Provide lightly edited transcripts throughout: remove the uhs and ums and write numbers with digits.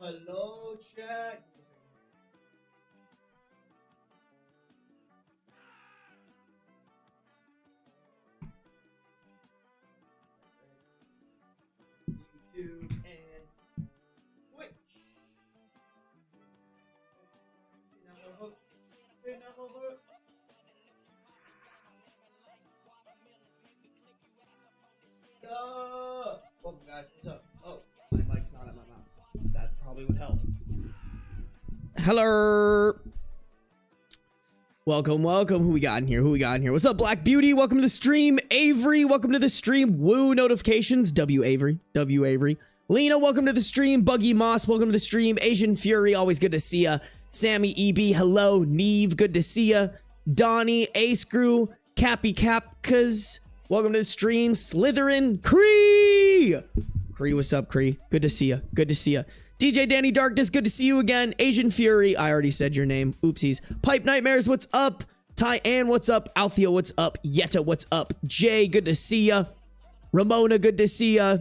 Hello, chat. YouTube and Twitch. Welcome, guys. What's up? Oh, my mic's not in my mouth. That probably would help. Hello. Welcome. Who we got in here? What's up, Black Beauty? Welcome to the stream. Avery, welcome to the stream. Woo notifications. W Avery. Lena, welcome to the stream. Buggy Moss, welcome to the stream. Asian Fury, always good to see ya. Sammy EB, hello. Neve, good to see ya. Donnie, A Screw, Cappy Capkas, welcome to the stream. Slytherin, Cree, what's up, Cree? Good to see ya. DJ Danny Darkness, good to see you again. Asian Fury, I already said your name. Oopsies. Pipe Nightmares, what's up? Tyann, what's up? Althea, what's up? Yetta, what's up? Jay, good to see ya. Ramona, good to see ya.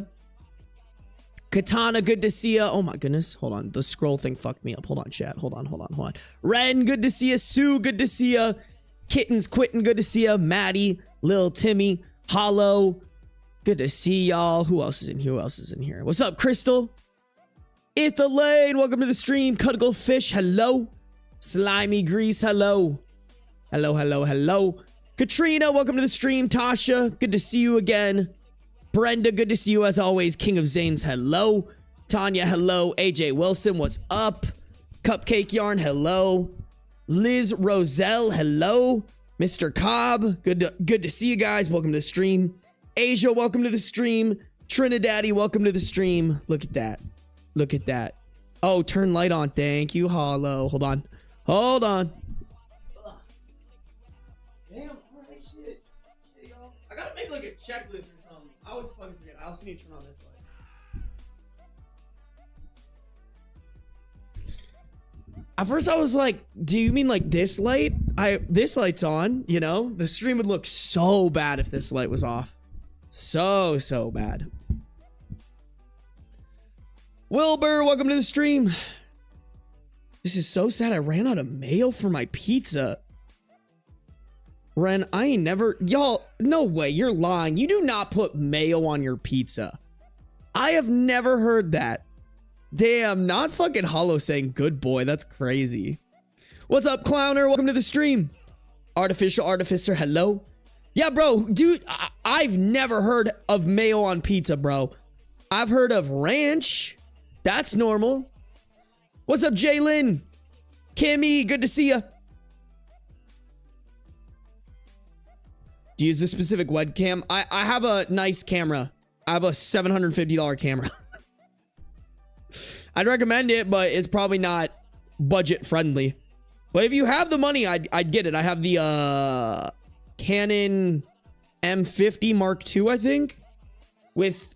Katana, good to see ya. Oh my goodness. Hold on. The scroll thing fucked me up. Hold on, chat. Hold on. Ren, good to see ya. Sue, good to see ya. Kittens, Quitten, good to see ya. Maddie, Lil Timmy, Hollow, good to see y'all. Who else is in here? What's up, Crystal? Ithalane, welcome to the stream. Cuttlefish, hello. Slimy Grease, hello. Hello. Katrina, welcome to the stream. Tasha, good to see you again. Brenda, good to see you as always. King of Zanes, hello. Tanya, hello. AJ Wilson, what's up? Cupcake Yarn, hello. Liz Roselle, hello. Mr. Cobb, good to see you guys. Welcome to the stream. Asia, welcome to the stream. Trinidaddy, welcome to the stream. Look at that. Oh, turn light on. Thank you, Hollow. Hold on. Damn, alright, shit. Y'all. I gotta make like a checklist or something. I always fucking forget. I also need to turn on this light. At first I was like, do you mean like this light? This light's on, you know? The stream would look so bad if this light was off. So bad. Wilbur, welcome to the stream. This is so sad. I ran out of mayo for my pizza. Ren, I ain't never... Y'all, no way. You're lying. You do not put mayo on your pizza. I have never heard that. Damn, not fucking Hollow saying good boy. That's crazy. What's up, Clowner? Welcome to the stream. Artificial Artificer, hello. Yeah, bro, dude, I've never heard of mayo on pizza, bro. I've heard of ranch. That's normal. What's up, Jalen? Kimmy, good to see ya. Do you use a specific webcam? I have a nice camera. I have a $750 camera. I'd recommend it, but it's probably not budget friendly. But if you have the money, I'd get it. I have the Canon M50 Mark II, I think. With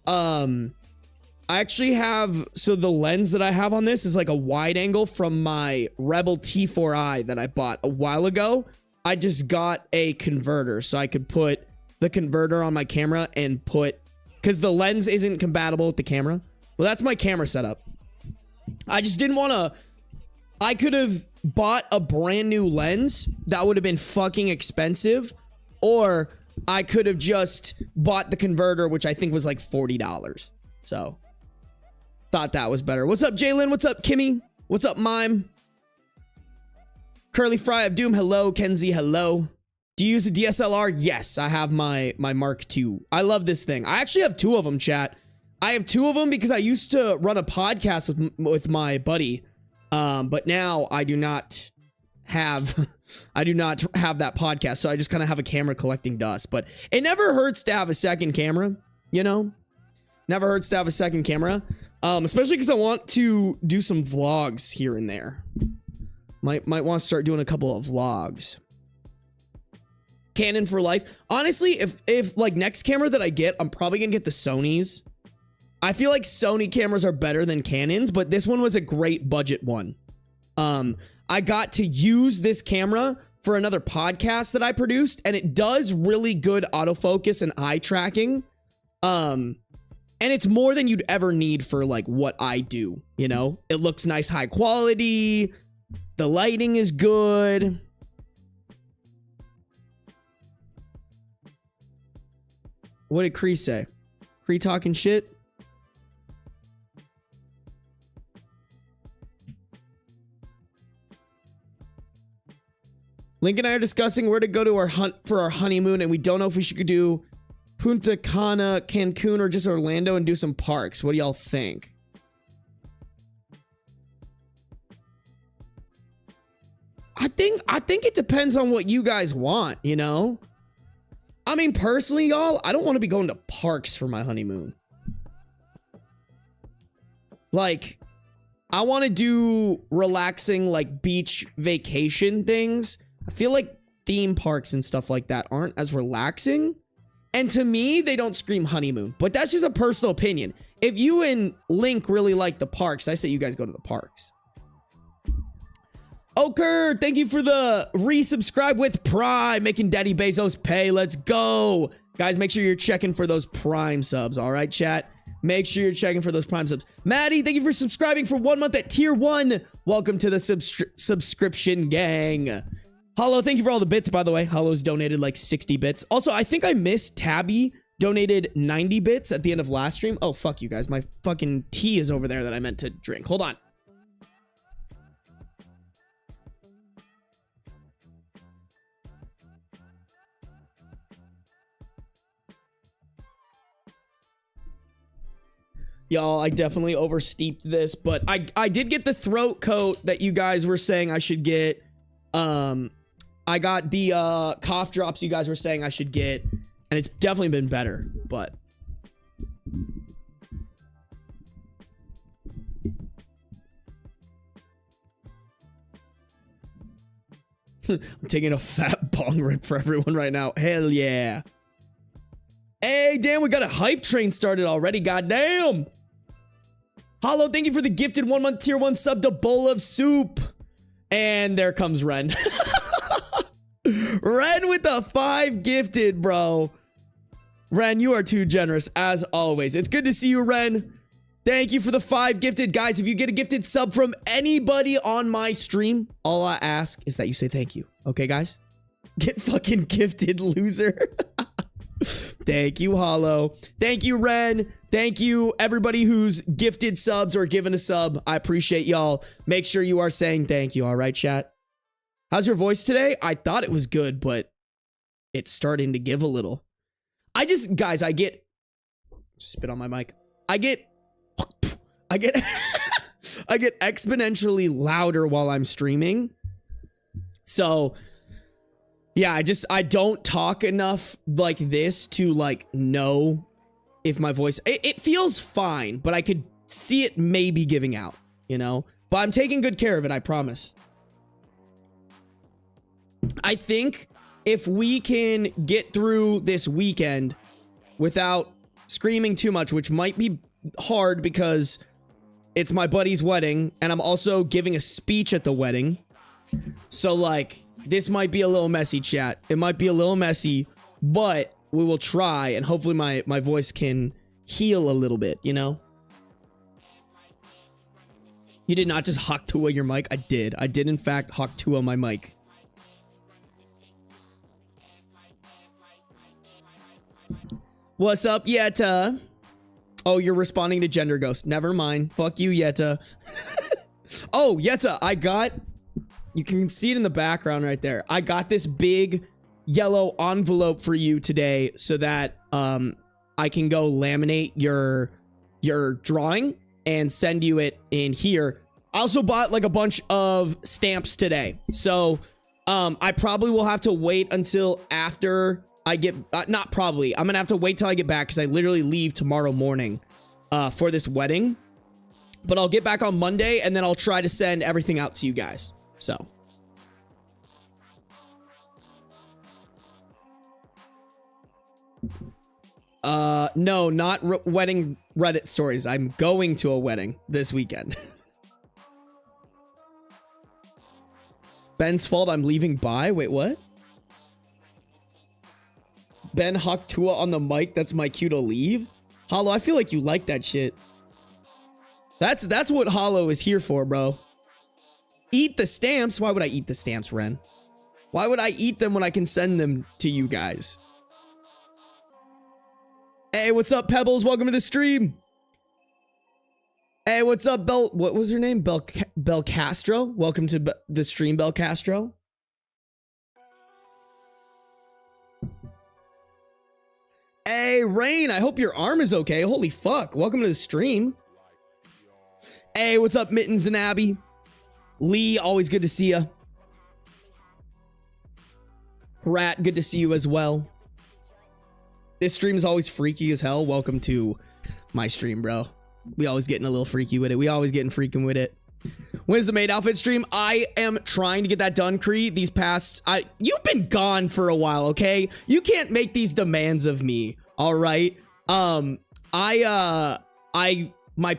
I actually have, so the lens that I have on this is like a wide angle from my Rebel T4i that I bought a while ago. I just got a converter so I could put the converter on my camera and put, because the lens isn't compatible with the camera. Well, that's my camera setup. I just didn't want to, I could have bought a brand new lens that would have been fucking expensive, or I could have just bought the converter, which I think was like $40. So thought that was better. What's up, Jalen? What's up, Kimmy? What's up, Mime? Curly Fry of Doom, hello. Kenzie, hello. Do you use a DSLR? Yes, I have my Mark II. I love this thing. I actually have two of them, chat. I have two of them because I used to run a podcast with my buddy. But now I do not have that podcast. So I just kind of have a camera collecting dust, but it never hurts to have a second camera, you know, never hurts to have a second camera. Especially because I want to do some vlogs here and there. Might want to start doing a couple of vlogs. Canon for life. Honestly, if like next camera that I get, I'm probably gonna get the Sonys. I feel like Sony cameras are better than Canons, but this one was a great budget one. I got to use this camera for another podcast that I produced, and it does really good autofocus and eye tracking. And it's more than you'd ever need for like what I do, you know? It looks nice, high quality. The lighting is good. What did Cree say? Cree talking shit? Link and I are discussing where to go to for our honeymoon, and we don't know if we should do Punta Cana, Cancun, or just Orlando and do some parks. What do y'all think? I think it depends on what you guys want, you know? I mean, personally, y'all, I don't want to be going to parks for my honeymoon. Like, I want to do relaxing, like, beach vacation things. I feel like theme parks and stuff like that aren't as relaxing. And to me, they don't scream honeymoon. But that's just a personal opinion. If you and Link really like the parks, I say you guys go to the parks. Oker, thank you for the resubscribe with Prime, making Daddy Bezos pay. Let's go. Guys, make sure you're checking for those Prime subs, all right, chat? Make sure you're checking for those Prime subs. Maddie, thank you for subscribing for 1 month at tier 1. Welcome to the subscription gang. Hollow, thank you for all the bits, by the way. Hollow's donated like 60 bits. Also, I think I missed Tabby donated 90 bits at the end of last stream. Oh, fuck you guys. My fucking tea is over there that I meant to drink. Hold on. Y'all, I definitely oversteeped this, but I did get the throat coat that you guys were saying I should get. I got the cough drops you guys were saying I should get, and it's definitely been better, but I'm taking a fat bong rip for everyone right now. Hell yeah. Hey, damn, we got a hype train started already. Goddamn. Hollow, thank you for the gifted 1 month tier 1 sub to Bowl of Soup. And there comes Ren. Ren with the 5 gifted, bro. Ren, you are too generous, as always. It's good to see you, Ren. Thank you for the 5 gifted. Guys, if you get a gifted sub from anybody on my stream, all I ask is that you say thank you. Okay, guys? Get fucking gifted, loser. Thank you, Hollow. Thank you, Ren. Thank you, everybody who's gifted subs or given a sub. I appreciate y'all. Make sure you are saying thank you, all right, chat? How's your voice today? I thought it was good, but it's starting to give a little. Guys, I get... Spit on my mic. I get I get exponentially louder while I'm streaming. So... yeah, I don't talk enough like this to like know if my voice, it feels fine, but I could see it maybe giving out, you know, but I'm taking good care of it. I promise. I think if we can get through this weekend without screaming too much, which might be hard because it's my buddy's wedding and I'm also giving a speech at the wedding. So like, this might be a little messy, chat. It might be a little messy, but we will try, and hopefully my voice can heal a little bit, you know? You did not just Haktua your mic? I did. I did, in fact, Haktua my mic. What's up, Yetta? Oh, you're responding to Gender Ghost. Never mind. Fuck you, Yetta. Oh, Yetta, I got... You can see it in the background right there. I got this big yellow envelope for you today so that I can go laminate your drawing and send you it in here. I also bought like a bunch of stamps today. So I probably will have to wait until after I get, not probably, I'm gonna have to wait till I get back because I literally leave tomorrow morning for this wedding. But I'll get back on Monday and then I'll try to send everything out to you guys. So. No, not wedding Reddit stories. I'm going to a wedding this weekend. Ben's fault I'm leaving by? Wait, what? Ben Haktua on the mic, that's my cue to leave? Hollow, I feel like you like that shit. That's what Hollow is here for, bro. Eat the stamps. Why would I eat the stamps, Ren? Why would I eat them when I can send them to you guys? Hey, what's up, Pebbles? Welcome to the stream. Hey, what's up, what was her name? Bel Castro? Welcome to the stream, Bel Castro. Hey, Rain, I hope your arm is okay. Holy fuck. Welcome to the stream. Hey, what's up, Mittens and Abby? Lee, always good to see ya. Rat, good to see you as well. This stream is always freaky as hell. Welcome to my stream, bro. We always getting a little freaky with it. We always getting freaking with it. When's the maid outfit stream? I am trying to get that done, Cree. These past... you've been gone for a while, okay? You can't make these demands of me, all right? My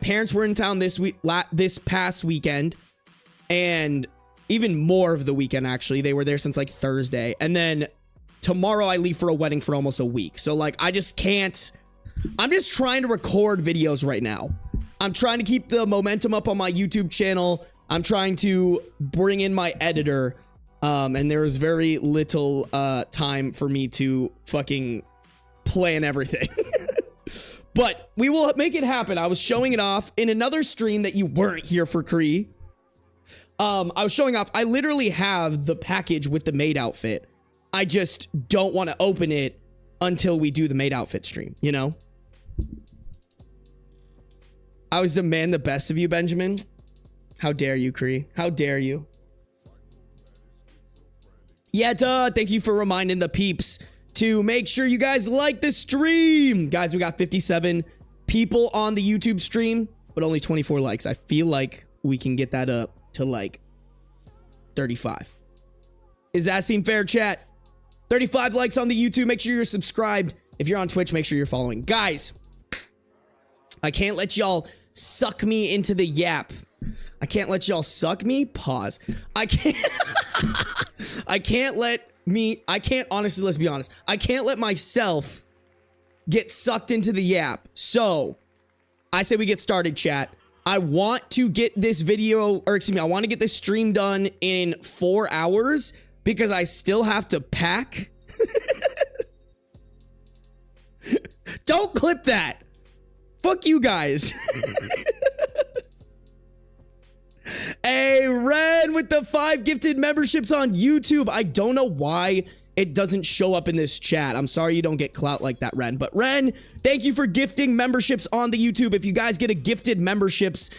parents were in town this past weekend, and even more of the weekend, actually. They were there since, like, Thursday. And then tomorrow I leave for a wedding for almost a week. So, like, I just can't... I'm just trying to record videos right now. I'm trying to keep the momentum up on my YouTube channel. I'm trying to bring in my editor. And there is very little time for me to fucking plan everything. But we will make it happen. I was showing it off in another stream that you weren't here for, Cree. I was showing off. I literally have the package with the maid outfit. I just don't want to open it until we do the maid outfit stream, you know? I always demand the best of you, Benjamin. How dare you, Cree? How dare you? Yeah, duh. Thank you for reminding the peeps to make sure you guys like the stream. Guys, we got 57 people on the YouTube stream, but only 24 likes. I feel like we can get that up to like 35. Does that seem fair, chat? 35 likes on the YouTube. Make sure you're subscribed. If you're on Twitch, make sure you're following. Guys, I can't let y'all suck me into the yap. I can't let y'all suck me. Pause. I can't honestly, let's be honest. I can't let myself get sucked into the yap. So I say we get started, chat. I want to get this video, or excuse me, I want to get this stream done in 4 hours because I still have to pack. Don't clip that. Fuck you guys. Hey, Ren with the 5 gifted memberships on YouTube. I don't know why it doesn't show up in this chat. I'm sorry you don't get clout like that, Ren. But Ren, thank you for gifting memberships on the YouTube. If you guys get a gifted memberships,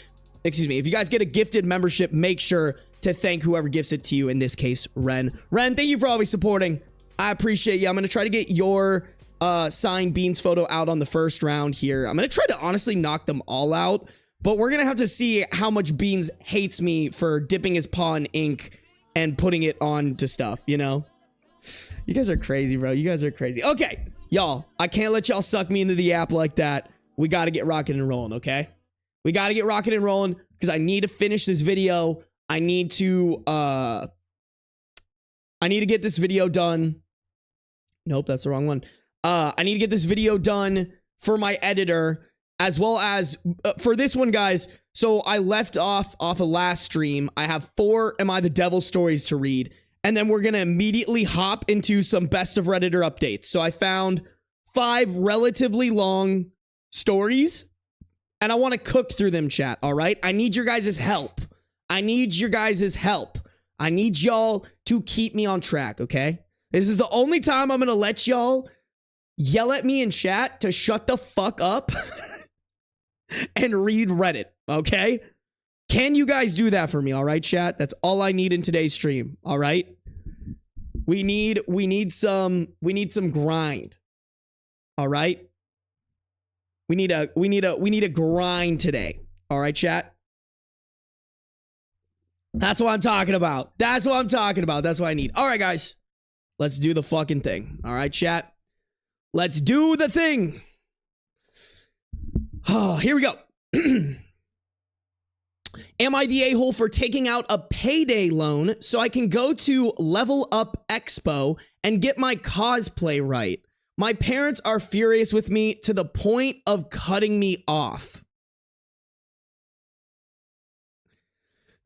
excuse me, if you guys get a gifted membership, make sure to thank whoever gifts it to you. In this case, Ren. Ren, thank you for always supporting. I appreciate you. I'm going to try to get your signed Beans photo out on the first round here. I'm going to try to honestly knock them all out. But we're going to have to see how much Beans hates me for dipping his paw in ink and putting it on to stuff, you know? You guys are crazy, bro. You guys are crazy. Okay, y'all, I can't let y'all suck me into the app like that. We got to get rocking and rolling, okay? We got to get rocking and rolling because I need to finish this video. I need to get this video done. Nope, that's the wrong one. I need to get this video done for my editor. As well as for this one, guys. So I left off a last stream. I have 4 AmITheDevil stories to read. And then we're going to immediately hop into some best of Redditor updates. So I found 5 relatively long stories. And I want to cook through them, chat. All right. I need your guys' help. I need your guys' help. I need y'all to keep me on track. Okay. This is the only time I'm going to let y'all yell at me in chat to shut the fuck up. And read Reddit, okay? Can you guys do that for me, all right, chat? That's all I need in today's stream, all right? We need some grind. All right? We need a grind today. All right, chat? That's what I'm talking about. That's what I'm talking about. That's what I need. All right, guys. Let's do the fucking thing. All right, chat? Let's do the thing. Oh, here we go. Am I the a-hole for taking out a Payday loan so I can go to Level Up Expo and get my cosplay right? My parents are furious with me to the point of cutting me off.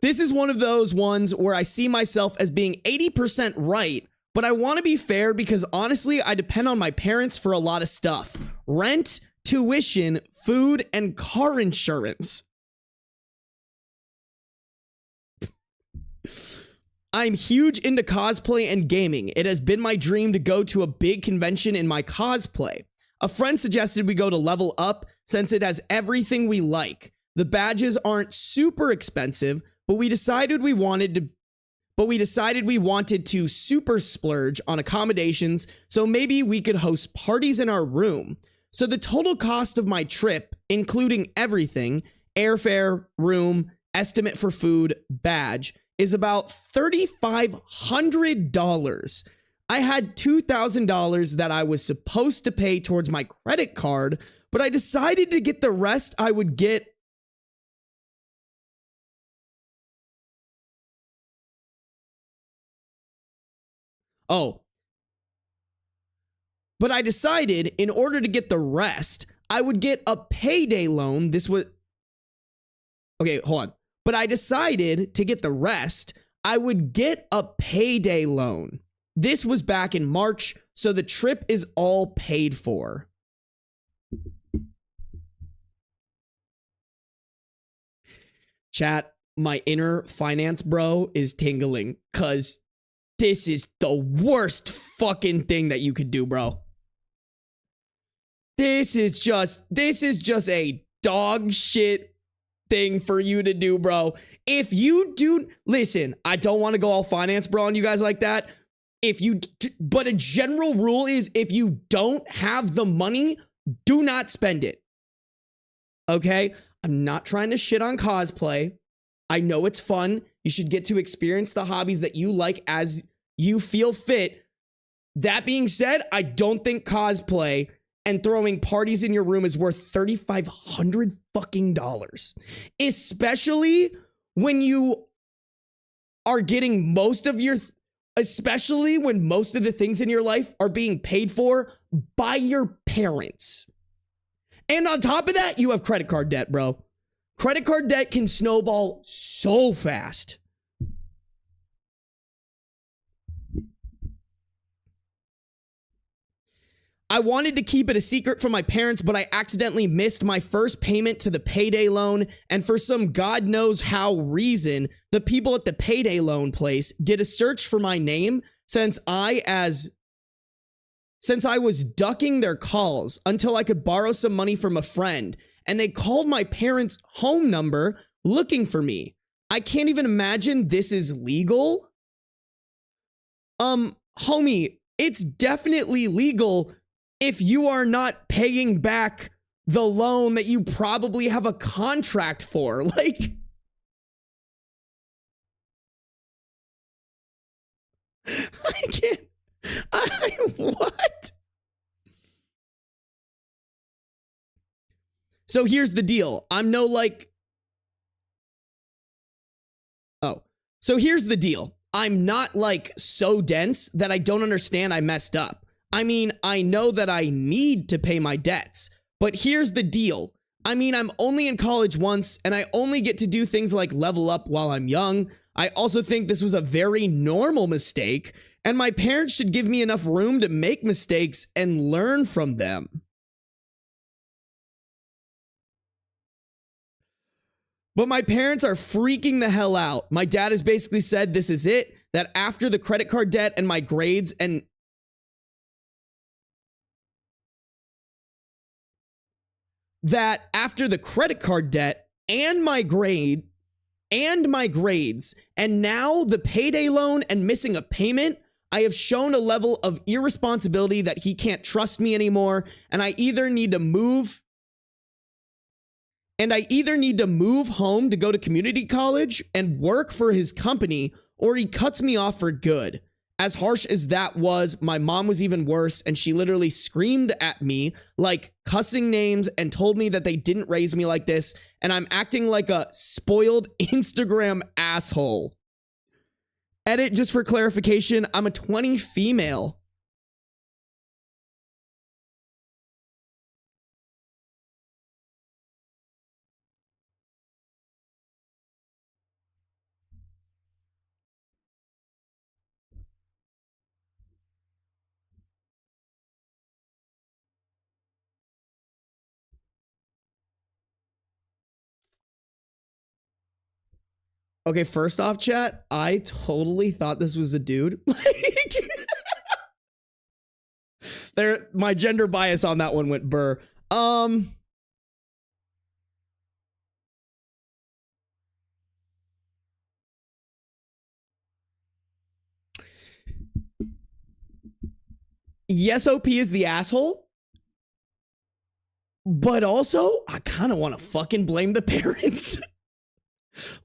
This is one of those ones where I see myself as being 80% right, but I want to be fair because honestly, I depend on my parents for a lot of stuff. Rent, tuition, food, and car insurance. I'm huge into cosplay and gaming. It has been my dream to go to a big convention in my cosplay. A friend suggested we go to Level Up since it has everything we like. The badges aren't super expensive, but we decided we wanted to super splurge on accommodations, so maybe we could host parties in our room. So the total cost of my trip, including everything, airfare, room, estimate for food, badge, is about $3,500. I had $2,000 that I was supposed to pay towards my credit card, but I decided to get the rest I would get. But I decided in order to get the rest, I would get a payday loan. Okay, hold on. But I decided to get the rest, I would get a payday loan. This was back in March, so the trip is all paid for. Chat, my inner finance bro is tingling because this is the worst fucking thing that you could do, bro. This is just a dog shit thing for you to do, bro. If you do, listen, I don't want to go all finance bro on you guys like that. But a general rule is if you don't have the money, do not spend it. Okay? I'm not trying to shit on cosplay. I know it's fun. You should get to experience the hobbies that you like as you feel fit. That being said, I don't think cosplay and throwing parties in your room is worth $3,500 fucking dollars. Especially when you are getting especially when most of the things in your life are being paid for by your parents. And on top of that, you have credit card debt, bro. Credit card debt can snowball so fast. I wanted to keep it a secret from my parents, but I accidentally missed my first payment to the payday loan, and for some God knows how reason, the people at the payday loan place did a search for my name since I was ducking their calls until I could borrow some money from a friend, and they called my parents' home number looking for me. I can't even imagine this is legal. Homie, it's definitely legal if you are not paying back the loan that you probably have a contract for. Like, I can't. What? So here's the deal. So here's the deal. I'm not like so dense that I don't understand I messed up. I mean, I know that I need to pay my debts, but here's the deal. I mean, I'm only in college once, and I only get to do things like level up while I'm young. I also think this was a very normal mistake, and my parents should give me enough room to make mistakes and learn from them. But my parents are freaking the hell out. My dad has basically said this is it, that after the credit card debt and my grades and that after the credit card debt and my grades and now the payday loan and missing a payment, I have shown a level of irresponsibility that he can't trust me anymore, and I either need to move home to go to community college and work for his company, or he cuts me off for good. As harsh as that was, my mom was even worse, and she literally screamed at me, like cussing names, and told me that they didn't raise me like this, and I'm acting like a spoiled Instagram asshole. Edit, just for clarification, I'm a 20 female. Okay, first off, chat, I totally thought this was a dude. Like, my gender bias on that one went burr. Yes, OP is the asshole. But also, I kind of want to fucking blame the parents.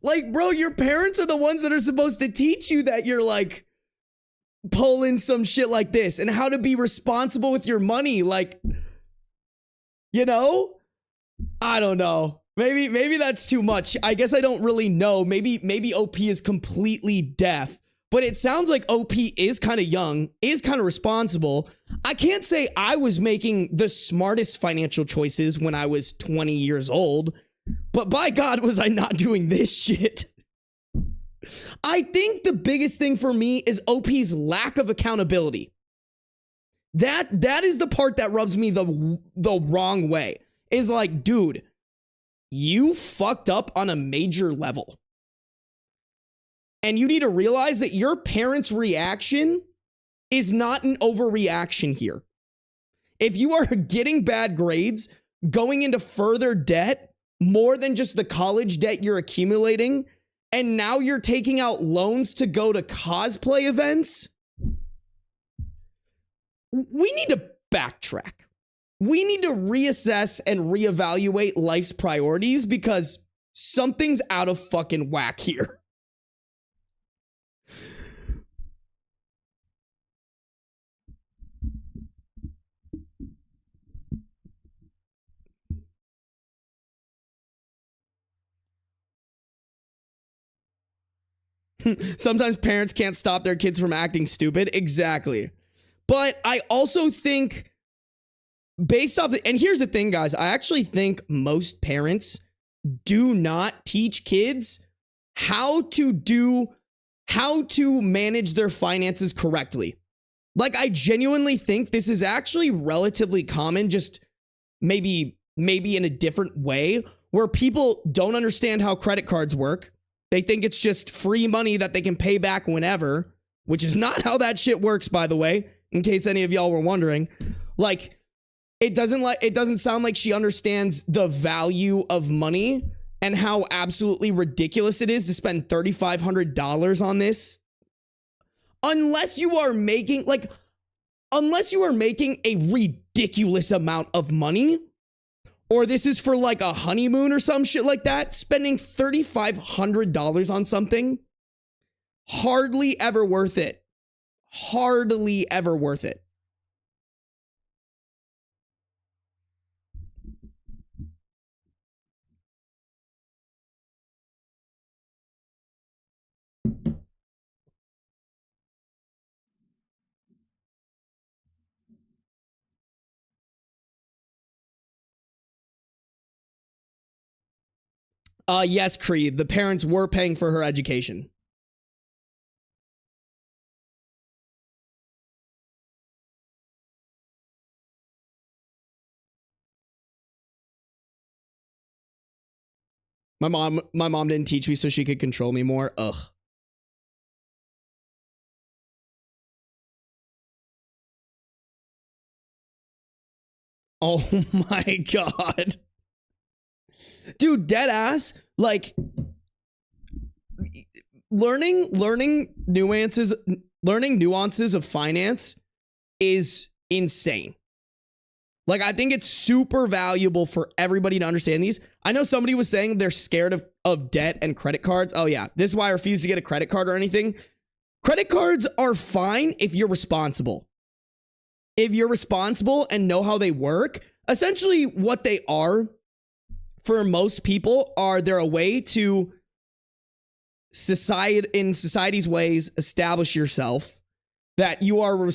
Like, bro, your parents are the ones that are supposed to teach you that you're like pulling some shit like this and how to be responsible with your money. Like, you know, I don't know. Maybe that's too much. I guess I don't really know. Maybe OP is completely deaf, but it sounds like OP is kind of young, is kind of responsible. I can't say I was making the smartest financial choices when I was 20 years old, but by God, was I not doing this shit. I think the biggest thing for me is OP's lack of accountability. That is the part that rubs me the wrong way. Is like, dude, you fucked up on a major level. And you need to realize that your parents' reaction is not an overreaction here. If you are getting bad grades, going into further debt, more than just the college debt you're accumulating, and now you're taking out loans to go to cosplay events, we need to backtrack. We need to reassess and reevaluate life's priorities because something's out of fucking whack here. Sometimes parents can't stop their kids from acting stupid. Exactly. But I also think based off, and here's the thing, guys, I actually think most parents do not teach kids how to manage their finances correctly. Like, I genuinely think this is actually relatively common, just maybe in a different way, where people don't understand how credit cards work. They think it's just free money that they can pay back whenever, which is not how that shit works, by the way, in case any of y'all were wondering. Like, it doesn't sound like she understands the value of money and how absolutely ridiculous it is to spend $3,500 on this. Unless you are making a ridiculous amount of money, or this is for like a honeymoon or some shit like that, spending $3,500 on something, hardly ever worth it. Hardly ever worth it. Yes, Creed, the parents were paying for her education. My mom didn't teach me so she could control me more. Ugh. Oh my God. Dude, dead ass, like learning nuances of finance is insane. Like, I think it's super valuable for everybody to understand these. I know somebody was saying they're scared of debt and credit cards. Oh yeah, this is why I refuse to get a credit card or anything. Credit cards are fine if you're responsible. If you're responsible and know how they work, essentially what they are for most people are they're a way to in society's ways establish yourself that you are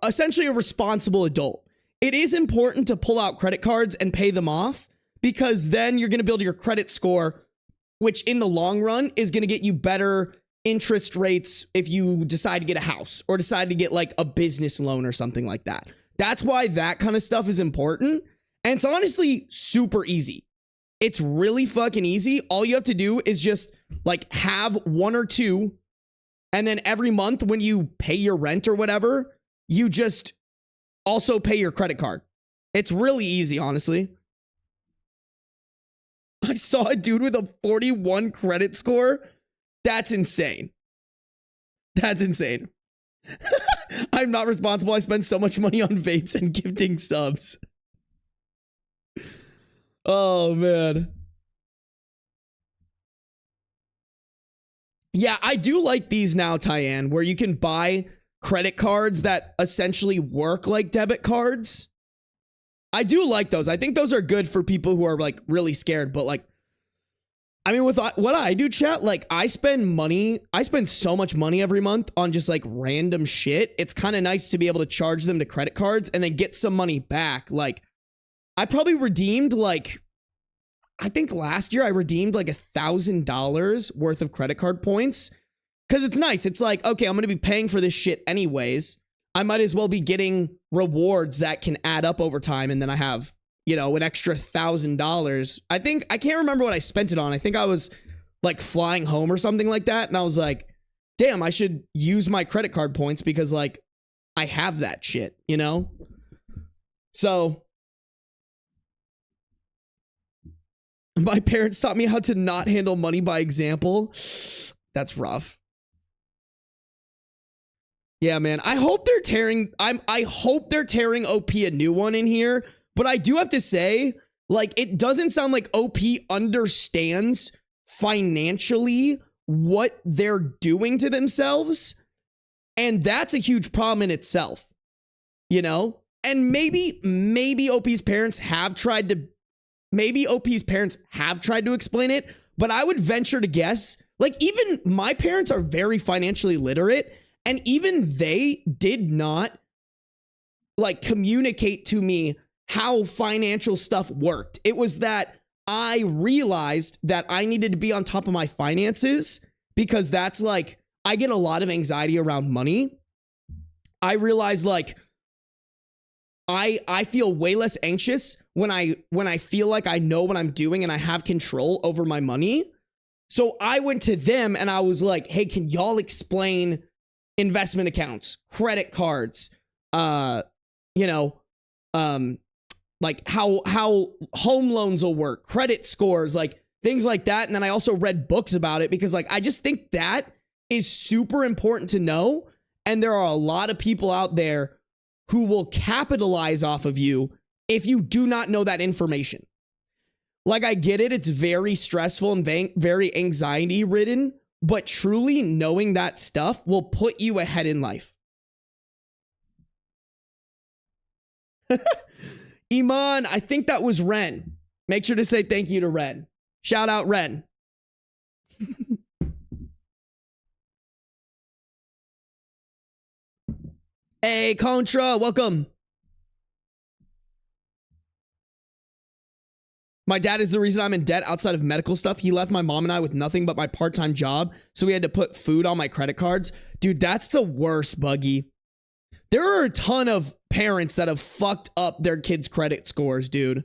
essentially a responsible adult. It is important to pull out credit cards and pay them off because then you're going to build your credit score, which in the long run is going to get you better interest rates if you decide to get a house or decide to get like a business loan or something like that. That's why that kind of stuff is important. And it's honestly super easy. It's really fucking easy. All you have to do is just like have one or two. And then every month when you pay your rent or whatever, you just also pay your credit card. It's really easy, honestly. I saw a dude with a 41 credit score. That's insane. That's insane. I'm not responsible. I spend so much money on vapes and gifting subs. Oh, man. Yeah, I do like these now, Tyann, where you can buy credit cards that essentially work like debit cards. I do like those. I think those are good for people who are like really scared. But like, I mean, with what I do, chat, like I spend so much money every month on just like random shit. It's kind of nice to be able to charge them to credit cards and then get some money back. Like I probably redeemed like, I think last year I redeemed like $1,000 worth of credit card points. Cause it's nice. It's like, okay, I'm going to be paying for this shit anyways. I might as well be getting rewards that can add up over time. And then I have, you know, an extra $1,000. I can't remember what I spent it on. I think I was like flying home or something like that. And I was like, damn, I should use my credit card points because like I have that shit, you know? So my parents taught me how to not handle money by example. That's rough. Yeah, man. I hope they're tearing OP a new one in here. But I do have to say, like, it doesn't sound like OP understands financially what they're doing to themselves. And that's a huge problem in itself, you know? And maybe OP's parents have tried to explain it, but I would venture to guess, like, even my parents are very financially literate, and even they did not, like, communicate to me how financial stuff worked. It was that I realized that I needed to be on top of my finances because that's like, I get a lot of anxiety around money. I realized like, I feel way less anxious when I feel like I know what I'm doing and I have control over my money. So I went to them and I was like, hey, can y'all explain investment accounts, credit cards, like how home loans will work, credit scores, like things like that. And then I also read books about it because like, I just think that is super important to know. And there are a lot of people out there who will capitalize off of you if you do not know that information. Like, I get it. It's very stressful and very anxiety ridden, but truly knowing that stuff will put you ahead in life. Iman, I think that was Ren. Make sure to say thank you to Ren. Shout out Ren. Hey, Contra, welcome. My dad is the reason I'm in debt outside of medical stuff. He left my mom and I with nothing but my part-time job, so we had to put food on my credit cards. Dude, that's the worst, Buggy. There are a ton of parents that have fucked up their kids' credit scores, dude.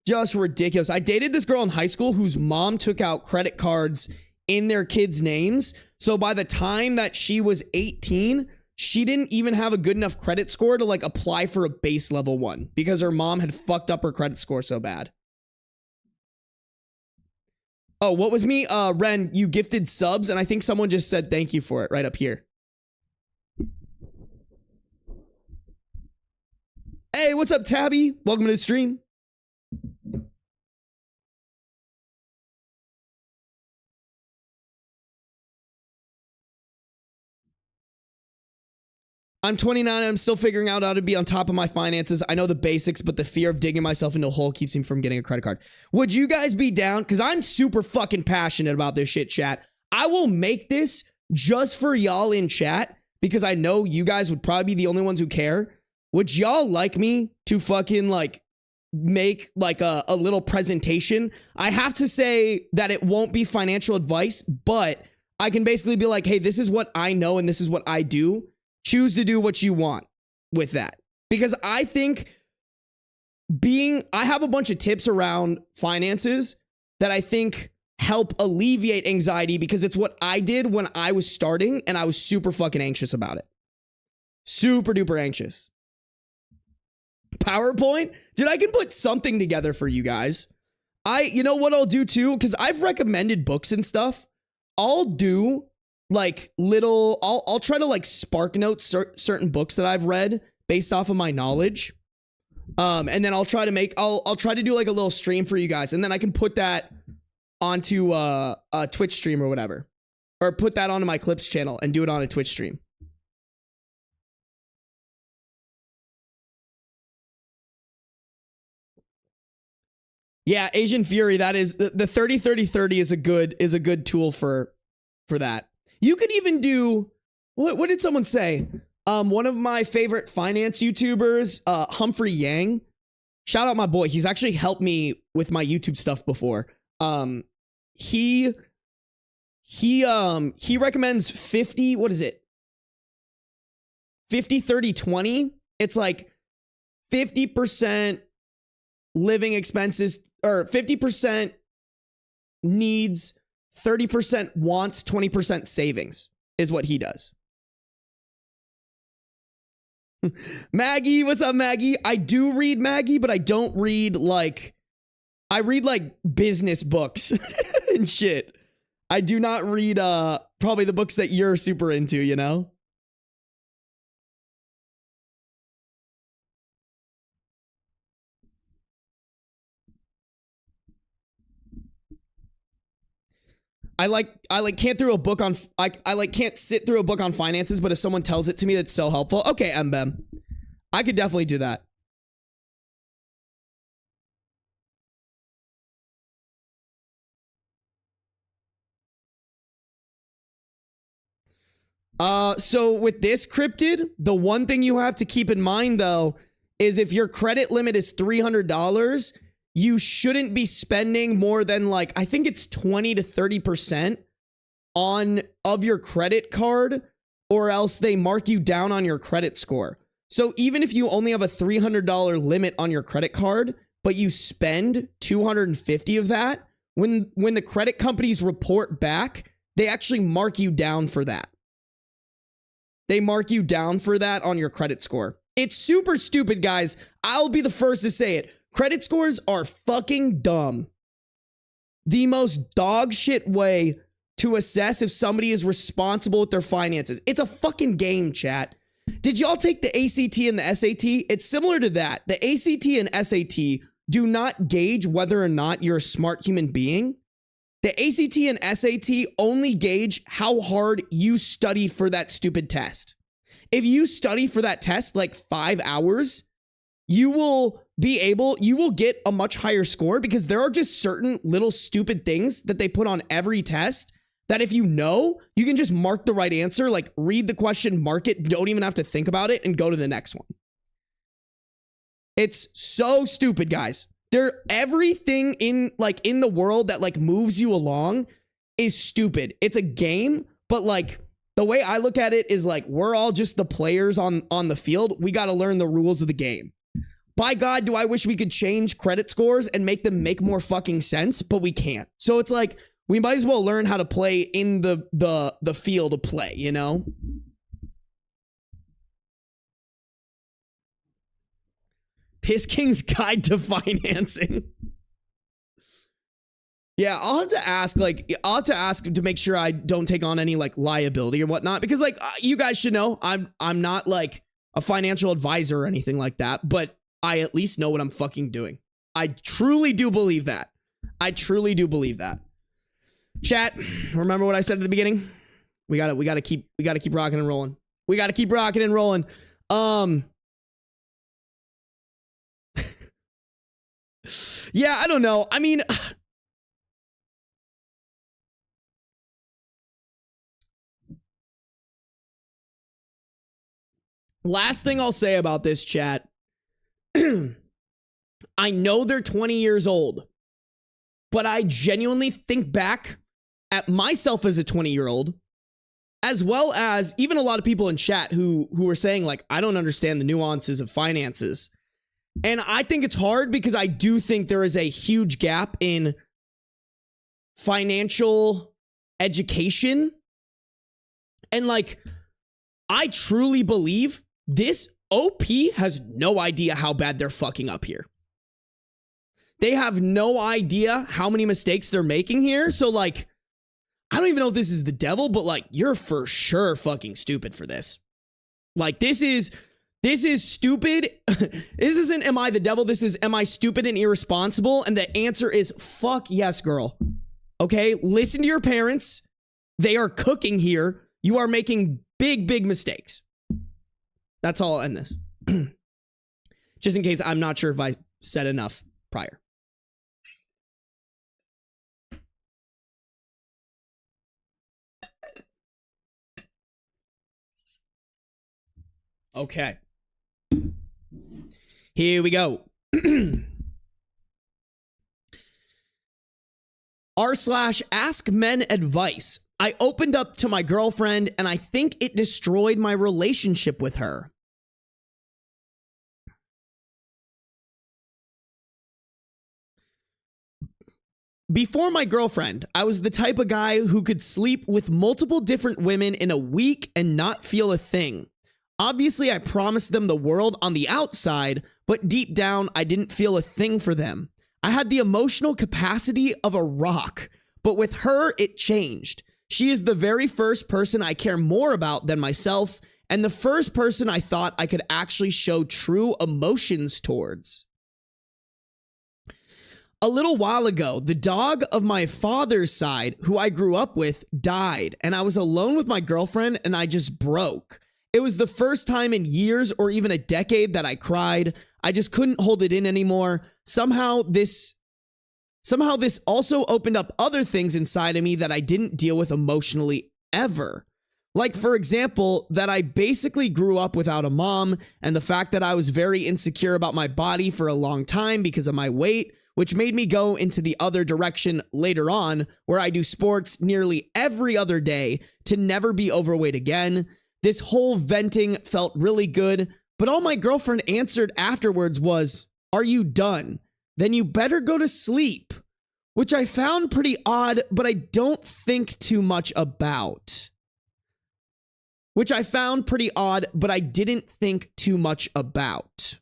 Just ridiculous. I dated this girl in high school whose mom took out credit cards in their kids' names. So by the time that she was 18, she didn't even have a good enough credit score to like apply for a base level one because her mom had fucked up her credit score so bad. Oh, what was me? Ren, you gifted subs and I think someone just said thank you for it right up here. Hey, what's up, Tabby? Welcome to the stream. I'm 29 and I'm still figuring out how to be on top of my finances. I know the basics, but the fear of digging myself into a hole keeps me from getting a credit card. Would you guys be down? Because I'm super fucking passionate about this shit, chat. I will make this just for y'all in chat because I know you guys would probably be the only ones who care. Would y'all like me to fucking like make like a little presentation? I have to say that it won't be financial advice, but I can basically be like, hey, this is what I know and this is what I do. Choose to do what you want with that. Because I think I have a bunch of tips around finances that I think help alleviate anxiety because it's what I did when I was starting and I was super fucking anxious about it. Super duper anxious. PowerPoint? Dude, I can put something together for you guys. You know what I'll do too? Because I've recommended books and stuff. I'll do like I'll try to like spark note certain books that I've read based off of my knowledge. And then I'll try to do like a little stream for you guys. And then I can put that onto a Twitch stream or whatever. Or put that onto my Clips channel and do it on a Twitch stream. Yeah, Asian Fury, that is the 30-30-30 is a good tool for that. You could even do what did someone say? One of my favorite finance YouTubers, Humphrey Yang. Shout out my boy. He's actually helped me with my YouTube stuff before. He recommends 50, what is it? 50-30-20. It's like 50% living expenses or 50% needs, 30% wants, 20% savings is what he does. Maggie, what's up, Maggie? I do read Maggie, but I don't read I read like business books and shit. I do not read probably the books that you're super into, you know? I can't through a book on I can't sit through a book on finances, but if someone tells it to me that's so helpful, okay, Mbem, I could definitely do that. So with this cryptid, the one thing you have to keep in mind though is if your credit limit is $300, you shouldn't be spending more than like, I think it's 20 to 30% of your credit card, or else they mark you down on your credit score. So even if you only have a $300 limit on your credit card, but you spend 250 of that, when the credit companies report back, they actually mark you down for that. They mark you down for that on your credit score. It's super stupid, guys. I'll be the first to say it. Credit scores are fucking dumb. The most dog shit way to assess if somebody is responsible with their finances. It's a fucking game, chat. Did y'all take the ACT and the SAT? It's similar to that. The ACT and SAT do not gauge whether or not you're a smart human being. The ACT and SAT only gauge how hard you study for that stupid test. If you study for that test like 5 hours, you will get a much higher score because there are just certain little stupid things that they put on every test that if you know, you can just mark the right answer, like read the question, mark it, don't even have to think about it, and go to the next one. It's so stupid, guys. Everything in the world that like moves you along is stupid. It's a game, but like the way I look at it is like we're all just the players on the field. We got to learn the rules of the game. By God, do I wish we could change credit scores and make them make more fucking sense, but we can't. So it's like we might as well learn how to play in the field of play, you know? Piss King's Guide to Financing. Yeah, I'll have to ask to make sure I don't take on any like liability or whatnot, because like you guys should know I'm not like a financial advisor or anything like that, but I at least know what I'm fucking doing. I truly do believe that. I truly do believe that. Chat, remember what I said at the beginning? We gotta keep rocking and rolling. We gotta keep rocking and rolling. Yeah, I don't know. I mean, last thing I'll say about this, chat. I know they're 20 years old, but I genuinely think back at myself as a 20-year-old, as well as even a lot of people in chat who are saying like, I don't understand the nuances of finances. And I think it's hard because I do think there is a huge gap in financial education. And like, I truly believe this OP has no idea how bad they're fucking up here. They have no idea how many mistakes they're making here. So like, I don't even know if this is the devil, but like, you're for sure fucking stupid for this. Like, this is stupid. This isn't am I the devil? This is am I stupid and irresponsible? And the answer is fuck yes, girl. Okay, listen to your parents. They are cooking here. You are making big, big mistakes. That's all I'll end this. Just in case I'm not sure if I said enough prior. Okay. Here we go. r/ask men advice. I opened up to my girlfriend and I think it destroyed my relationship with her. Before my girlfriend, I was the type of guy who could sleep with multiple different women in a week and not feel a thing. Obviously, I promised them the world on the outside, but deep down, I didn't feel a thing for them. I had the emotional capacity of a rock, but with her, it changed. She is the very first person I care more about than myself, and the first person I thought I could actually show true emotions towards. A little while ago, the dog of my father's side, who I grew up with, died, and I was alone with my girlfriend, and I just broke. It was the first time in years or even a decade that I cried. I just couldn't hold it in anymore. Somehow this also opened up other things inside of me that I didn't deal with emotionally ever. Like, for example, that I basically grew up without a mom, and the fact that I was very insecure about my body for a long time because of my weight, which made me go into the other direction later on, where I do sports nearly every other day to never be overweight again. This whole venting felt really good, but all my girlfriend answered afterwards was, "Are you done? Then you better go to sleep," which I found pretty odd, but I don't think too much about. Which I found pretty odd, but I didn't think too much about.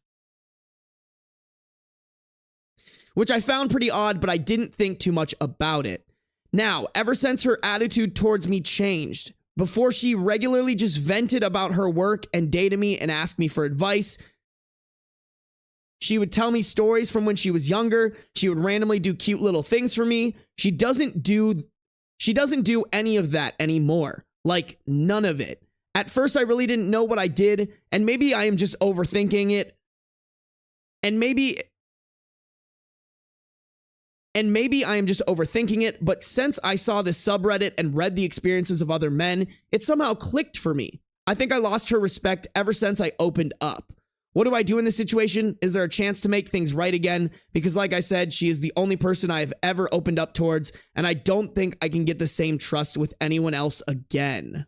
Which I found pretty odd, but I didn't think too much about it. Now, ever since her attitude towards me changed, before she regularly just vented about her work and dated me and asked me for advice, she would tell me stories from when she was younger. She would randomly do cute little things for me. She doesn't do any of that anymore. Like, none of it. At first, I really didn't know what I did, and maybe I am just overthinking it. And maybe I am just overthinking it, but since I saw this subreddit and read the experiences of other men, it somehow clicked for me. I think I lost her respect ever since I opened up. What do I do in this situation? Is there a chance to make things right again? Because like I said, she is the only person I have ever opened up towards, and I don't think I can get the same trust with anyone else again.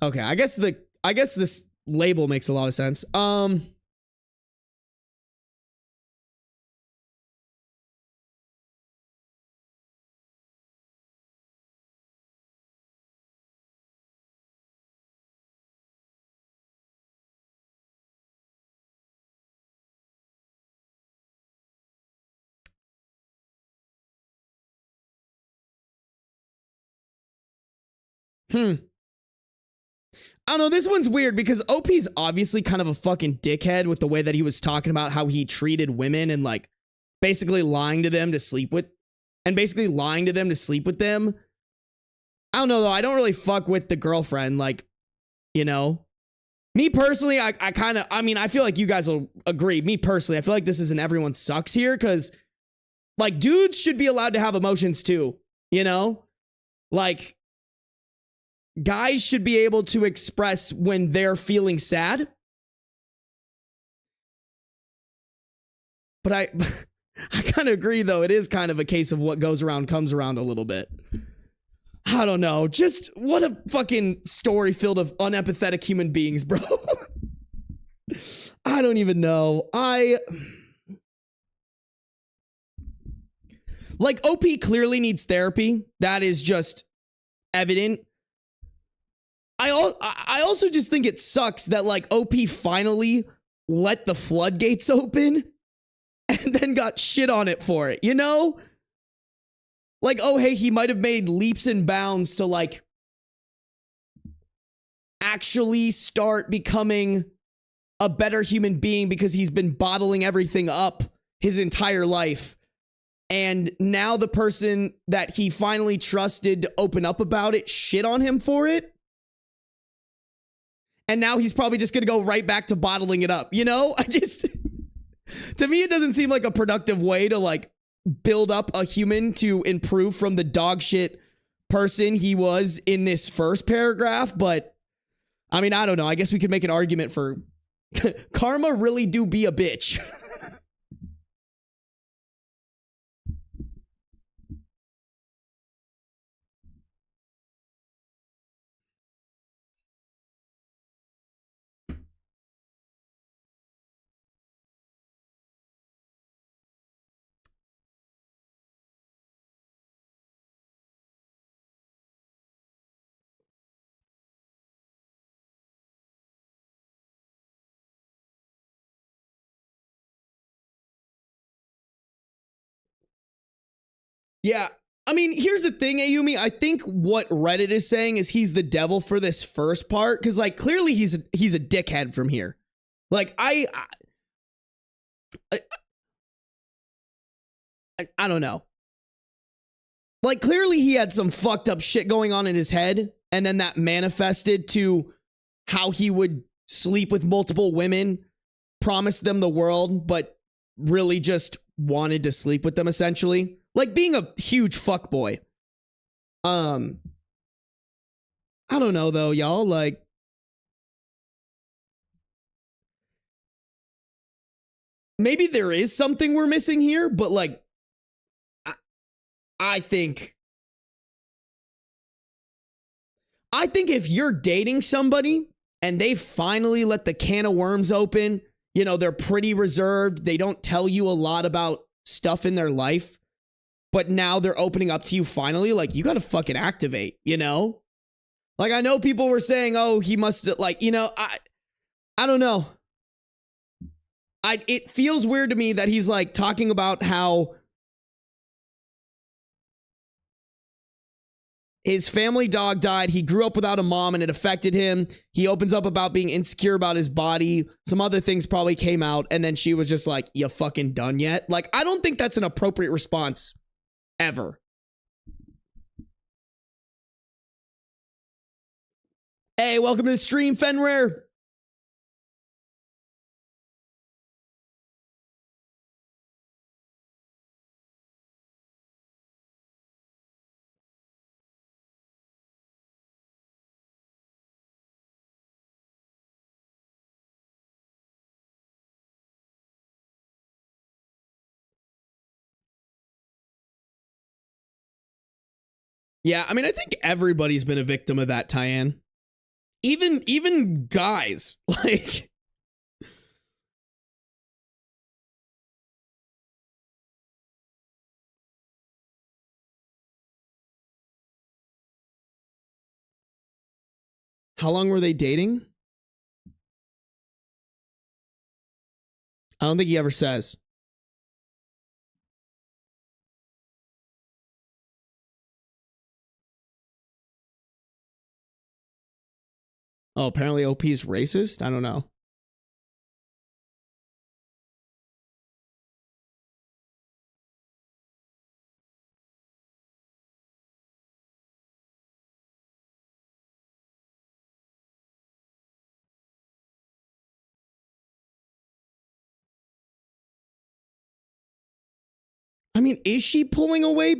Okay, I guess this label makes a lot of sense. I don't know, this one's weird because OP's obviously kind of a fucking dickhead with the way that he was talking about how he treated women and like basically lying to them to sleep with them. I don't know though, I don't really fuck with the girlfriend, like, you know. Me personally, I feel like you guys will agree. Me personally, I feel like this isn't everyone sucks here because like dudes should be allowed to have emotions too, you know? Like guys should be able to express when they're feeling sad. But I kind of agree, though. It is kind of a case of what goes around comes around a little bit. I don't know. Just what a fucking story filled of unempathetic human beings, bro. I don't even know. Like, OP clearly needs therapy. That is just evident. I also just think it sucks that, like, OP finally let the floodgates open and then got shit on it for it, you know? Like, oh, hey, he might have made leaps and bounds to, like, actually start becoming a better human being because he's been bottling everything up his entire life. And now the person that he finally trusted to open up about it shit on him for it. And now he's probably just going to go right back to bottling it up. You know, to me, it doesn't seem like a productive way to, like, build up a human to improve from the dog shit person he was in this first paragraph. But I mean, I don't know. I guess we could make an argument for karma really do be a bitch. Yeah. I mean, here's the thing, Ayumi. I think what Reddit is saying is he's the devil for this first part. Cause, like, clearly he's a dickhead from here. Like, I don't know. Like, clearly he had some fucked up shit going on in his head. And then that manifested to how he would sleep with multiple women, promise them the world, but really just wanted to sleep with them, essentially. Like, being a huge fuckboy. I don't know, though, y'all. Like, maybe there is something we're missing here, but, like, I think if you're dating somebody and they finally let the can of worms open, you know, they're pretty reserved. They don't tell you a lot about stuff in their life. But now they're opening up to you finally. Like, you got to fucking activate, you know? Like, I know people were saying, oh, he must, like, you know, I don't know. It feels weird to me that he's, like, talking about how his family dog died. He grew up without a mom and it affected him. He opens up about being insecure about his body. Some other things probably came out. And then she was just like, you fucking done yet? Like, I don't think that's an appropriate response. Ever. Hey, welcome to the stream, Fenrir. Yeah, I mean, I think everybody's been a victim of that, Tyann. Even guys. Like, how long were they dating? I don't think he ever says. Oh, apparently OP's racist? I don't know. I mean, is she pulling away?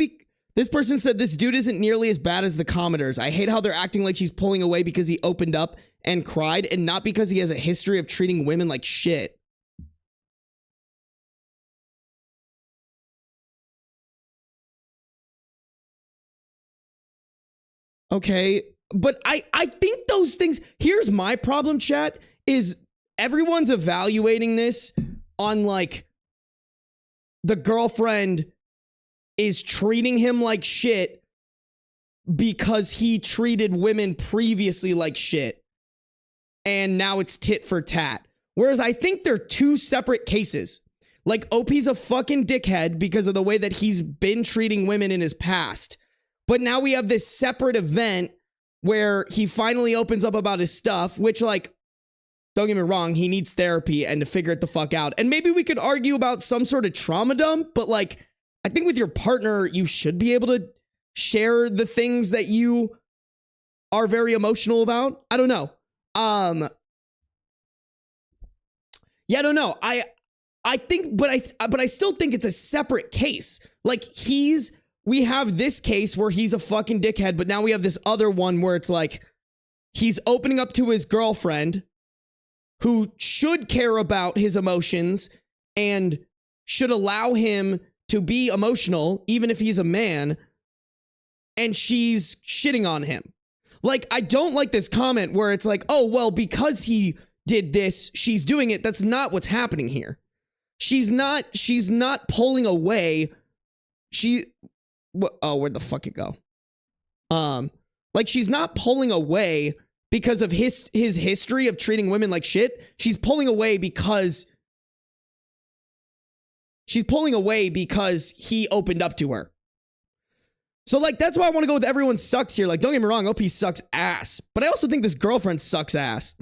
This person said this dude isn't nearly as bad as the commenters. I hate how they're acting like she's pulling away because he opened up and cried and not because he has a history of treating women like shit. Okay. But I think those things, here's my problem, chat, is everyone's evaluating this on like the girlfriend is treating him like shit because he treated women previously like shit. And now it's tit for tat. Whereas I think they're two separate cases. Like OP's a fucking dickhead because of the way that he's been treating women in his past. But now we have this separate event where he finally opens up about his stuff, which, like, don't get me wrong, he needs therapy and to figure it the fuck out. And maybe we could argue about some sort of trauma dump, but like, I think with your partner, you should be able to share the things that you are very emotional about. I don't know. Yeah, I don't know. I think, but I still think it's a separate case. Like we have this case where he's a fucking dickhead, but now we have this other one where it's like he's opening up to his girlfriend who should care about his emotions and should allow him to be emotional, even if he's a man, and she's shitting on him. Like, I don't like this comment where it's like, oh, well, because he did this, she's doing it. That's not what's happening here. She's not pulling away. Where'd the fuck it go? Like, she's not pulling away because of his history of treating women like shit. She's pulling away because he opened up to her. So, like, that's why I want to go with everyone sucks here. Like, don't get me wrong, OP sucks ass. But I also think this girlfriend sucks ass.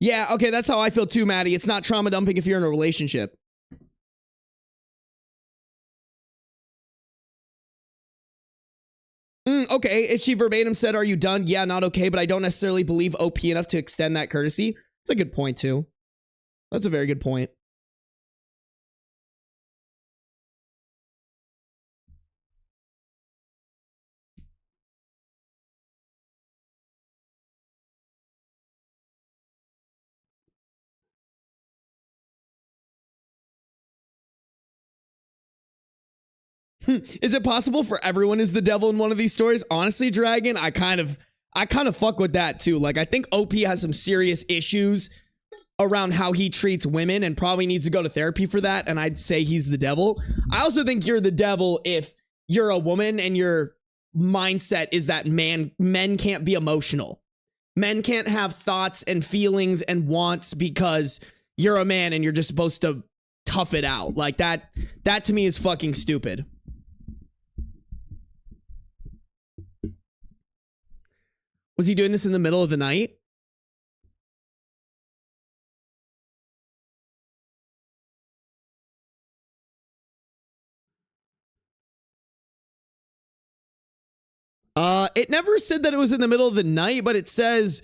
Yeah, okay, that's how I feel too, Maddie. It's not trauma dumping if you're in a relationship. Okay, if she verbatim said, are you done? Yeah, not okay, but I don't necessarily believe OP enough to extend that courtesy. That's a good point, too. That's a very good point. Is it possible for everyone is the devil in one of these stories? Honestly, Dragon, I kind of fuck with that too. Like, I think OP has some serious issues around how he treats women and probably needs to go to therapy for that. And I'd say he's the devil. I also think you're the devil if you're a woman and your mindset is that men can't be emotional. Men can't have thoughts and feelings and wants because you're a man and you're just supposed to tough it out. Like that to me is fucking stupid. Was he doing this in the middle of the night? It never said that it was in the middle of the night, but it says,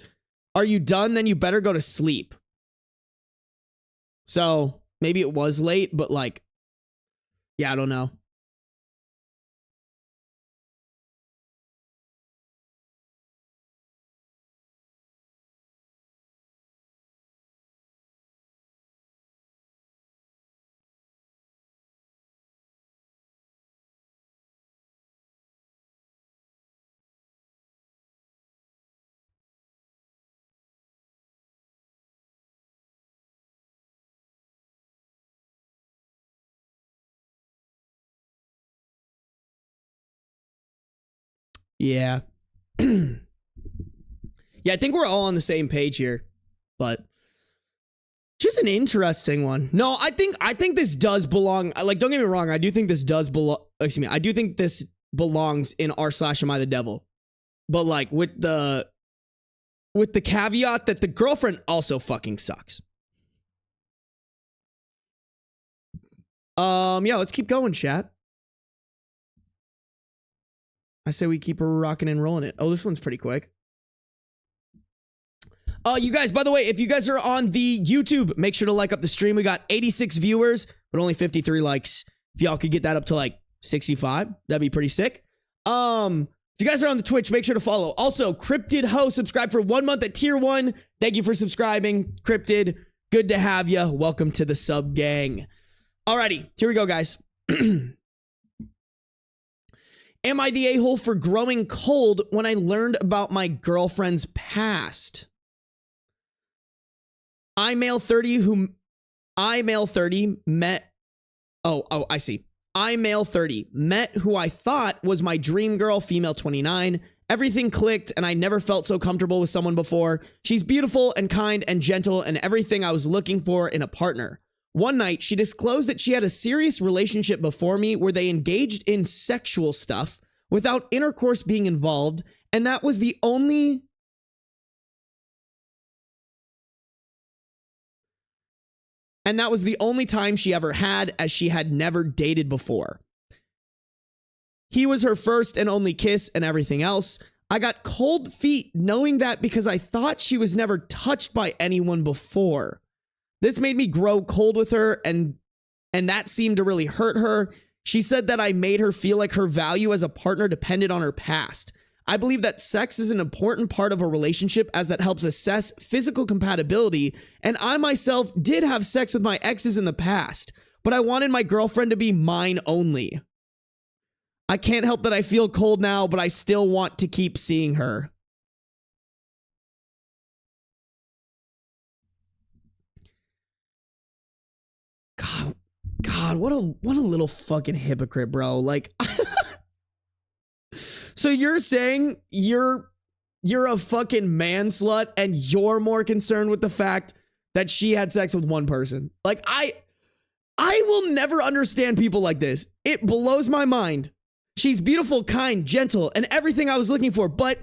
are you done? Then you better go to sleep. So maybe it was late, but like, yeah, I don't know. Yeah. Yeah, I think we're all on the same page here, but just an interesting one. No, I think this does belong. Like, don't get me wrong. I do think this does belong. Excuse me. I do think this belongs in r/AmITheDevil, but like with the caveat that the girlfriend also fucking sucks. Yeah, let's keep going, chat. I say we keep rocking and rolling it. Oh, this one's pretty quick. You guys, by the way, if you guys are on the YouTube, make sure to like up the stream. We got 86 viewers, but only 53 likes. If y'all could get that up to like 65, that'd be pretty sick. If you guys are on the Twitch, make sure to follow. Also, Cryptid Ho, subscribe for 1 month at tier 1. Thank you for subscribing. Cryptid, good to have you. Welcome to the sub gang. Alrighty, here we go, guys. Am I the a-hole for growing cold when I learned about my girlfriend's past? I male 30 met. Oh, I see. I male 30 met who I thought was my dream girl, female 29. Everything clicked and I never felt so comfortable with someone before. She's beautiful and kind and gentle and everything I was looking for in a partner. One night, she disclosed that she had a serious relationship before me where they engaged in sexual stuff without intercourse being involved, and that was the only time she ever had, as she had never dated before. He was her first and only kiss and everything else. I got cold feet knowing that because I thought she was never touched by anyone before. This made me grow cold with her, and that seemed to really hurt her. She said that I made her feel like her value as a partner depended on her past. I believe that sex is an important part of a relationship as that helps assess physical compatibility, and I myself did have sex with my exes in the past, but I wanted my girlfriend to be mine only. I can't help that I feel cold now, but I still want to keep seeing her. God, what a little fucking hypocrite, bro. Like, so you're saying you're a fucking man slut and you're more concerned with the fact that she had sex with one person. Like, I will never understand people like this. It blows my mind. She's beautiful, kind, gentle, and everything I was looking for, but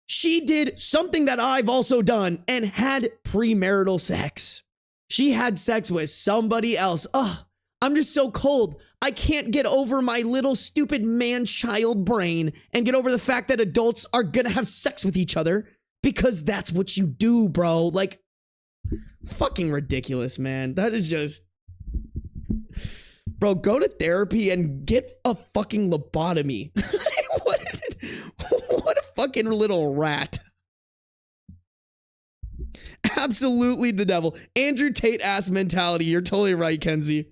she did something that I've also done and had premarital sex. She had sex with somebody else. Ugh, I'm just so cold. I can't get over my little stupid man-child brain and get over the fact that adults are gonna have sex with each other because that's what you do, bro. Like, fucking ridiculous, man. That is just... Bro, go to therapy and get a fucking lobotomy. What a fucking little rat. Absolutely the devil. Andrew Tate ass mentality. You're totally right, Kenzie.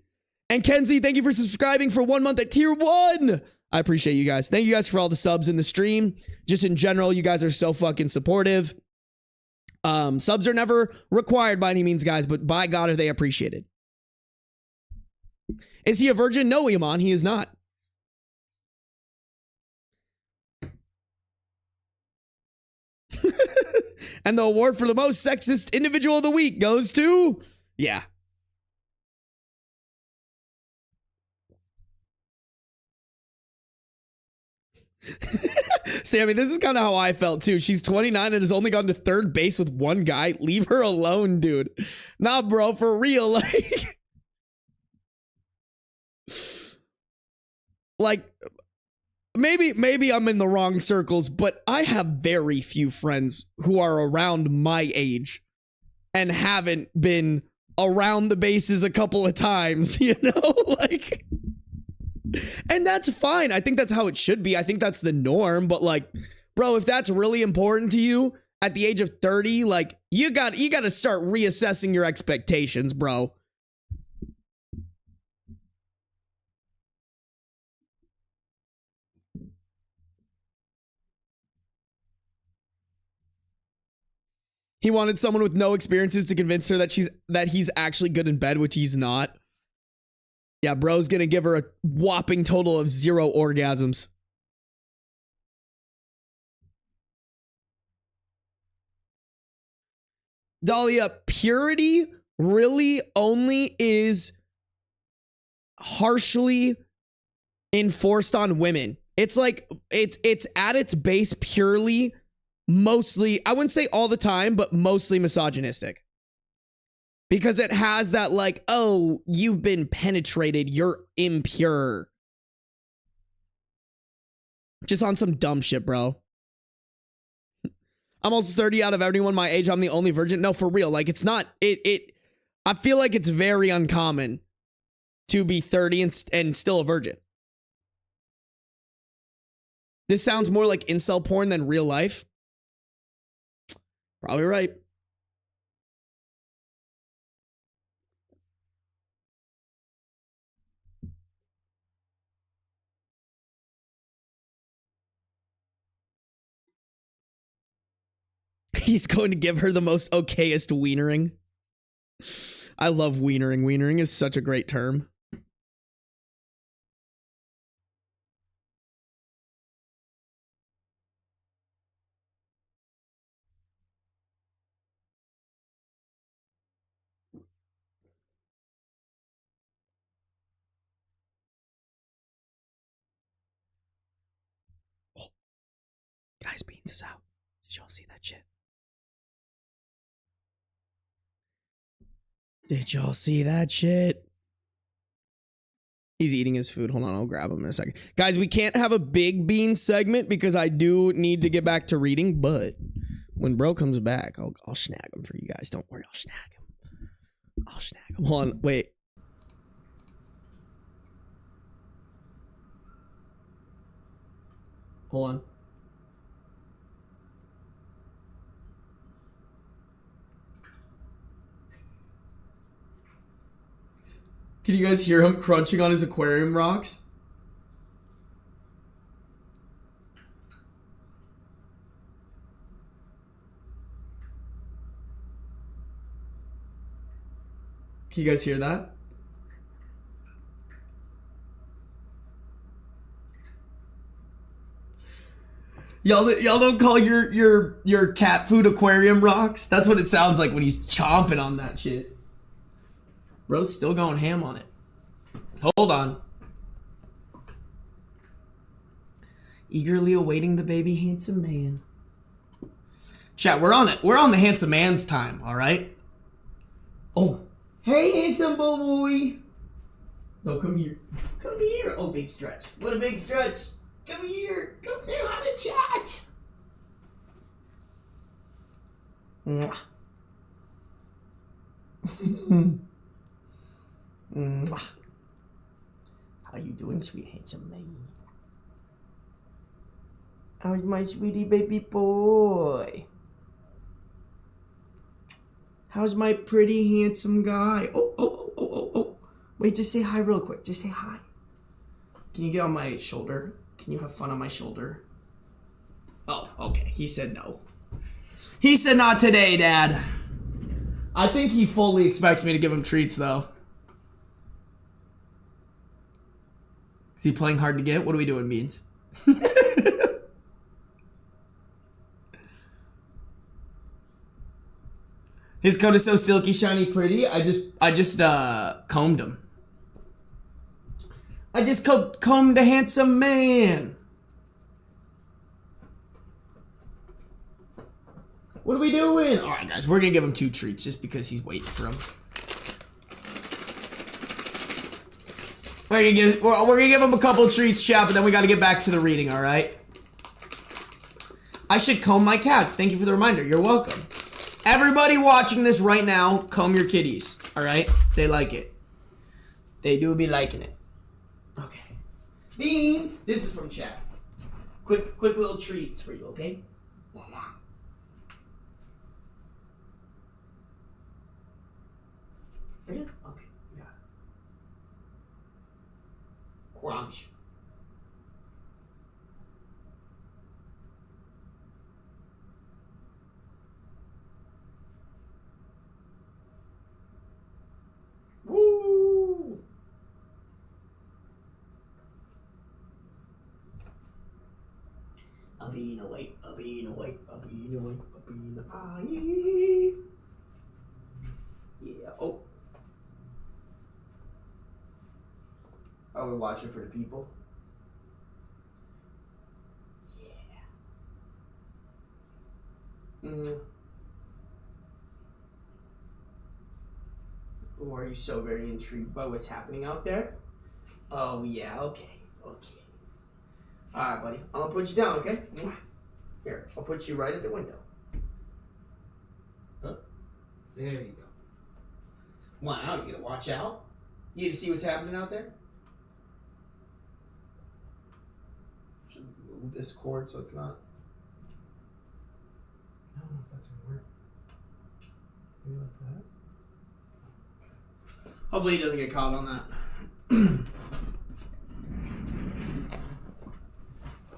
And Kenzie, thank you for subscribing for 1 month at tier 1. I appreciate you guys. Thank you guys for all the subs in the stream. Just in general, you guys are so fucking supportive. Subs are never required by any means, guys, but by God are they appreciated. Is he a virgin? No, Iman, he is not. And the award for the most sexist individual of the week goes to... Yeah. Sammy, this is kind of how I felt too. She's 29 and has only gone to third base with one guy. Leave her alone, dude. Nah, bro, for real. Like, maybe I'm in the wrong circles, but I have very few friends who are around my age and haven't been around the bases a couple of times, you know? Like, and that's fine. I think that's how it should be. I think that's the norm, but like, bro, if that's really important to you at the age of 30, like, you got to start reassessing your expectations, bro. He wanted someone with no experiences to convince her that he's actually good in bed, which he's not. Yeah, bro's gonna give her a whopping total of 0 orgasms. Dahlia, purity really only is harshly enforced on women. It's like, it's at its base purely, mostly, I wouldn't say all the time, but mostly misogynistic. Because it has that like, oh, you've been penetrated, you're impure. Just on some dumb shit, bro. I'm almost 30 out of everyone my age. I'm the only virgin. No, for real. Like, it's not, I feel like it's very uncommon to be 30 and still a virgin. This sounds more like incel porn than real life. Probably right. He's going to give her the most okayest wienering. I love wienering. Wienering is such a great term. Oh. Guys, Beans is out. Did y'all see that shit? Did y'all see that shit? He's eating his food. Hold on, I'll grab him in a second. Guys, we can't have a big bean segment because I do need to get back to reading, but when bro comes back, I'll snag him for you guys. Don't worry, I'll snag him. I'll snag him. Hold on, wait. Hold on. Can you guys hear him crunching on his aquarium rocks? Can you guys hear that? Y'all don't call your cat food aquarium rocks? That's what it sounds like when he's chomping on that shit. Bro's still going ham on it. Hold on. Eagerly awaiting the baby handsome man. Chat, we're on it. We're on the handsome man's time, all right? Oh, hey, handsome boy. No, come here. Come here. Oh, big stretch. What a big stretch. Come here. Come say hi to chat. Mwah. How you doing, sweet handsome man? How's my sweetie baby boy? How's my pretty handsome guy? Oh. Wait, just say hi real quick. Just say hi. Can you get on my shoulder? Can you have fun on my shoulder? Oh, okay. He said no. He said not today, Dad. I think he fully expects me to give him treats, though. Is he playing hard to get? What are we doing, Beans? His coat is so silky, shiny, pretty. I just combed him. I just combed a handsome man. What are we doing? All right, guys, we're gonna give him 2 treats just because he's waiting for him. We're gonna give him a couple treats, chat, but then we gotta get back to the reading, all right? I should comb my cats. Thank you for the reminder. You're welcome. Everybody watching this right now, comb your kitties, all right? They like it. They do be liking it. Okay. Beans, this is from chat. Quick little treats for you, okay? Okay, yeah. Crunch. Woo! A bean away, a bean away, a bean away, a bean away. Yeah, oh. Are we watching for the people? Yeah. Or are you so very intrigued by what's happening out there? Oh, yeah, okay. Alright, buddy. I'm gonna put you down, okay? Here, I'll put you right at the window. Huh? There you go. Wow, you gotta watch out. You get to see what's happening out there? to move this cord so it's not. I don't know if that's gonna work. Maybe like that. Hopefully he doesn't get caught on that.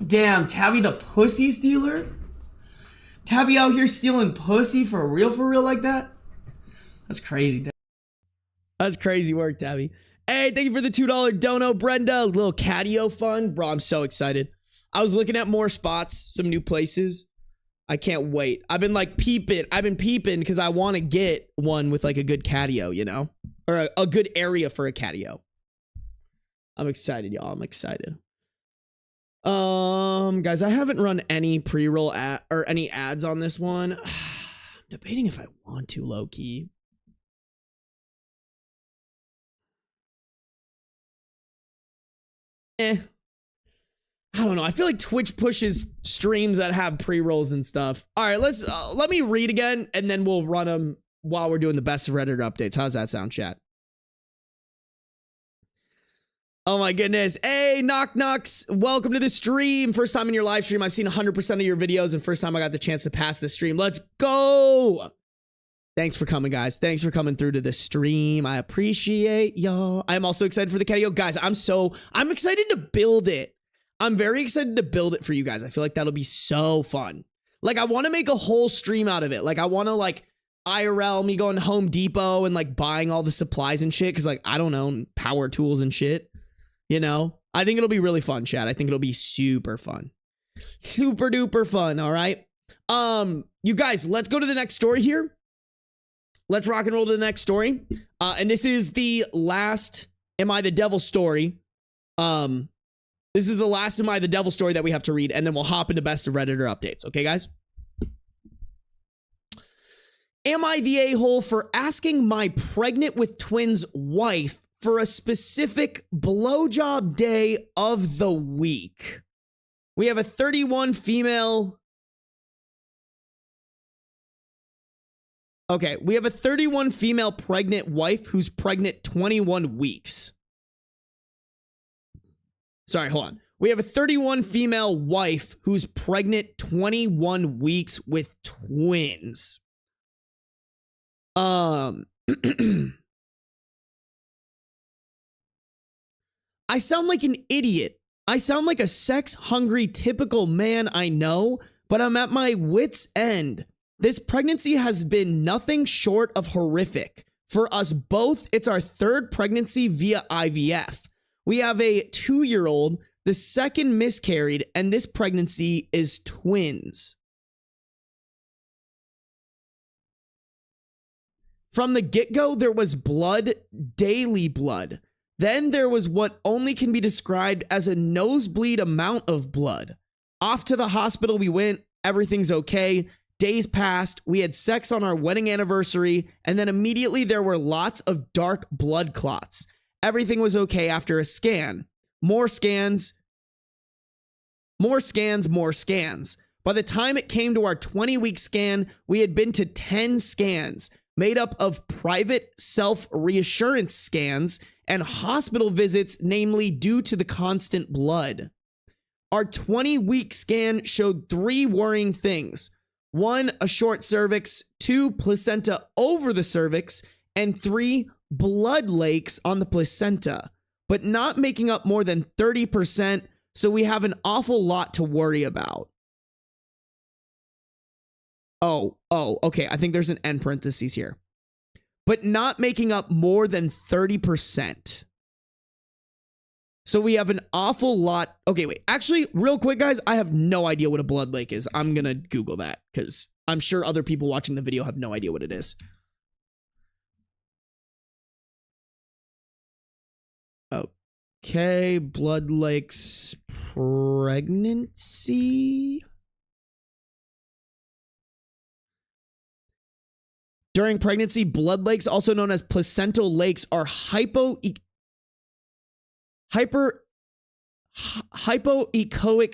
Damn, Tabby the pussy stealer? Tabby out here stealing pussy for real like that? That's crazy. That's crazy work, Tabby. Hey, thank you for the $2 dono, Brenda. Little catio fun. Bro, I'm so excited. I was looking at more spots, some new places. I can't wait. I've been like peeping. I've been peeping because I want to get one with like a good catio, you know? Or a good area for a catio. I'm excited, y'all. I'm excited. Guys, I haven't run any pre-roll ad or any ads on this one. I'm debating if I want to, low-key. I don't know. I feel like Twitch pushes streams that have pre-rolls and stuff. All right, let me read again, and then we'll run them while we're doing the best of Reddit updates. How's that sound, chat? Oh my goodness. Hey, Knock Knocks. Welcome to the stream. First time in your live stream. I've seen 100% of your videos, and first time I got the chance to pass the stream. Let's go. Thanks for coming, guys. Thanks for coming through to the stream. I appreciate y'all. I'm also excited for the catio. Guys, I'm excited to build it. I'm very excited to build it for you guys. I feel like that'll be so fun. Like, I want to make a whole stream out of it. Like, I want to, like, IRL me going to Home Depot and, like, buying all the supplies and shit. Because, like, I don't know, power tools and shit. You know, I think it'll be really fun, chat. I think it'll be super fun. Super duper fun. All right. You guys, let's go to the next story here. Let's rock and roll to the next story. And this is the last Am I the Devil story. This is the last Am I the Devil story that we have to read, and then we'll hop into best of Redditor updates. Okay, guys? Am I the a-hole for asking my pregnant with twins wife for a specific blowjob day of the week? We have a 31 female. Okay, we have a 31 female pregnant wife who's pregnant 21 weeks. Sorry, hold on. We have a 31 female wife who's pregnant 21 weeks with twins. I sound like an idiot. I sound like a sex-hungry, typical man, I know, but I'm at my wit's end. This pregnancy has been nothing short of horrific. For us both, it's our third pregnancy via IVF. We have a 2-year-old, the second miscarried, and this pregnancy is twins. From the get-go, there was blood, daily blood. Then there was what only can be described as a nosebleed amount of blood. Off to the hospital we went. Everything's okay. Days passed. We had sex on our wedding anniversary. And then immediately there were lots of dark blood clots. Everything was okay after a scan. More scans. More scans, more scans. By the time it came to our 20-week scan, we had been to 10 scans, made up of private self-reassurance scans and hospital visits, namely due to the constant blood. Our 20-week scan showed 3 worrying things. 1, a short cervix, 2, placenta over the cervix, and 3, blood lakes on the placenta, but not making up more than 30%, so we have an awful lot to worry about. Oh, okay, I think there's an end parentheses here. But not making up more than 30%. So we have an awful lot. Okay, wait. Actually, real quick, guys, I have no idea what a blood lake is. I'm going to Google that because I'm sure other people watching the video have no idea what it is. Okay, blood lakes pregnancy. During pregnancy, blood lakes, also known as placental lakes, are hypoechoic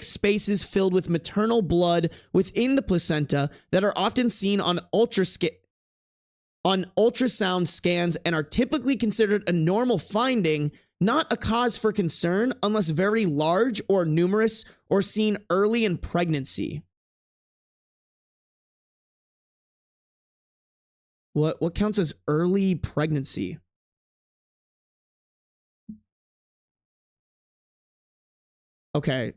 spaces filled with maternal blood within the placenta that are often seen on ultrasound scans and are typically considered a normal finding not a cause for concern unless very large or numerous or seen early in pregnancy. What counts as early pregnancy? Okay.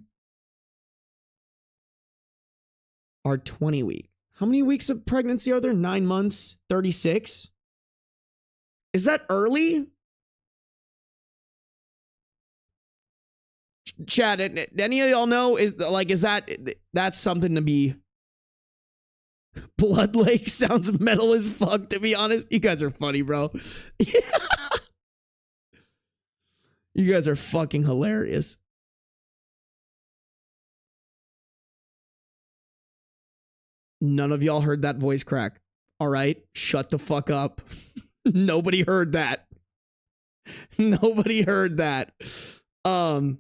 Our 20 week. How many weeks of pregnancy are there? 9 months, 36? Is that early? Chat, any of y'all know, is that's something to be... Blood Lake sounds metal as fuck, to be honest. You guys are funny, bro. You guys are fucking hilarious. None of y'all heard that voice crack. All right, shut the fuck up. Nobody heard that. Nobody heard that. 20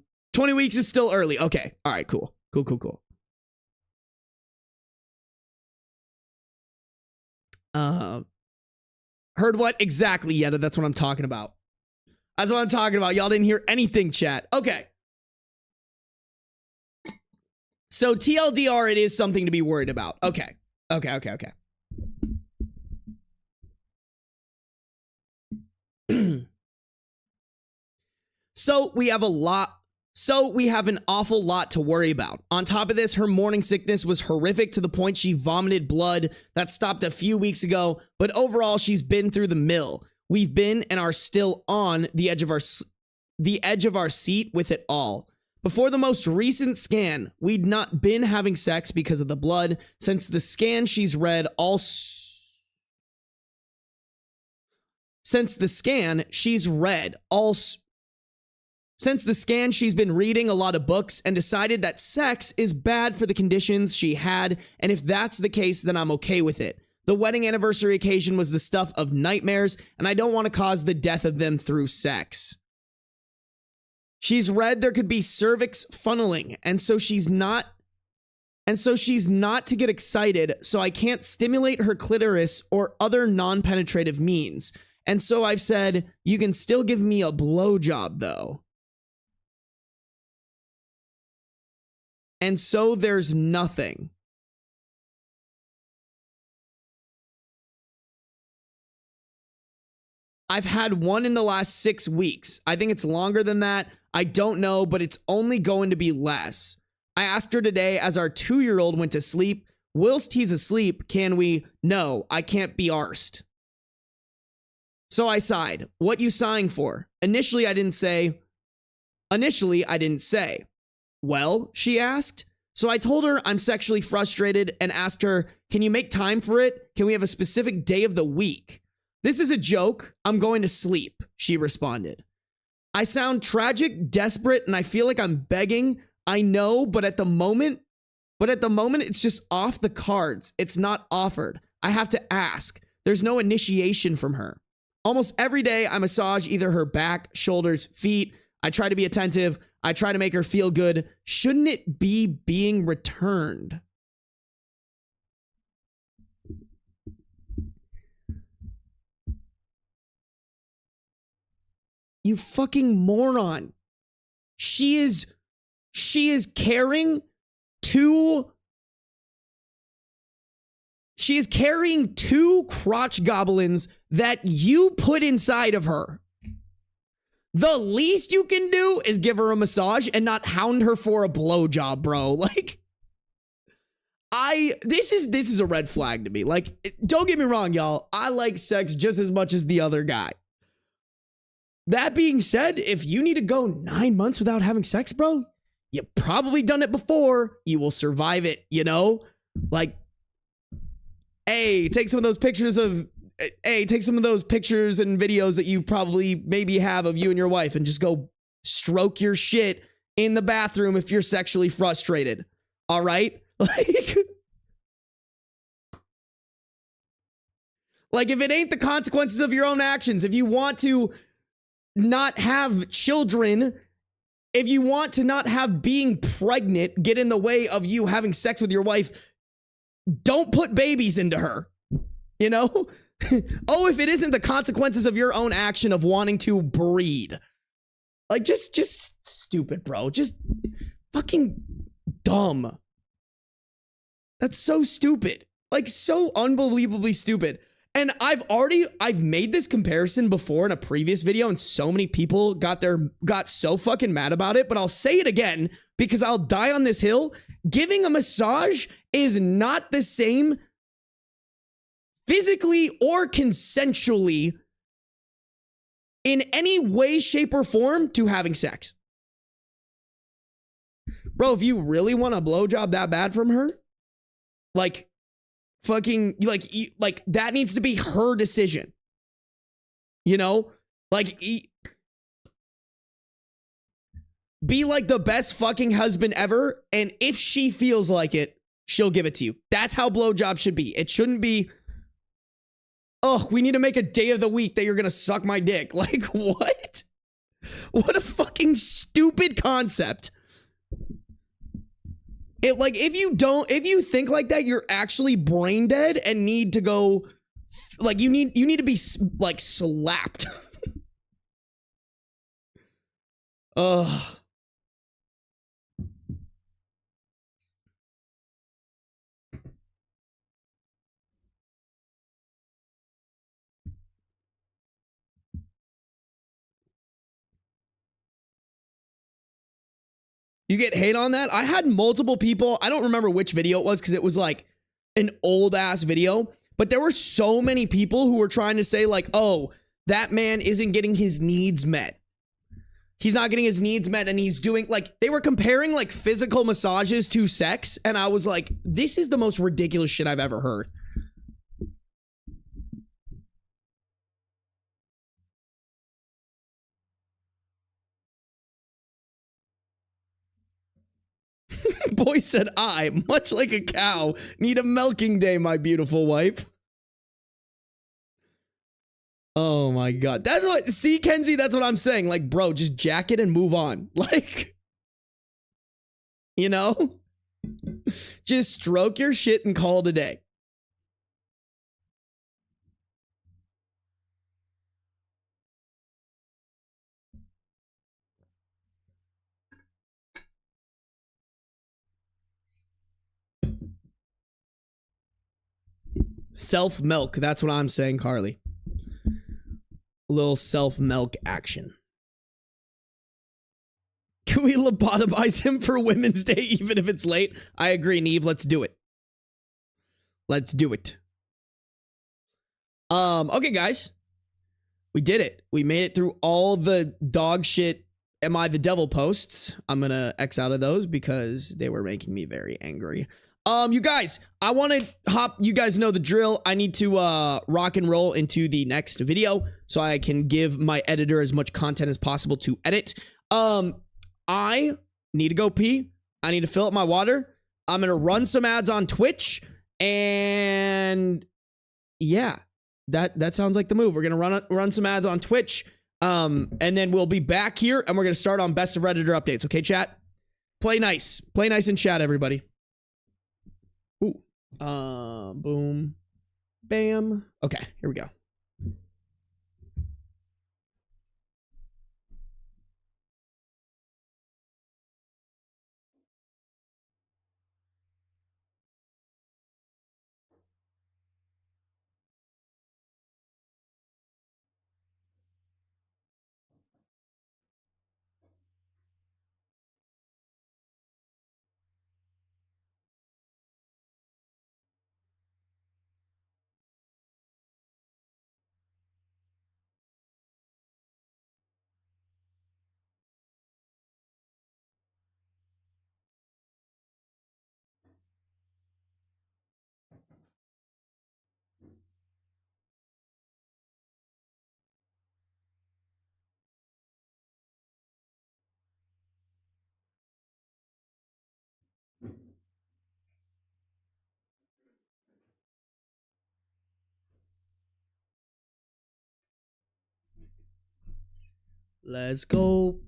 weeks is still early. Okay. All right, cool. Cool. Heard what? Exactly, Yetta. That's what I'm talking about. That's what I'm talking about. Y'all didn't hear anything, chat. Okay. So TLDR, it is something to be worried about. Okay. So we have an awful lot to worry about. On top of this, her morning sickness was horrific to the point she vomited blood. That stopped a few weeks ago, but overall she's been through the mill. We've been and are still on the edge of our seat with it all. Before the most recent scan, we'd not been having sex because of the blood. Since the scan she's read she's been reading a lot of books and decided that sex is bad for the conditions she had, and if that's the case, then I'm okay with it. The wedding anniversary occasion was the stuff of nightmares, and I don't want to cause the death of them through sex. She's read there could be cervix funneling, and so she's not to get excited, so I can't stimulate her clitoris or other non-penetrative means. And so I've said, you can still give me a blowjob though. And so there's nothing. I've had one in the last 6 weeks. I think it's longer than that. I don't know, but it's only going to be less. I asked her today as our 2-year-old went to sleep, whilst he's asleep, can we? No, I can't be arsed. So I sighed. What you sighing for? Initially, I didn't say. Well, she asked. So I told her I'm sexually frustrated and asked her, can you make time for it? Can we have a specific day of the week? This is a joke. I'm going to sleep, she responded. I sound tragic, desperate, and I feel like I'm begging. I know, but at the moment, it's just off the cards. It's not offered. I have to ask. There's no initiation from her. Almost every day, I massage either her back, shoulders, feet. I try to be attentive. I try to make her feel good. Shouldn't it be being returned? You fucking moron. She is carrying two crotch goblins that you put inside of her. The least you can do is give her a massage and not hound her for a blowjob, bro. Like, this is a red flag to me. Like, don't get me wrong, y'all. I like sex just as much as the other guy. That being said, if you need to go 9 months without having sex, bro, you've probably done it before. You will survive it, you know? Like, take some of those pictures and videos that you probably maybe have of you and your wife and just go stroke your shit in the bathroom if you're sexually frustrated. All right? Like if it ain't the consequences of your own actions, if you want to not have children, if you want to not have being pregnant get in the way of you having sex with your wife, don't put babies into her, you know? Oh, if it isn't the consequences of your own action of wanting to breed. Like, just stupid, bro. Just fucking dumb. That's so stupid. Like, so unbelievably stupid. And I've made this comparison before in a previous video, and so many people got so fucking mad about it, but I'll say it again because I'll die on this hill. Giving a massage is not the same physically or consensually in any way, shape, or form to having sex. Bro, if you really want a blowjob that bad from her, like, fucking, like that needs to be her decision. You know? Like, be like the best fucking husband ever, and if she feels like it, she'll give it to you. That's how blowjob should be. It shouldn't be, oh, we need to make a day of the week that you're gonna suck my dick. Like, what? What a fucking stupid concept. If you think like that, you're actually brain dead and need to go, like, you need to be, like, slapped. Ugh. You get hate on that? I had multiple people. I don't remember which video it was because it was like an old ass video, but there were so many people who were trying to say, like, oh, that man isn't getting his needs met. He's not getting his needs met, and he's doing, like, they were comparing, like, physical massages to sex, and I was like, this is the most ridiculous shit I've ever heard. Boy said, I, much like a cow, need a milking day, my beautiful wife. Oh my God. That's what, see, Kenzie, that's what I'm saying. Like, bro, just jack it and move on. Like, you know? Just stroke your shit and call it a day. Self-milk. That's what I'm saying, Carly. A little self-milk action. Can we lobotomize him for Women's Day even if it's late? I agree, Neve. Let's do it. Let's do it. Okay, guys. We did it. We made it through all the dog shit Am I the Devil posts. I'm gonna X out of those because they were making me very angry. You guys, I want to hop. You guys know the drill. I need to rock and roll into the next video so I can give my editor as much content as possible to edit. I need to go pee. I need to fill up my water. I'm gonna run some ads on Twitch, and yeah, that sounds like the move. We're gonna run some ads on Twitch, and then we'll be back here, and we're gonna start on Best of Redditor updates. Okay, chat. Play nice in chat, everybody. Ooh, boom, bam. Okay, here we go. Let's go.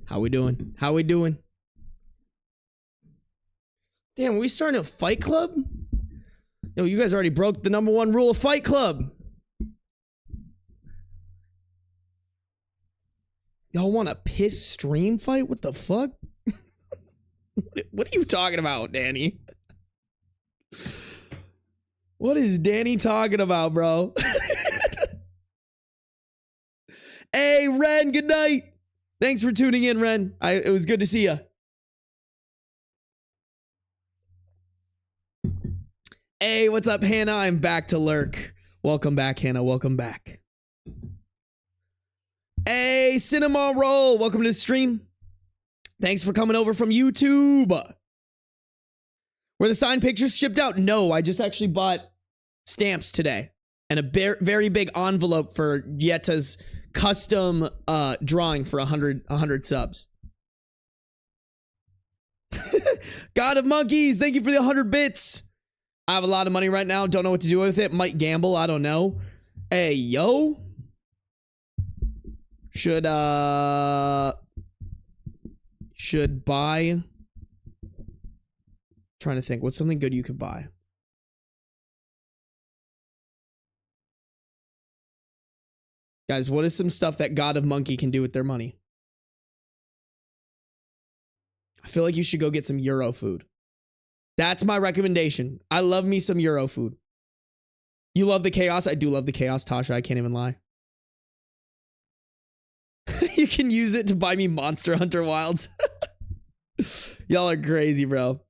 How we doing? How we doing? Damn, are we starting a fight club? Yo, you guys already broke the #1 rule of Fight Club. Y'all want a piss stream fight? What the fuck? What are you talking about, Danny? What is Danny talking about, bro? Hey, Ren, good night. Thanks for tuning in, Ren. It was good to see you. Hey, what's up, Hannah? I'm back to lurk. Welcome back, Hannah. Welcome back. Hey, Cinema Roll. Welcome to the stream. Thanks for coming over from YouTube. Were the signed pictures shipped out? No, I just actually bought stamps today and a very big envelope for Yetta's custom drawing for 100 subs. God of Monkeys, thank you for the 100 bits. I have a lot of money right now. Don't know what to do with it. Might gamble. I don't know. Hey, yo. Should buy. Trying to think. What's something good you could buy? Guys, what is some stuff that God of Monkey can do with their money? I feel like you should go get some Euro food. That's my recommendation. I love me some Euro food. You love the chaos? I do love the chaos, Tasha. I can't even lie. You can use it to buy me Monster Hunter Wilds. Y'all are crazy, bro.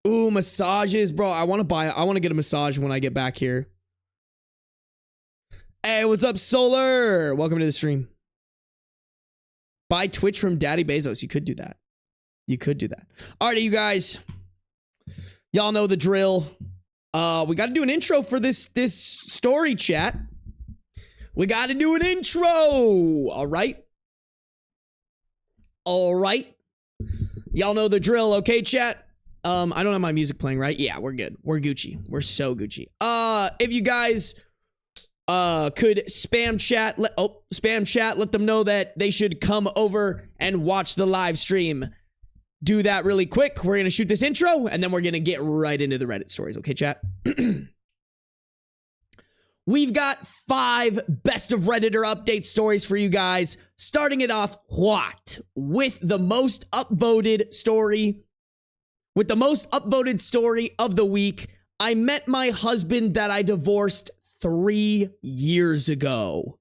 Ooh, massages, bro. I want to get a massage when I get back here. Hey, what's up, Solar? Welcome to the stream. Buy Twitch from Daddy Bezos. You could do that. You could do that. Alrighty, you guys. Y'all know the drill. We got to do an intro for this story, chat. We got to do an intro. All right. All right. Y'all know the drill, okay, chat? I don't have my music playing, right? Yeah, we're good. We're Gucci. We're so Gucci. If you guys could spam chat, let them know that they should come over and watch the live stream. Do that really quick. We're gonna shoot this intro and then we're gonna get right into the Reddit stories, okay, chat? We've got 5 best of Redditor update stories for you guys. Starting it off, with the most upvoted story. With the most upvoted story of the week, I met my husband that I divorced 3 years ago.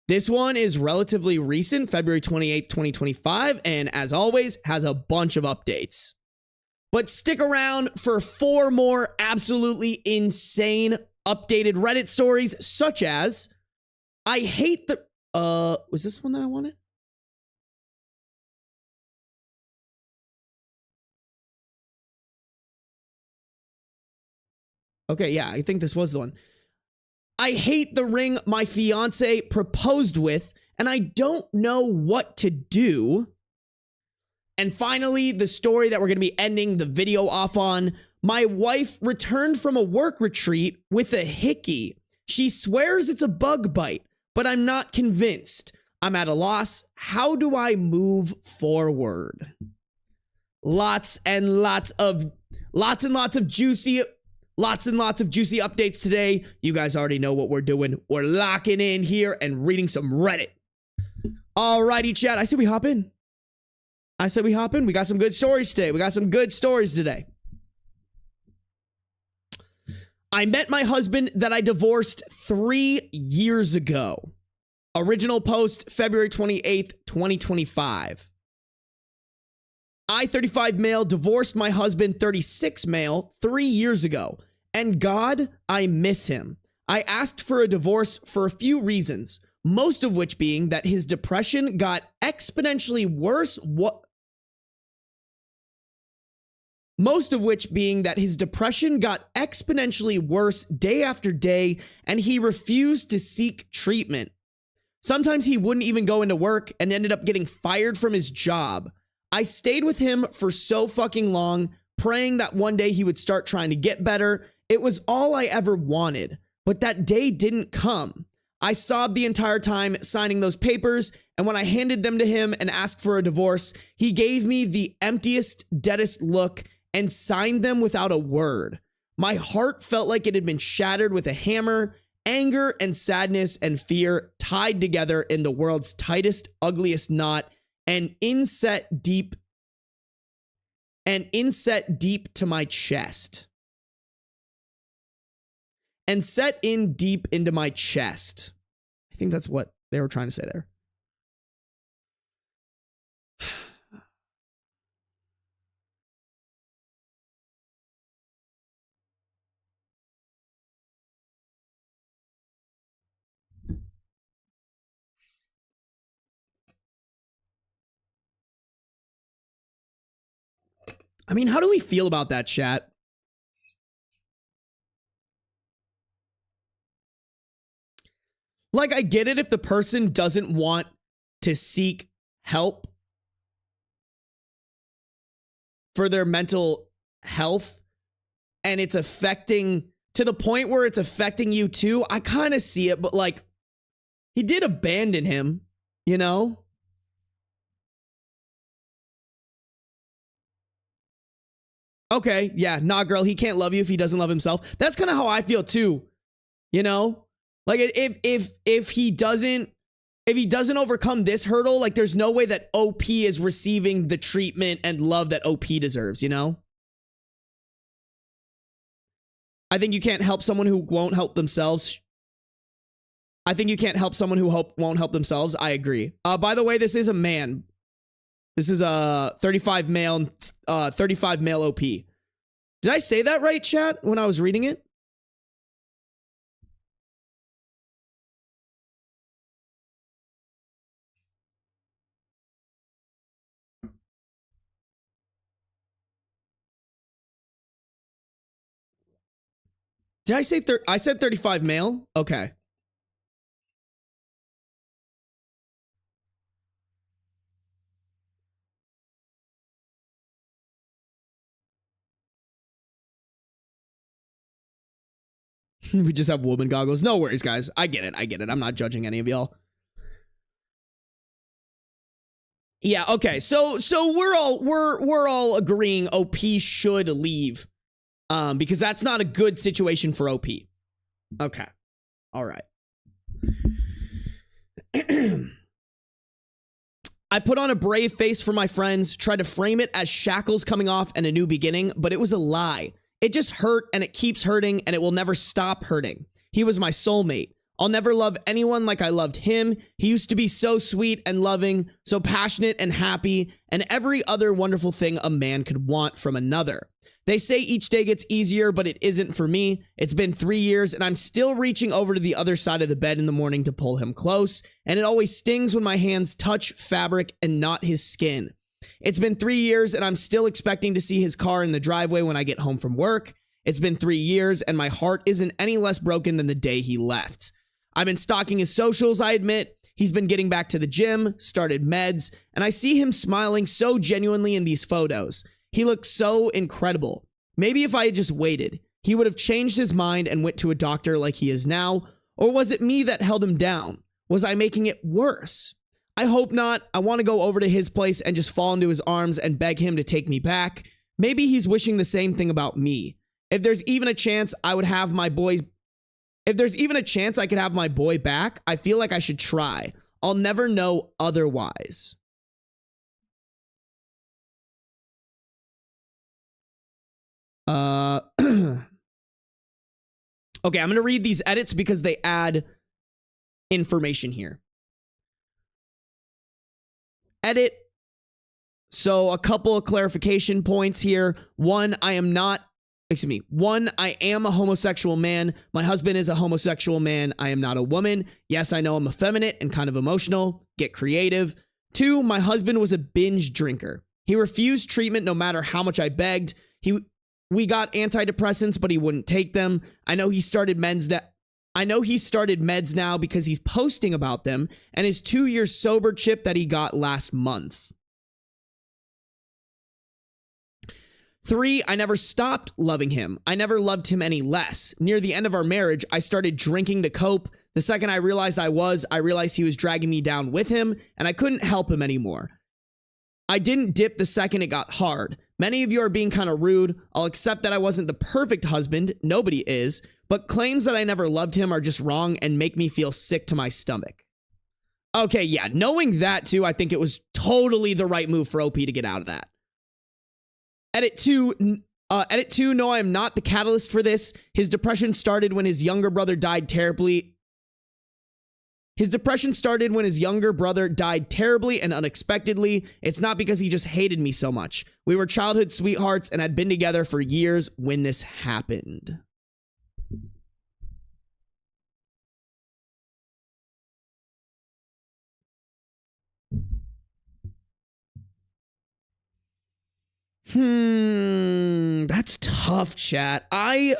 This one is relatively recent, February 28th, 2025, and as always, has a bunch of updates. But stick around for 4 more absolutely insane updated Reddit stories, such as, I hate the, was this one that I wanted? Okay, yeah, I think this was the one. I hate the ring my fiance proposed with, and I don't know what to do. And finally, the story that we're going to be ending the video off on. My wife returned from a work retreat with a hickey. She swears it's a bug bite, but I'm not convinced. I'm at a loss. How do I move forward? Lots and lots of juicy updates today. You guys already know what we're doing. We're locking in here and reading some Reddit. Alrighty, chat. I said we hop in. We got some good stories today. I met my husband that I divorced 3 years ago. Original post, February 28th, 2025. I, 35 male, divorced my husband, 36 male, 3 years ago. And God, I miss him. I asked for a divorce for a few reasons, most of which being that his depression got exponentially worse. Most of which being that his depression got exponentially worse day after day, and he refused to seek treatment. Sometimes he wouldn't even go into work and ended up getting fired from his job. I stayed with him for so fucking long, praying that one day he would start trying to get better. It was all I ever wanted, but that day didn't come. I sobbed the entire time signing those papers, and when I handed them to him and asked for a divorce, he gave me the emptiest, deadest look and signed them without a word. My heart felt like it had been shattered with a hammer. Anger and sadness and fear tied together in the world's tightest, ugliest knot and inset deep to my chest. And set in deep into my chest. I think that's what they were trying to say there. I mean, how do we feel about that, chat? Like, I get it if the person doesn't want to seek help for their mental health and it's affecting to the point where it's affecting you too. I kind of see it, but like, he did abandon him, you know? Okay, yeah, nah, girl, he can't love you if he doesn't love himself. That's kind of how I feel too, you know? Like if he doesn't overcome this hurdle, like there's no way that OP is receiving the treatment and love that OP deserves, you know? I think you can't help someone who won't help themselves. I think you can't help someone who won't help themselves. I agree. By the way, this is a man. This is a 35 male OP. Did I say that right, chat, when I was reading it? Did I say I said 35 male? Okay. We just have woman goggles. No worries, guys. I get it. I'm not judging any of y'all. Yeah, okay. So we're all agreeing OP should leave. Because that's not a good situation for OP. Okay. All right. I put on a brave face for my friends, tried to frame it as shackles coming off and a new beginning, but it was a lie. It just hurt and it keeps hurting and it will never stop hurting. He was my soulmate. I'll never love anyone like I loved him. He used to be so sweet and loving, so passionate and happy, and every other wonderful thing a man could want from another. They say each day gets easier, but it isn't for me. It's been 3 years, and I'm still reaching over to the other side of the bed in the morning to pull him close, and it always stings when my hands touch fabric and not his skin. It's been 3 years, and I'm still expecting to see his car in the driveway when I get home from work. It's been 3 years, and my heart isn't any less broken than the day he left. I've been stalking his socials, I admit. He's been getting back to the gym, started meds, and I see him smiling so genuinely in these photos. He looks so incredible. Maybe if I had just waited, he would have changed his mind and went to a doctor like he is now. Or was it me that held him down? Was I making it worse? I hope not. I want to go over to his place and just fall into his arms and beg him to take me back. Maybe he's wishing the same thing about me. If there's even a chance I could have my boy back, I feel like I should try. I'll never know otherwise. Okay, I'm going to read these edits because they add information here. Edit. So a couple of clarification points here. One, I am a homosexual man. My husband is a homosexual man. I am not a woman. Yes, I know I'm effeminate and kind of emotional. Get creative. 2, my husband was a binge drinker. He refused treatment no matter how much I begged. We got antidepressants, but he wouldn't take them. I know he started meds now because he's posting about them and his 2-year sober chip that he got last month. 3, I never stopped loving him. I never loved him any less. Near the end of our marriage, I started drinking to cope. The second I realized I realized he was dragging me down with him, and I couldn't help him anymore. I didn't dip the second it got hard. Many of you are being kind of rude. I'll accept that I wasn't the perfect husband. Nobody is. But claims that I never loved him are just wrong and make me feel sick to my stomach. Okay, yeah, knowing that too, I think it was totally the right move for OP to get out of that. Edit 2, no, I am not the catalyst for this. His depression started when his younger brother died terribly. His depression started when his younger brother died terribly and unexpectedly. It's not because he just hated me so much. We were childhood sweethearts and had been together for years when this happened. That's tough, chat. I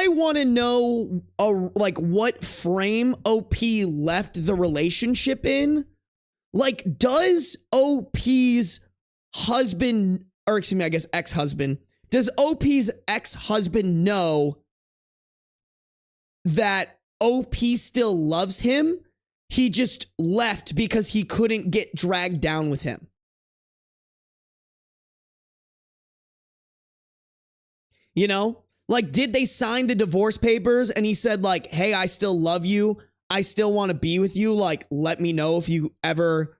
want to know like what frame OP left the relationship in. Like, does OP's husband, or excuse me, I guess ex-husband, does OP's ex-husband know that OP still loves him? He just left because he couldn't get dragged down with him. You know? Like, did they sign the divorce papers and he said, like, hey, I still love you. I still want to be with you. Like, let me know if you ever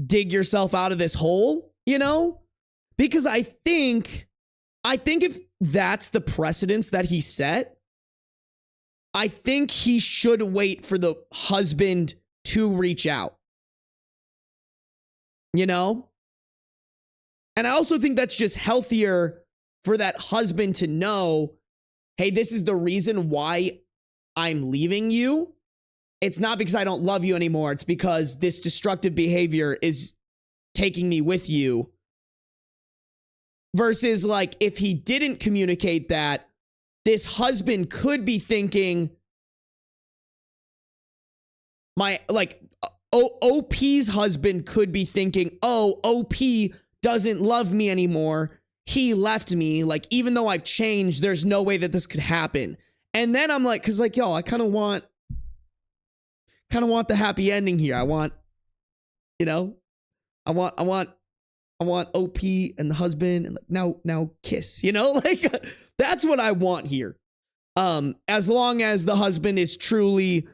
dig yourself out of this hole, you know? Because I think if that's the precedence that he set, I think he should wait for the husband to reach out. You know? And I also think that's just healthier for that husband to know, hey, this is the reason why I'm leaving you. It's not because I don't love you anymore. It's because this destructive behavior is taking me with you. Versus, like, if he didn't communicate that, this husband could be thinking, OP's husband could be thinking, oh, OP doesn't love me anymore. He left me. Like, even though I've changed, there's no way that this could happen. And then I'm like, cause like, y'all, I kind of want the happy ending here. I want, you know, I want OP and the husband and like, now kiss, you know, like that's what I want here. As long as the husband is truly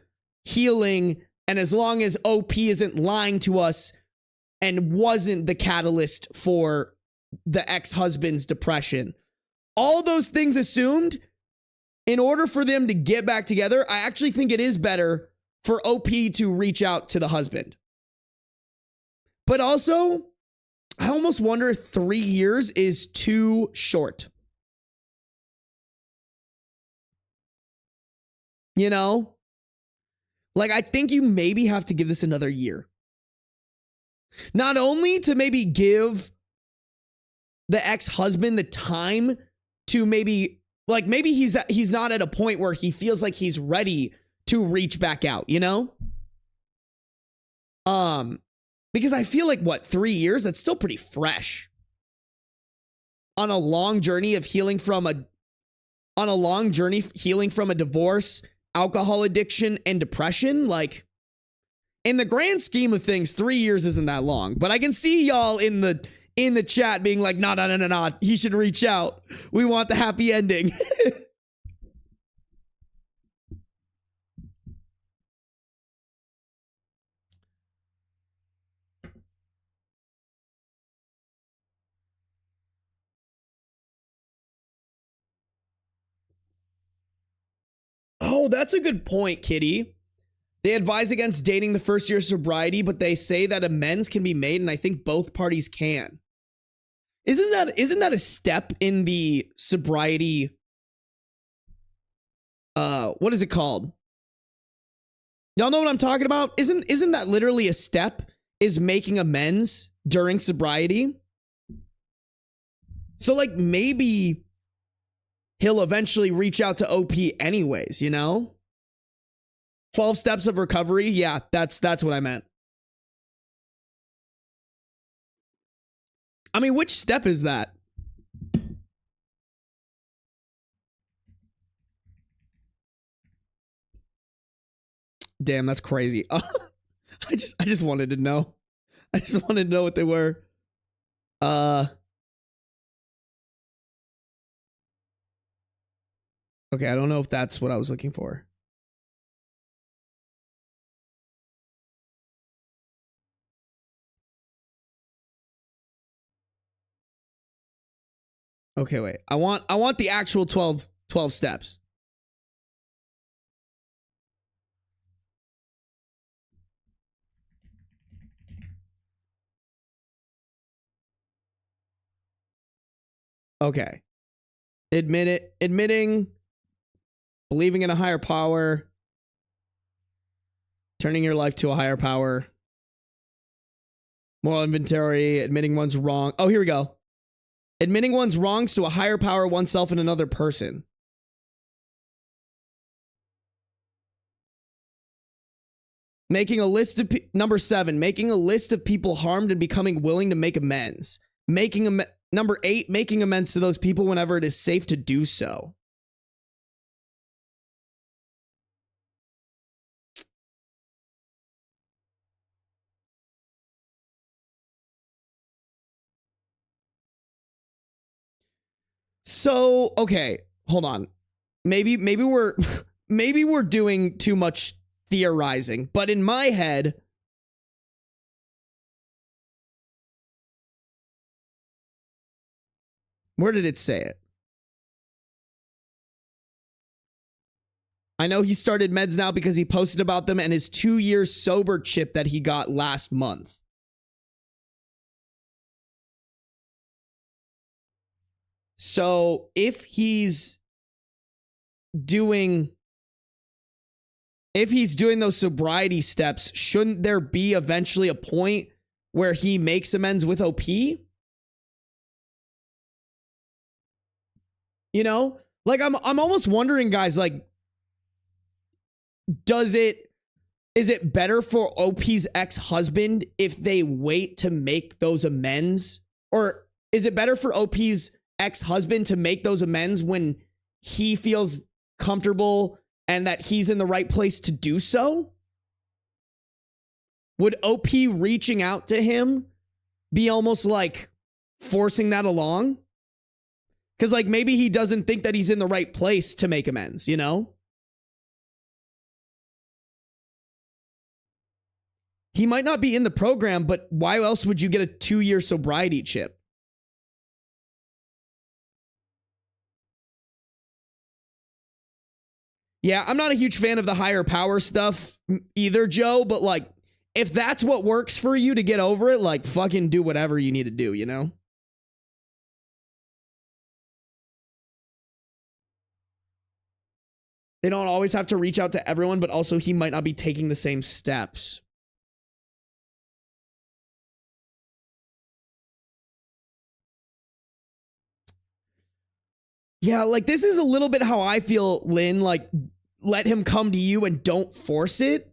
healing and as long as OP isn't lying to us and wasn't the catalyst for the ex-husband's depression. All those things assumed, in order for them to get back together, I actually think it is better for OP to reach out to the husband. But also, I almost wonder if 3 years is too short. You know? Like, I think you maybe have to give this another year. Not only to maybe give the ex-husband the time to maybe he's not at a point where he feels like he's ready to reach back out, you know? Because I feel like 3 years, that's still pretty fresh. On a long journey of healing from a divorce, alcohol addiction, and depression, like, in the grand scheme of things, 3 years isn't that long. But I can see y'all in the chat being like, nah, he should reach out. We want the happy ending. Oh, that's a good point, Kitty. They advise against dating the first year of sobriety, but they say that amends can be made, and I think both parties can. Isn't that a step in the sobriety? What is it called? Y'all know what I'm talking about? Isn't that literally a step? Is making amends during sobriety? So like maybe he'll eventually reach out to OP anyways, you know? 12 steps of recovery. Yeah, that's what I meant. I mean, which step is that? Damn, that's crazy. I just wanted to know. I just wanted to know what they were. Okay, I don't know if that's what I was looking for. Okay, wait. I want the actual 12 steps. Okay. Admitting, believing in a higher power, turning your life to a higher power, moral inventory, admitting one's wrong. Oh, here we go. Admitting one's wrongs to a higher power, oneself, and another person. Making a list of number 7, making a list of people harmed and becoming willing to make amends. Number 8, making amends to those people whenever it is safe to do so. So, okay, hold on. Maybe we're maybe we're doing too much theorizing, but in my head, where did it say it? I know he started meds now because he posted about them and his 2 years sober chip that he got last month. So if he's doing those sobriety steps, shouldn't there be eventually a point where he makes amends with OP? You know? Like I'm almost wondering, guys, like, is it better for OP's ex-husband if they wait to make those amends? Or is it better for OP's ex-husband to make those amends when he feels comfortable and that he's in the right place to do so? Would OP reaching out to him be almost like forcing that along? Because like maybe he doesn't think that he's in the right place to make amends, you know? He might not be in the program, but why else would you get a 2-year sobriety chip? Yeah, I'm not a huge fan of the higher power stuff either, Joe, but like, if that's what works for you to get over it, like, fucking do whatever you need to do, you know? They don't always have to reach out to everyone, but also he might not be taking the same steps. Yeah, like this is a little bit how I feel, Lynn. Like, let him come to you and don't force it.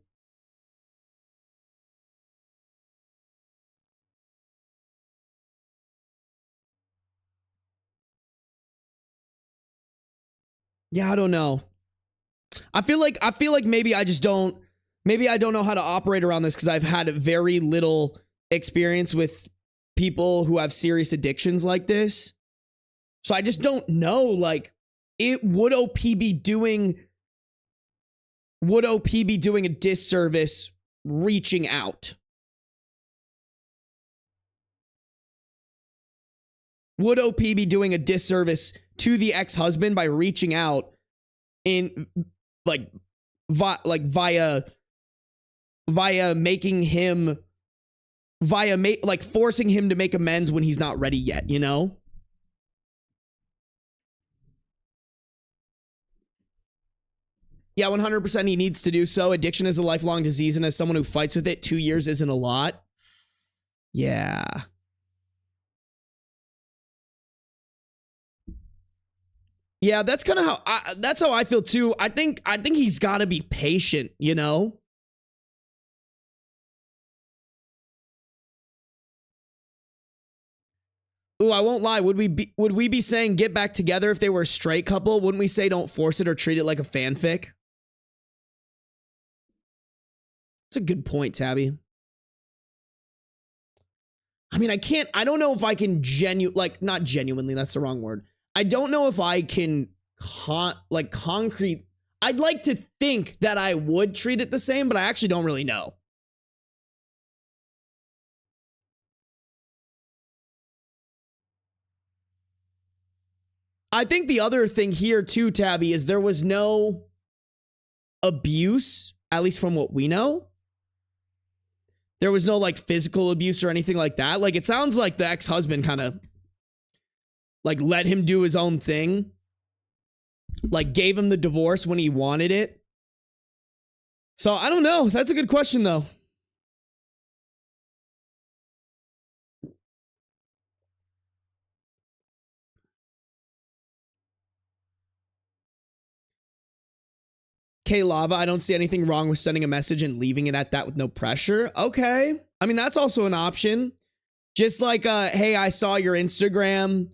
Yeah, I don't know. I feel like maybe I just don't, maybe I don't know how to operate around this because I've had very little experience with people who have serious addictions like this. So I just don't know, like, would OP be doing a disservice reaching out? Would OP be doing a disservice to the ex-husband by reaching out in like via making him like forcing him to make amends when he's not ready yet, you know? Yeah, 100% he needs to do so. Addiction is a lifelong disease, and as someone who fights with it, 2 years isn't a lot. Yeah. Yeah, that's kind of that's how I feel too. I think he's got to be patient, you know? Ooh, I won't lie. Would we be saying get back together if they were a straight couple? Wouldn't we say don't force it or treat it like a fanfic? That's a good point, Tabby. I mean, I don't know if I can not genuinely, that's the wrong word. I don't know if I can concrete. I'd like to think that I would treat it the same, but I actually don't really know. I think the other thing here too, Tabby, is there was no abuse, at least from what we know. There was no like physical abuse or anything like that. Like it sounds like the ex-husband kind of like let him do his own thing. Like gave him the divorce when he wanted it. So I don't know. That's a good question though. K Lava, I don't see anything wrong with sending a message and leaving it at that with no pressure. Okay. I mean, that's also an option. Just like, hey, I saw your Instagram.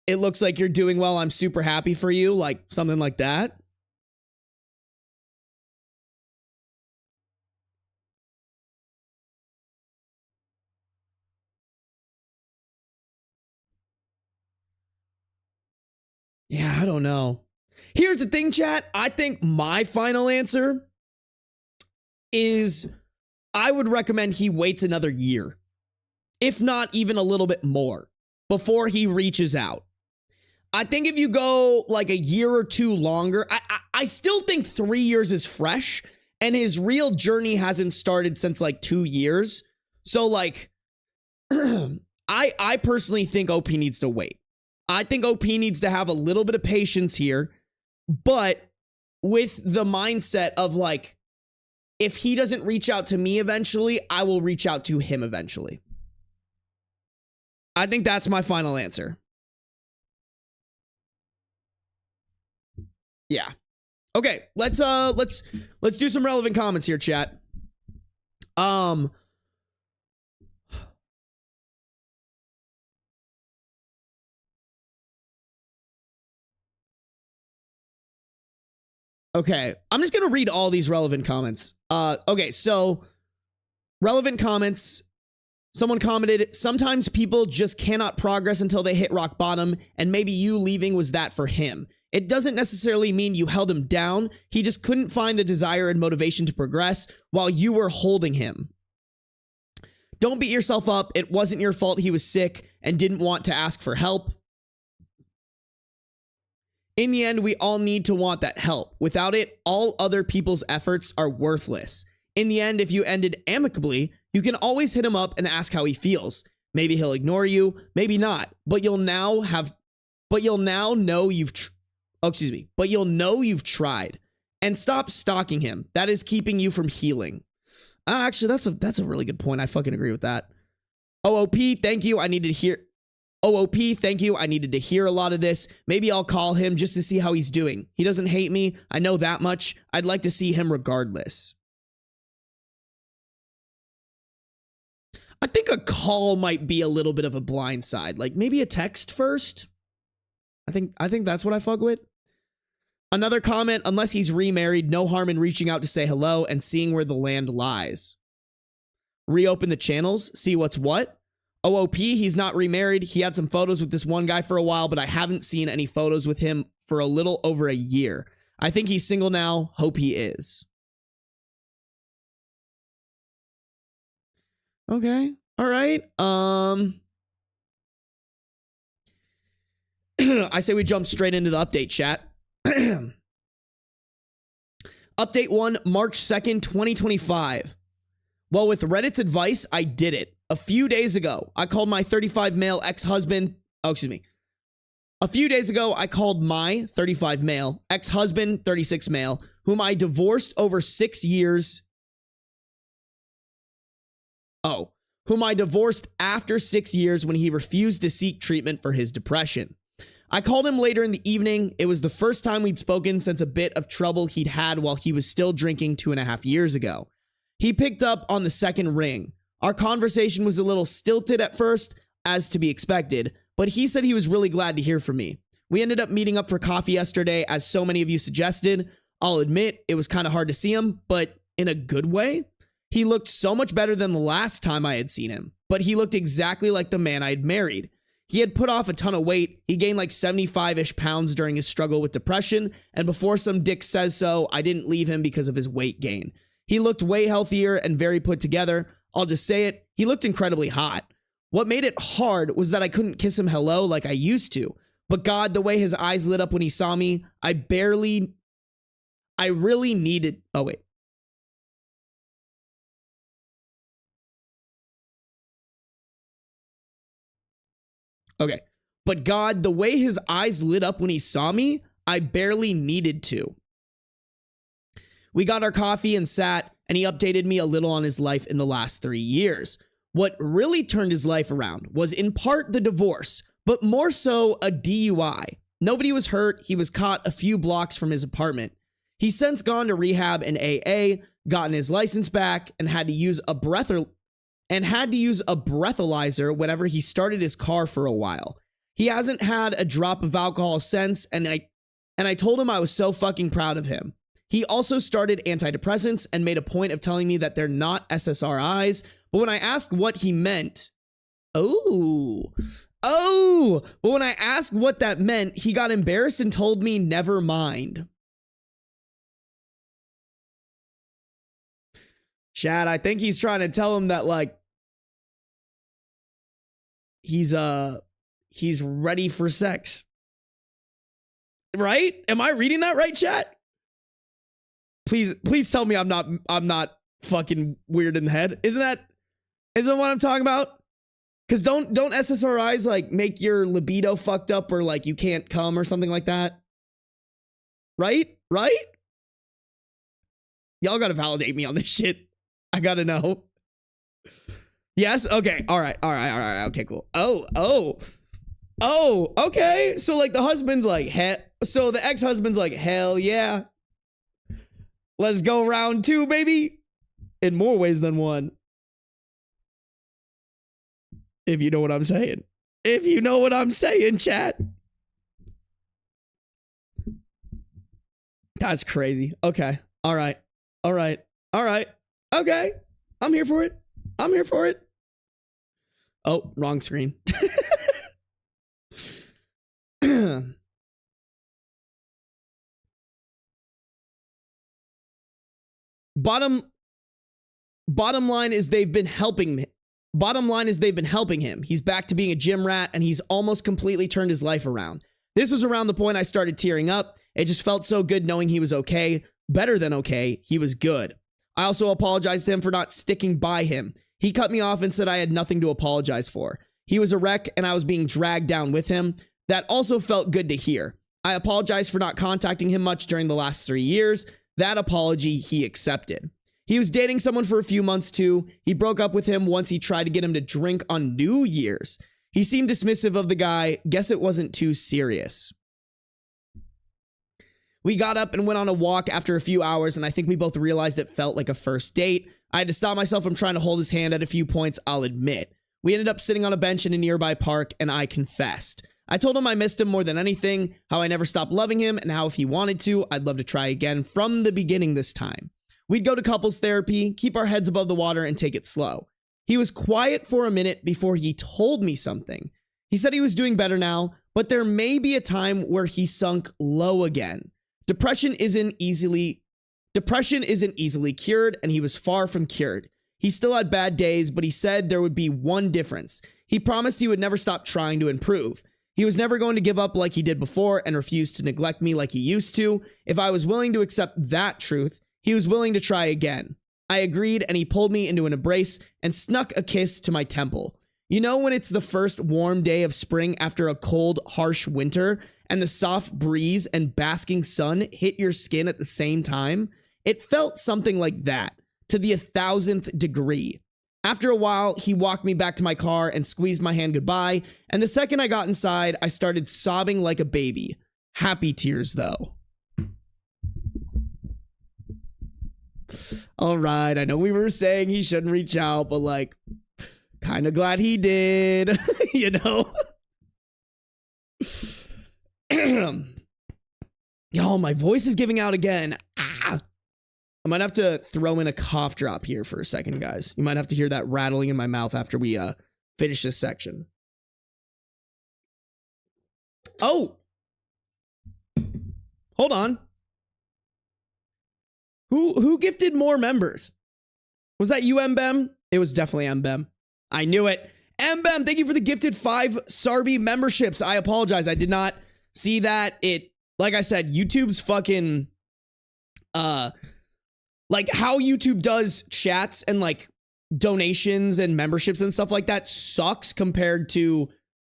It looks like you're doing well. I'm super happy for you. Like something like that. Yeah, I don't know. Here's the thing, chat. I think my final answer is I would recommend he waits another year, if not even a little bit more, before he reaches out. I think if you go like a year or two longer, I still think 3 years is fresh, and his real journey hasn't started since like 2 years. So like, I personally think OP needs to wait. I think OP needs to have a little bit of patience here, but with the mindset of like, if he doesn't reach out to me eventually, I will reach out to him eventually. I think that's my final answer. Yeah. Okay, let's do some relevant comments here, chat. Okay, I'm just gonna read all these relevant comments. Okay, so relevant comments. Someone commented, sometimes people just cannot progress until they hit rock bottom, and maybe you leaving was that for him. It doesn't necessarily mean you held him down. He just couldn't find the desire and motivation to progress while you were holding him. Don't beat yourself up. It wasn't your fault he was sick and didn't want to ask for help. In the end, we all need to want that help. Without it, all other people's efforts are worthless. In the end, if you ended amicably, you can always hit him up and ask how he feels. Maybe he'll ignore you, maybe not, but you'll know you've tried. And stop stalking him. That is keeping you from healing. Actually, that's a really good point. I fucking agree with that. OOP, thank you. I needed to hear a lot of this. Maybe I'll call him just to see how he's doing. He doesn't hate me. I know that much. I'd like to see him regardless. I think a call might be a little bit of a blindside. Like maybe a text first. I think that's what I fuck with. Another comment, unless he's remarried, no harm in reaching out to say hello and seeing where the land lies. Reopen the channels, see what's what. OOP, he's not remarried. He had some photos with this one guy for a while, but I haven't seen any photos with him for a little over a year. I think he's single now. Hope he is. Okay. All right. I say we jump straight into the update, chat. Update 1, March 2nd, 2025. Well, with Reddit's advice, I did it. A few days ago, I called my 35 male ex-husband. Oh, excuse me. A few days ago, I called my 35 male ex-husband, 36 male, whom I divorced over 6 years. Whom I divorced after 6 years when he refused to seek treatment for his depression. I called him later in the evening. It was the first time we'd spoken since a bit of trouble he'd had while he was still drinking 2.5 years ago. He picked up on the second ring. Our conversation was a little stilted at first, as to be expected, but he said he was really glad to hear from me. We ended up meeting up for coffee yesterday, as so many of you suggested. I'll admit, it was kind of hard to see him, but in a good way. He looked so much better than the last time I had seen him, but he looked exactly like the man I'd married. He had put off a ton of weight. He gained like 75-ish pounds during his struggle with depression, and before some dick says so, I didn't leave him because of his weight gain. He looked way healthier and very put together. I'll just say it, he looked incredibly hot. What made it hard was that I couldn't kiss him hello like I used to. But God, the way his eyes lit up when he saw me, I really needed, oh wait. Okay. But God, the way his eyes lit up when he saw me, I barely needed to. We got our coffee and sat, and he updated me a little on his life in the last 3 years. What really turned his life around was in part the divorce, but more so a DUI. Nobody was hurt. He was caught a few blocks from his apartment. He's since gone to rehab and AA, gotten his license back, and had to use a breathalyzer whenever he started his car for a while. He hasn't had a drop of alcohol since, and I told him I was so fucking proud of him. He also started antidepressants and made a point of telling me that they're not SSRIs, but when I asked what he meant, but when I asked what that meant, he got embarrassed and told me never mind. Chad, I think he's trying to tell him that, like, he's ready for sex. Right? Am I reading that right, chat? Please tell me I'm not fucking weird in the head. Isn't what I'm talking about? Because don't SSRIs like make your libido fucked up or like you can't come or something like that? Right? Y'all gotta validate me on this shit. I gotta know. Yes? Okay. All right. Okay, cool. Oh, okay. So like the husband's like, so the ex-husband's like, hell yeah. Let's go round 2, baby. In more ways than one. If you know what I'm saying. If you know what I'm saying, chat. That's crazy. Okay. All right. Okay. I'm here for it. Oh, wrong screen. Bottom line is they've been helping him. He's back to being a gym rat, and he's almost completely turned his life around. This was around the point I started tearing up. It just felt so good knowing he was okay. Better than okay. He was good. I also apologized to him for not sticking by him. He cut me off and said I had nothing to apologize for. He was a wreck, and I was being dragged down with him. That also felt good to hear. I apologized for not contacting him much during the last 3 years. That apology he accepted. He was dating someone for a few months too. He broke up with him once he tried to get him to drink on New Year's. He seemed dismissive of the guy. Guess it wasn't too serious. We got up and went on a walk after a few hours, and I think we both realized it felt like a first date. I had to stop myself from trying to hold his hand at a few points, I'll admit. We ended up sitting on a bench in a nearby park, and I confessed. I told him I missed him more than anything, how I never stopped loving him, and how if he wanted to, I'd love to try again from the beginning this time. We'd go to couples therapy, keep our heads above the water, and take it slow. He was quiet for a minute before he told me something. He said he was doing better now, but there may be a time where he sunk low again. Depression isn't easily cured, and he was far from cured. He still had bad days, but he said there would be one difference. He promised he would never stop trying to improve. He was never going to give up like he did before and refused to neglect me like he used to. If I was willing to accept that truth, he was willing to try again. I agreed, and he pulled me into an embrace and snuck a kiss to my temple. You know when it's the first warm day of spring after a cold, harsh winter, and the soft breeze and basking sun hit your skin at the same time? It felt something like that, to the 1000th degree. After a while, he walked me back to my car and squeezed my hand goodbye. And the second I got inside, I started sobbing like a baby. Happy tears, though. All right, I know we were saying he shouldn't reach out, but like, kind of glad he did, you know? Yo, my voice is giving out again. Ah. I might have to throw in a cough drop here for a second, guys. You might have to hear that rattling in my mouth after we finish this section. Oh! Hold on. Who gifted more members? Was that you, Mbem? It was definitely Mbem. I knew it. Mbem, thank you for the gifted 5 Sarby memberships. I apologize. I did not see that. It, like I said, YouTube's fucking, like how YouTube does chats and like donations and memberships and stuff like that sucks compared to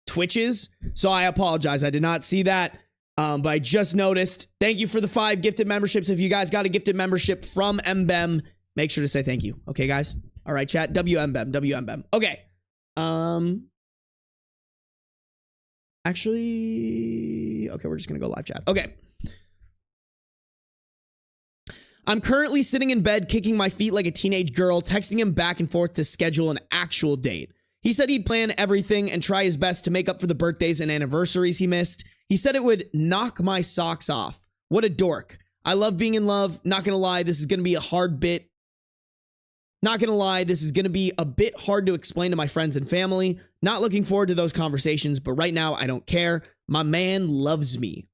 Twitch's. So I apologize. I did not see that. But I just noticed. Thank you for the 5 gifted memberships. If you guys got a gifted membership from MBEM, make sure to say thank you. Okay, guys? All right, chat. WMBEM. WMBEM. Okay. Actually, okay, we're just going to go live chat. Okay. I'm currently sitting in bed, kicking my feet like a teenage girl, texting him back and forth to schedule an actual date. He said he'd plan everything and try his best to make up for the birthdays and anniversaries he missed. He said it would knock my socks off. What a dork. I love being in love. Not gonna lie, this is gonna be a hard bit. Not gonna lie, this is gonna be a bit hard to explain to my friends and family. Not looking forward to those conversations, but right now I don't care. My man loves me.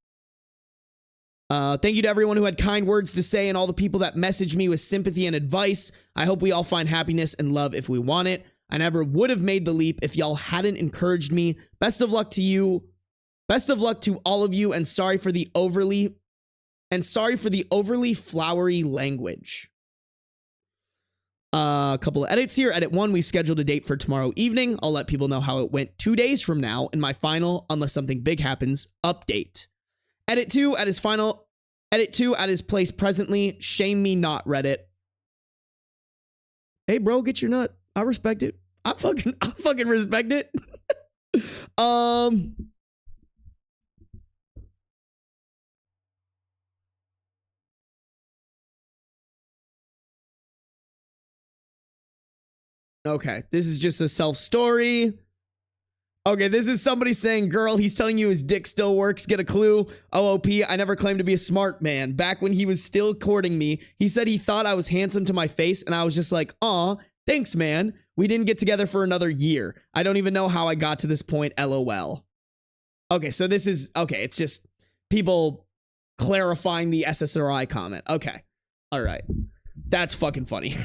Thank you to everyone who had kind words to say and all the people that messaged me with sympathy and advice. I hope we all find happiness and love if we want it. I never would have made the leap if y'all hadn't encouraged me. Best of luck to you. Best of luck to all of you, and sorry for the overly flowery language. A couple of edits here. Edit 1, we scheduled a date for tomorrow evening. I'll let people know how it went 2 days from now in my final, unless something big happens, update. Edit 2 at his place presently. Shame me not, Reddit. Hey, bro, get your nut. I respect it. I fucking respect it. Okay, this is just a self-story. Okay, this is somebody saying, girl, he's telling you his dick still works. Get a clue. OOP, I never claimed to be a smart man. Back when he was still courting me, he said he thought I was handsome to my face, and I was just like, aw, thanks, man. We didn't get together for another year. I don't even know how I got to this point, LOL. Okay, so this is, okay, it's just people clarifying the SSRI comment. Okay, all right. That's fucking funny.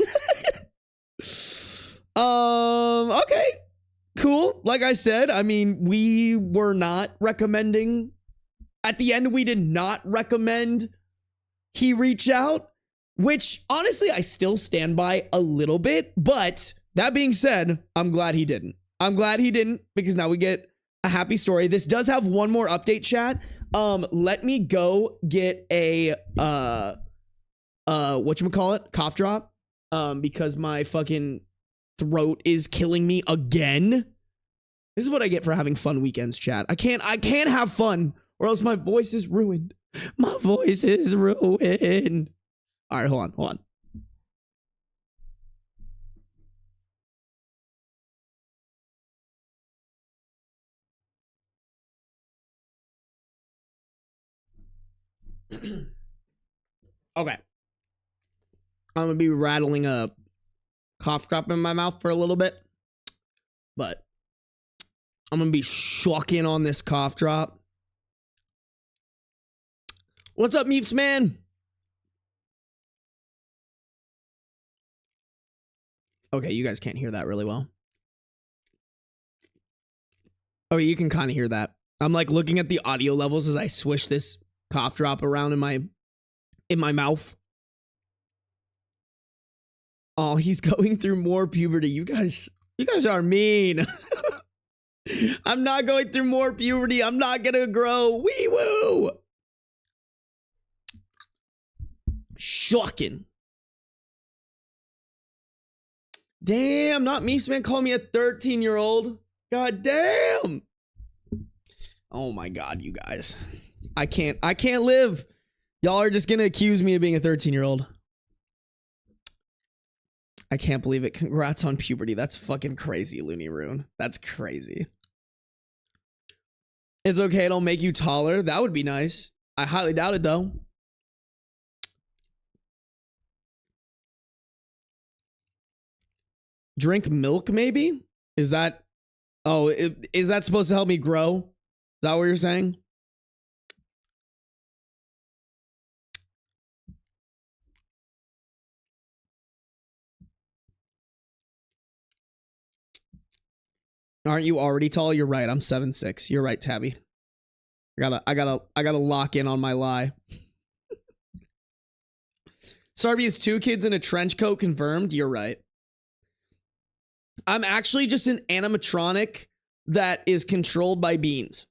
Okay. Cool. Like I said, I mean, we were not recommending. At the end, we did not recommend he reach out, which honestly, I still stand by a little bit. But that being said, I'm glad he didn't. I'm glad he didn't, because now we get a happy story. This does have one more update, chat. Let me go get a, whatchamacallit, cough drop, because my fucking throat is killing me again. This is what I get for having fun weekends, chat. I can't have fun, or else my voice is ruined. My voice is ruined. All right, hold on. Okay. I'm gonna be rattling a cough drop in my mouth for a little bit, but I'm gonna be shucking on this cough drop. What's up, Meeps man? Okay, you guys can't hear that really well. Oh, you can kind of hear that. I'm like looking at the audio levels as I swish this cough drop around in my mouth. Oh, he's going through more puberty. You guys are mean. I'm not going through more puberty. I'm not gonna grow. Wee woo. Shocking. Damn, not me, man. Call me a 13-year-old. God damn. Oh my God, you guys. I can't live. Y'all are just gonna accuse me of being a 13-year-old. I can't believe it. Congrats on puberty. That's fucking crazy, Looney Rune. That's crazy. It's okay, it'll make you taller. That would be nice. I highly doubt it, though. Drink milk, maybe? Is that... Oh, is that supposed to help me grow? Is that what you're saying? Aren't you already tall? You're right. I'm 7'6". You're right, Tabby. I gotta lock in on my lie. Sarby has 2 kids in a trench coat confirmed. You're right. I'm actually just an animatronic that is controlled by beans.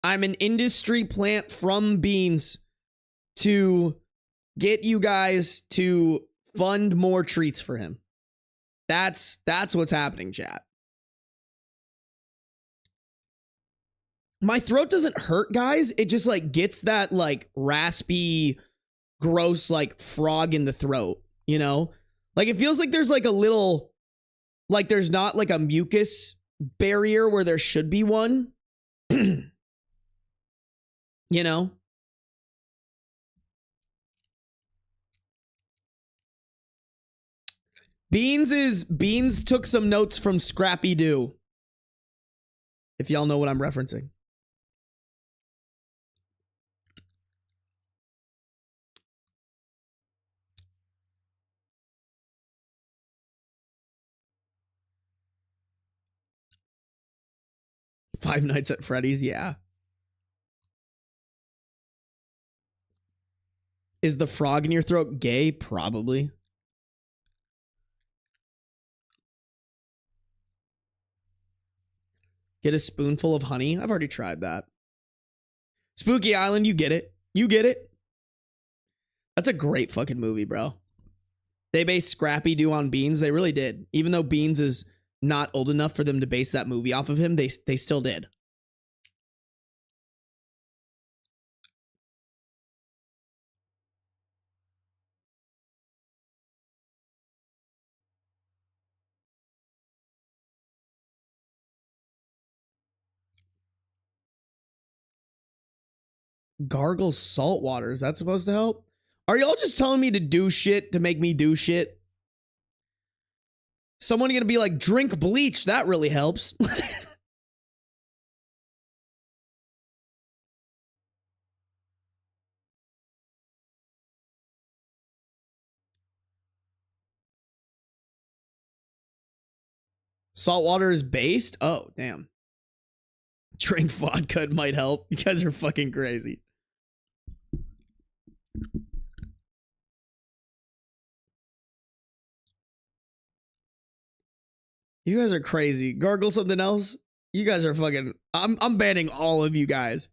I'm an industry plant from beans to get you guys to fund more treats for him. That's what's happening, chat. My throat doesn't hurt, guys. It just like gets that like raspy, gross like frog in the throat, you know? Like it feels like there's like a little, like there's not like a mucus barrier where there should be one. You know? Beans took some notes from Scrappy Doo. If y'all know what I'm referencing. Five Nights at Freddy's, yeah. Is the frog in your throat gay? Probably. Get a spoonful of honey. I've already tried that. Spooky Island, you get it. You get it. That's a great fucking movie, bro. They based Scrappy Doo on Beans. They really did. Even though Beans is not old enough for them to base that movie off of him, they still did. Gargle salt water. Is that supposed to help? Are y'all just telling me to do shit to make me do shit? Someone gonna be like, drink bleach. That really helps. Salt water is based? Oh, damn. Drink vodka, it might help. You guys are fucking crazy. You guys are crazy. Gargle something else? You guys are fucking... I'm banning all of you guys.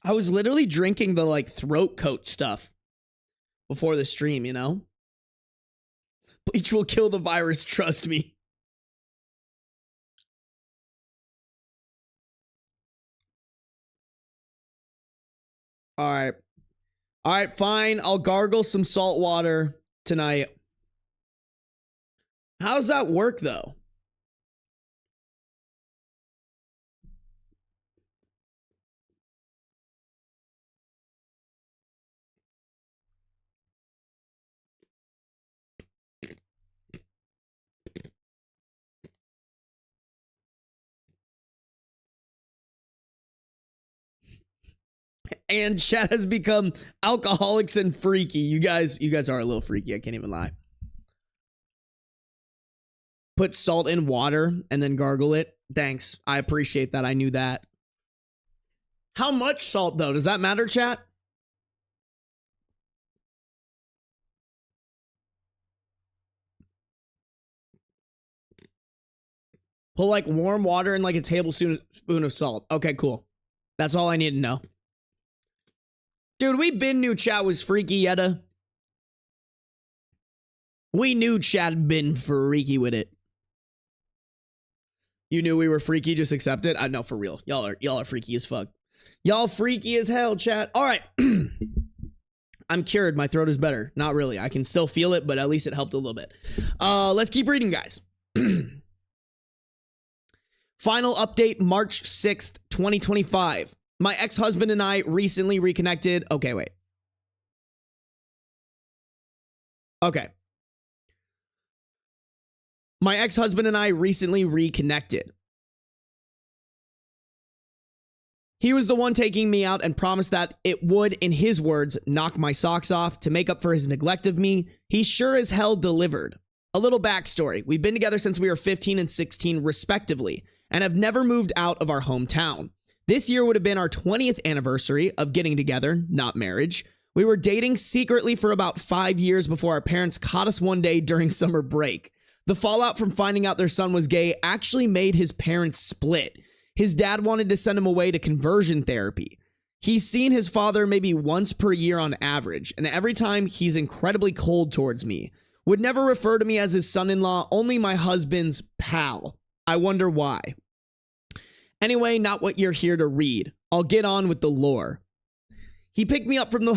I was literally drinking the, like, throat coat stuff before the stream, you know? Bleach will kill the virus, trust me. Alright. Alright, fine. I'll gargle some salt water tonight. How's that work, though? And chat has become alcoholics and freaky. You guys are a little freaky. I can't even lie. Put salt in water and then gargle it. Thanks. I appreciate that. I knew that. How much salt, though? Does that matter, chat? Put like warm water and like a tablespoon of salt. Okay, cool. That's all I need to know. Dude, we been knew chat was freaky, Yetta. We knew chat been freaky with it. You knew we were freaky, just accept it. I know, for real. Y'all are freaky as fuck. Y'all freaky as hell, chat. All right. I'm cured. My throat is better. Not really. I can still feel it, but at least it helped a little bit. Let's keep reading, guys. Final update, March 6th, 2025. My ex-husband and I recently reconnected. Okay, wait. Okay. My ex-husband and I recently reconnected. He was the one taking me out and promised that it would, in his words, knock my socks off to make up for his neglect of me. He sure as hell delivered. A little backstory. We've been together since we were 15 and 16 respectively, and have never moved out of our hometown. This year would have been our 20th anniversary of getting together, not marriage. We were dating secretly for about 5 years before our parents caught us one day during summer break. The fallout from finding out their son was gay actually made his parents split. His dad wanted to send him away to conversion therapy. He's seen his father maybe once per year on average, and every time he's incredibly cold towards me. Would never refer to me as his son-in-law, only my husband's pal. I wonder why. Anyway, not what you're here to read. I'll get on with the lore. He picked me up from the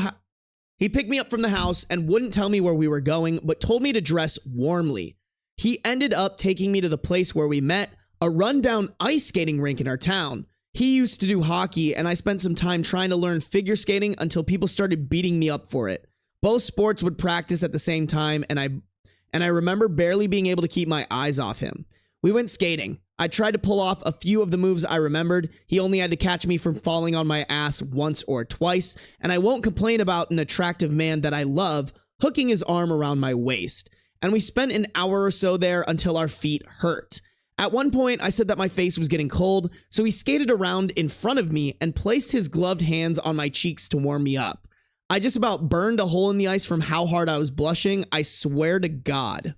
house and wouldn't tell me where we were going, but told me to dress warmly. He ended up taking me to the place where we met, a rundown ice skating rink in our town. He used to do hockey, and I spent some time trying to learn figure skating until people started beating me up for it. Both sports would practice at the same time, and I remember barely being able to keep my eyes off him. We went skating. I tried to pull off a few of the moves I remembered. He only had to catch me from falling on my ass once or twice, and I won't complain about an attractive man that I love hooking his arm around my waist. And we spent an hour or so there until our feet hurt. At one point, I said that my face was getting cold, so he skated around in front of me and placed his gloved hands on my cheeks to warm me up. I just about burned a hole in the ice from how hard I was blushing, I swear to God.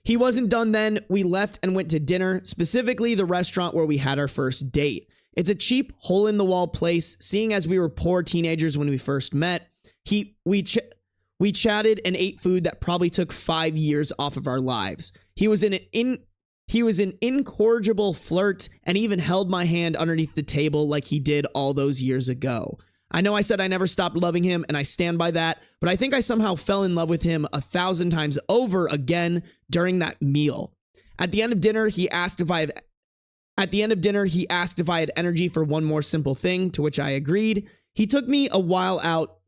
He wasn't done then. We left and went to dinner, specifically the restaurant where we had our first date. It's a cheap, hole-in-the-wall place, seeing as we were poor teenagers when we first met. We chatted and ate food that probably took 5 years off of our lives. He was an incorrigible flirt and even held my hand underneath the table like he did all those years ago. I know I said I never stopped loving him, and I stand by that, but I think I somehow fell in love with him 1,000 times over again during that meal. At the end of dinner, he asked if I had energy for one more simple thing, to which I agreed. He took me a while out.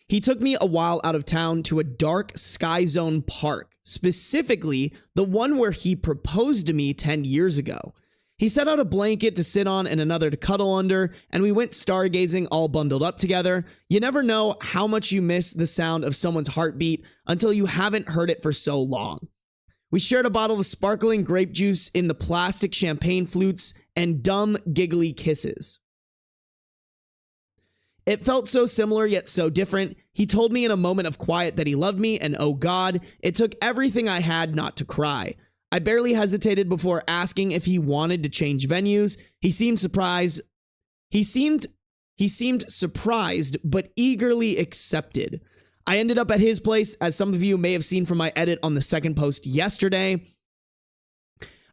He took me a while out of town to a dark Sky Zone park, specifically the one where he proposed to me 10 years ago. He set out a blanket to sit on and another to cuddle under, and we went stargazing all bundled up together. You never know how much you miss the sound of someone's heartbeat until you haven't heard it for so long. We shared a bottle of sparkling grape juice in the plastic champagne flutes and dumb, giggly kisses. It felt so similar yet so different. He told me in a moment of quiet that he loved me, and oh God, it took everything I had not to cry. I barely hesitated before asking if he wanted to change venues. He seemed surprised. He seemed surprised, but eagerly accepted. I ended up at his place, as some of you may have seen from my edit on the second post yesterday.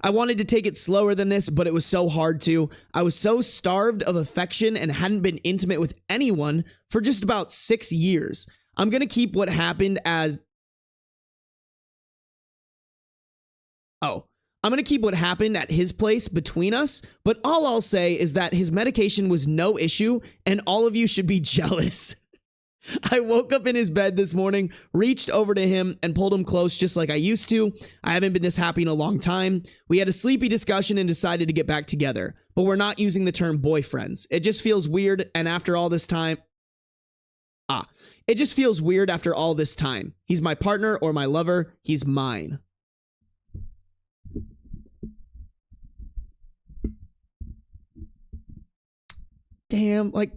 I wanted to take it slower than this, but it was so hard to. I was so starved of affection and hadn't been intimate with anyone for just about 6 years. I'm going to keep what happened at his place between us, but all I'll say is that his medication was no issue, and all of you should be jealous. I woke up in his bed this morning, reached over to him, and pulled him close just like I used to. I haven't been this happy in a long time. We had a sleepy discussion and decided to get back together, but we're not using the term boyfriends. It just feels weird, and after all this time... It just feels weird after all this time. He's my partner or my lover. He's mine. Damn, like...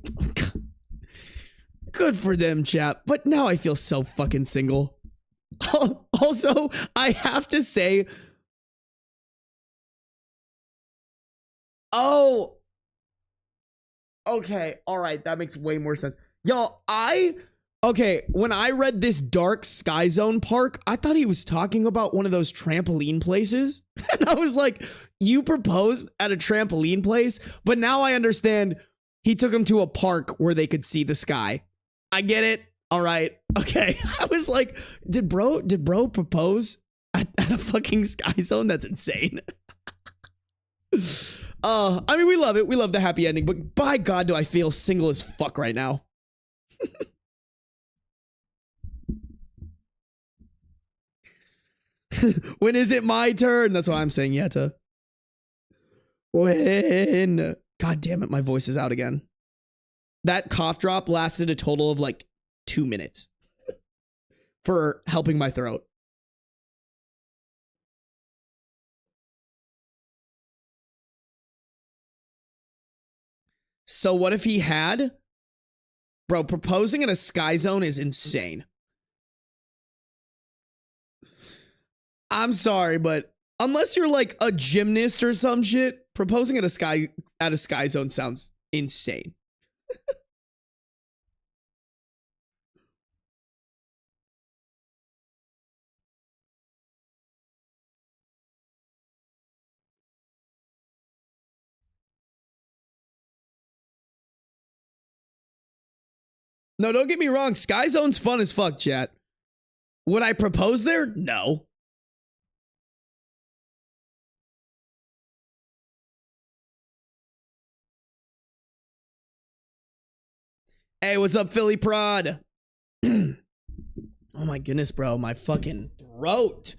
Good for them, chap. But now I feel so fucking single. Also, I have to say, Oh, okay. All right. That makes way more sense. Y'all, okay, when I read this Dark Sky Zone park, I thought he was talking about one of those trampoline places. And I was like, you proposed at a trampoline place? But now I understand he took him to a park where they could see the sky. I get it. All right. Okay. I was like, did bro propose at a fucking Sky Zone? That's insane. I mean, we love it. We love the happy ending, but by God, do I feel single as fuck right now. When is it my turn? That's what I'm saying, Yetta. When? God damn it, my voice is out again. That cough drop lasted a total of like 2 minutes for helping my throat. So what if he had? Bro, proposing in a Sky Zone is insane. I'm sorry, but unless you're like a gymnast or some shit, proposing at a Sky Zone sounds insane. No, don't get me wrong. Sky Zone's fun as fuck, chat. Would I propose there? No. Hey, what's up, Philly Prod? Oh my goodness, bro. My fucking throat.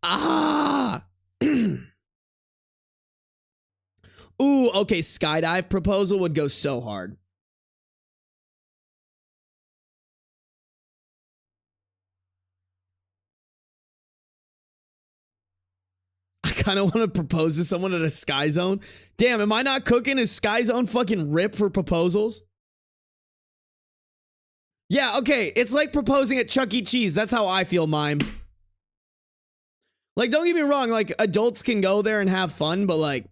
Ah. Ooh, okay. Skydive proposal would go so hard. I kind of want to propose to someone at a Sky Zone. Damn, am I not cooking? Is Sky Zone fucking rip for proposals? Yeah, okay. It's like proposing at Chuck E. Cheese. That's how I feel, Mime. Like, don't get me wrong. Like, adults can go there and have fun, but like,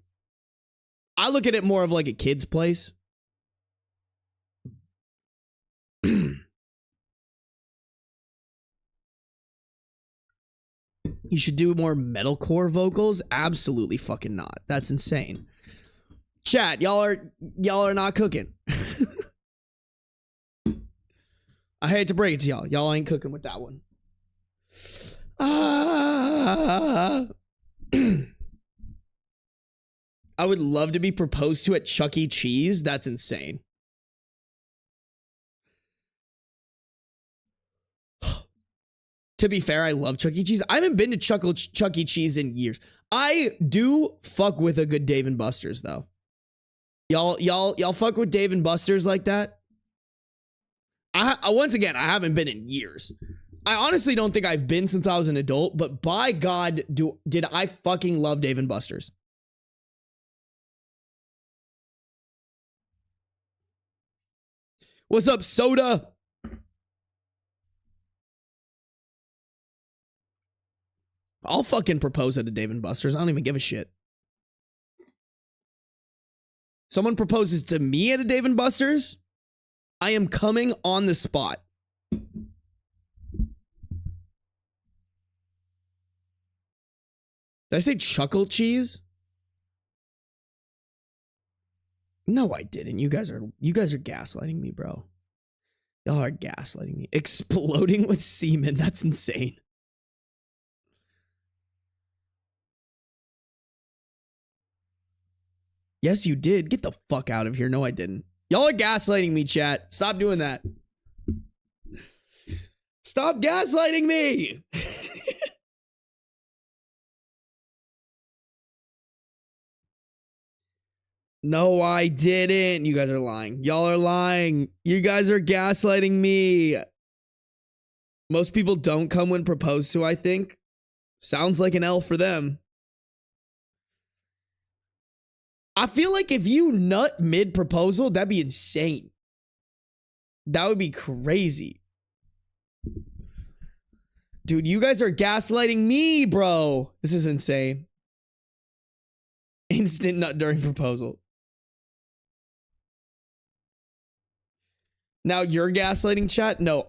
I look at it more of like a kid's place. You should do more metalcore vocals? Absolutely fucking not. That's insane. Chat, y'all are not cooking. I hate to break it to y'all. Y'all ain't cooking with that one. I would love to be proposed to at Chuck E. Cheese. That's insane. To be fair, I love Chuck E. Cheese. I haven't been to Chuck E. Cheese in years. I do fuck with a good Dave and Buster's though. Y'all fuck with Dave and Buster's like that? Once again, I haven't been in years. I honestly don't think I've been since I was an adult, but by God, did I fucking love Dave and Buster's. What's up, Soda? I'll fucking propose at a Dave and Buster's. I don't even give a shit. Someone proposes to me at a Dave and Buster's, I am coming on the spot. Did I say Chuckle Cheese? No, I didn't. You guys are gaslighting me, bro. Y'all are gaslighting me. Exploding with semen. That's insane. Yes, you did. Get the fuck out of here. No, I didn't. Y'all are gaslighting me, chat. Stop doing that. Stop gaslighting me. No, I didn't. You guys are lying. Y'all are lying. You guys are gaslighting me. Most people don't come when proposed to, I think. Sounds like an L for them. I feel like if you nut mid-proposal, that'd be insane. That would be crazy. Dude, you guys are gaslighting me, bro. This is insane. Instant nut during proposal. Now you're gaslighting, chat? No.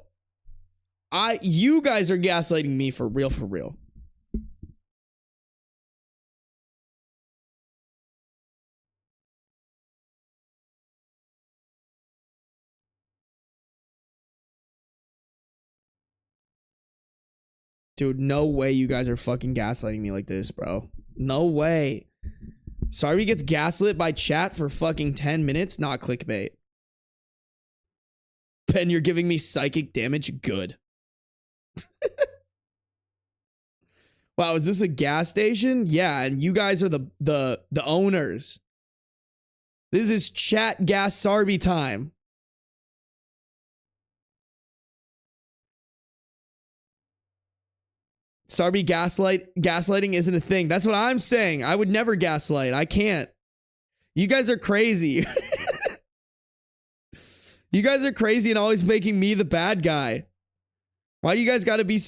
You guys are gaslighting me for real, for real. Dude, no way you guys are fucking gaslighting me like this, bro. No way. Sarby gets gaslit by chat for fucking 10 minutes? Not clickbait. Ben, you're giving me psychic damage? Good. Wow, is this a gas station? Yeah, and you guys are the owners. This is chat gas Sarby time. Sarby gaslighting isn't a thing. That's what I'm saying. I would never gaslight. I can't. You guys are crazy. You guys are crazy and always making me the bad guy. Why do you guys gotta be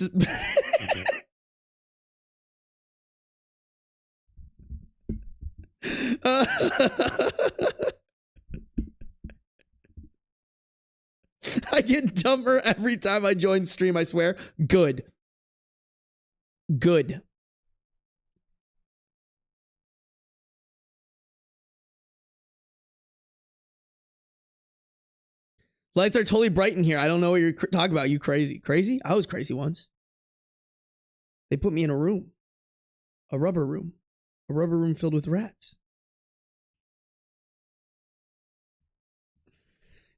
I get dumber every time I join stream, I swear. Good. Good. Lights are totally bright in here. I don't know what you're talking about. You crazy. Crazy? I was crazy once. They put me in a room. A rubber room. A rubber room filled with rats.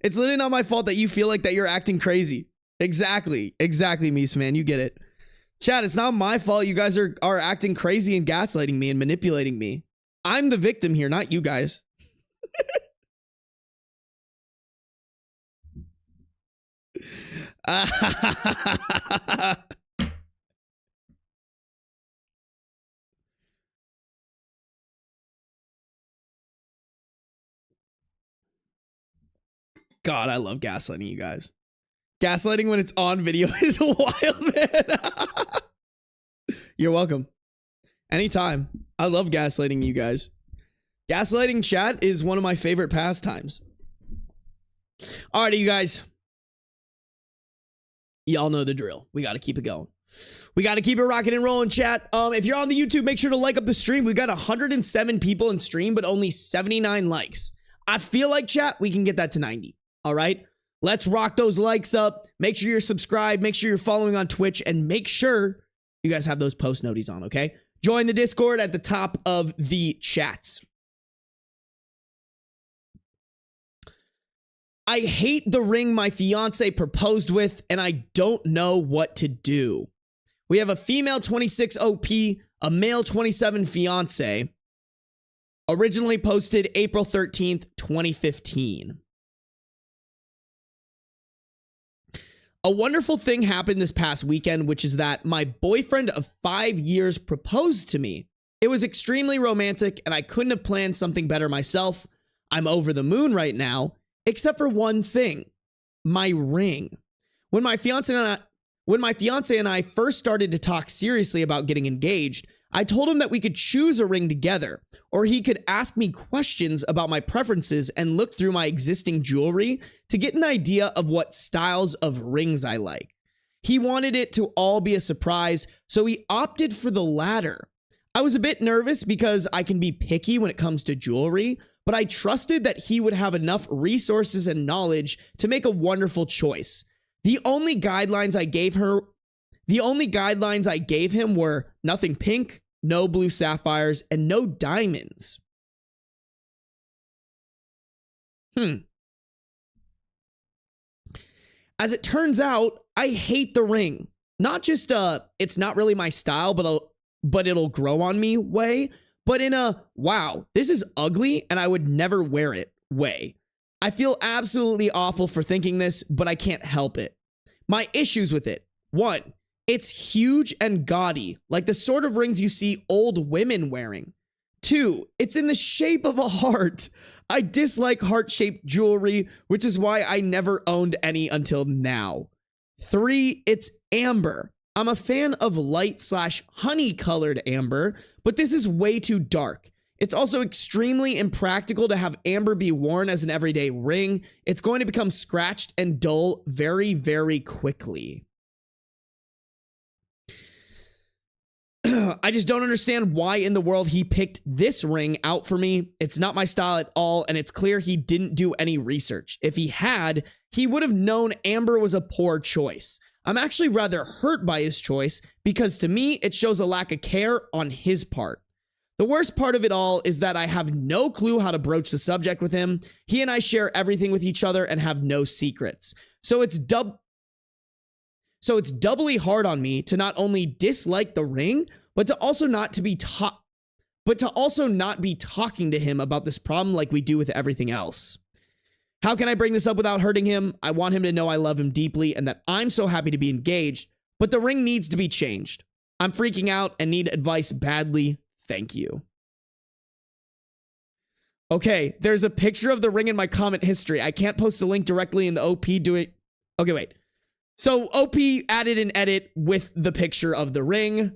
It's literally not my fault that you feel like that you're acting crazy. Exactly. Exactly, Mies, man. You get it. Chat, it's not my fault you guys are acting crazy and gaslighting me and manipulating me. I'm the victim here, not you guys. God, I love gaslighting you guys. Gaslighting when it's on video is wild, man. You're welcome. Anytime. I love gaslighting you guys. Gaslighting chat is one of my favorite pastimes. Alrighty, you guys. Y'all know the drill. We got to keep it going. We got to keep it rocking and rolling, chat. If you're on the YouTube, make sure to like up the stream. We've got 107 people in stream, but only 79 likes. I feel like, chat, we can get that to 90. All right? Let's rock those likes up. Make sure you're subscribed. Make sure you're following on Twitch. And make sure you guys have those post noties on, okay? Join the Discord at the top of the chats. I hate the ring my fiance proposed with, and I don't know what to do. We have a female 26 OP, a male 27 fiance. Originally posted April 13th, 2015. A wonderful thing happened this past weekend, which is that my boyfriend of 5 years proposed to me. It was extremely romantic, and I couldn't have planned something better myself. I'm over the moon right now, except for one thing, my ring. When my fiance and I first started to talk seriously about getting engaged, I told him that we could choose a ring together, or he could ask me questions about my preferences and look through my existing jewelry to get an idea of what styles of rings I like. He wanted it to all be a surprise, so he opted for the latter. I was a bit nervous because I can be picky when it comes to jewelry, but I trusted that he would have enough resources and knowledge to make a wonderful choice. The only guidelines I gave him were nothing pink, no blue sapphires, and no diamonds. As it turns out, I hate the ring. Not just it's not really my style, but it'll grow on me way, but in a wow, this is ugly and I would never wear it way. I feel absolutely awful for thinking this, but I can't help it. My issues with it. 1, it's huge and gaudy, like the sort of rings you see old women wearing. 2, it's in the shape of a heart. I dislike heart-shaped jewelry, which is why I never owned any until now. 3, it's amber. I'm a fan of light/honey colored amber, but this is way too dark. It's also extremely impractical to have amber be worn as an everyday ring. It's going to become scratched and dull very, very quickly. I just don't understand why in the world he picked this ring out for me. It's not my style at all, and it's clear he didn't do any research. If he had, he would have known amber was a poor choice. I'm actually rather hurt by his choice because to me, it shows a lack of care on his part. The worst part of it all is that I have no clue how to broach the subject with him. He and I share everything with each other and have no secrets. So it's doubly hard on me to not only dislike the ring, but to also not be talking to him about this problem like we do with everything else. How can I bring this up without hurting him? I want him to know I love him deeply and that I'm so happy to be engaged, but the ring needs to be changed. I'm freaking out and need advice badly. Thank you. Okay, there's a picture of the ring in my comment history. I can't post a link directly in the OP doing... Okay, wait. So OP added an edit with the picture of the ring.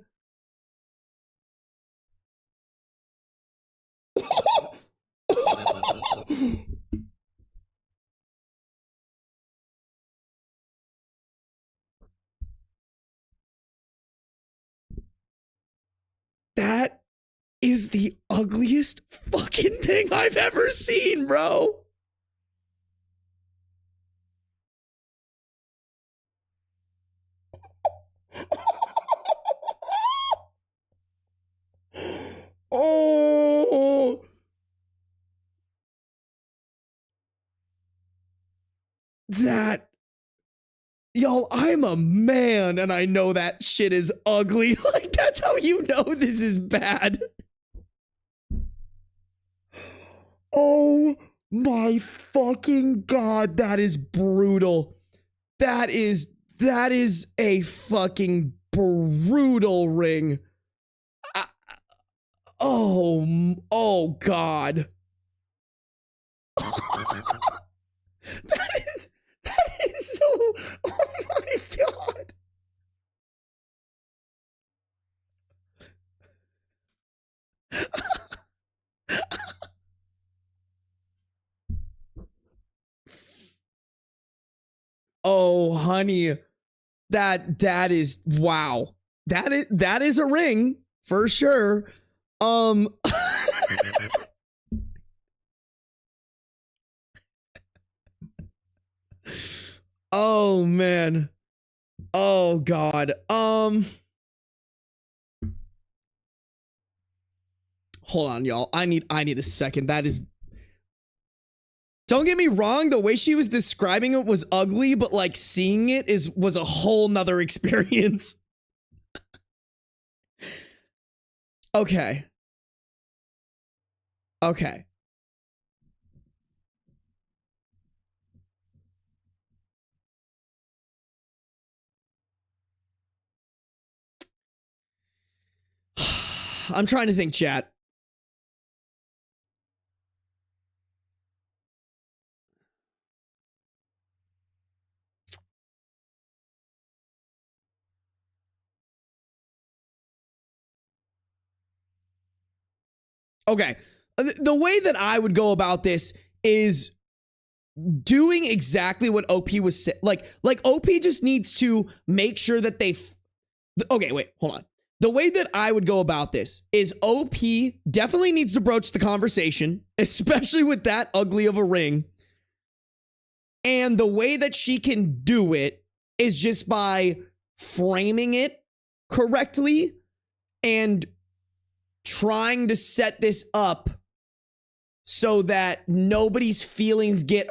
That is the ugliest fucking thing I've ever seen, bro. Oh. That. Y'all, I'm a man and I know that shit is ugly. Like, that's how you know this is bad. Oh my fucking God, that is brutal. That is a fucking brutal ring. Oh God. That is so, oh my God. Oh, honey, that is, wow. That is a ring for sure. Oh man. Oh God. Hold on, y'all. I need a second. That is, don't get me wrong, the way she was describing it was ugly, but like seeing it was a whole nother experience. Okay. Okay. I'm trying to think, chat. Okay. The way that I would go about this is doing exactly what OP was saying. Like OP just needs to make sure that okay, wait, hold on. The way that I would go about this is OP definitely needs to broach the conversation, especially with that ugly of a ring. And the way that she can do it is just by framing it correctly and trying to set this up so that nobody's feelings get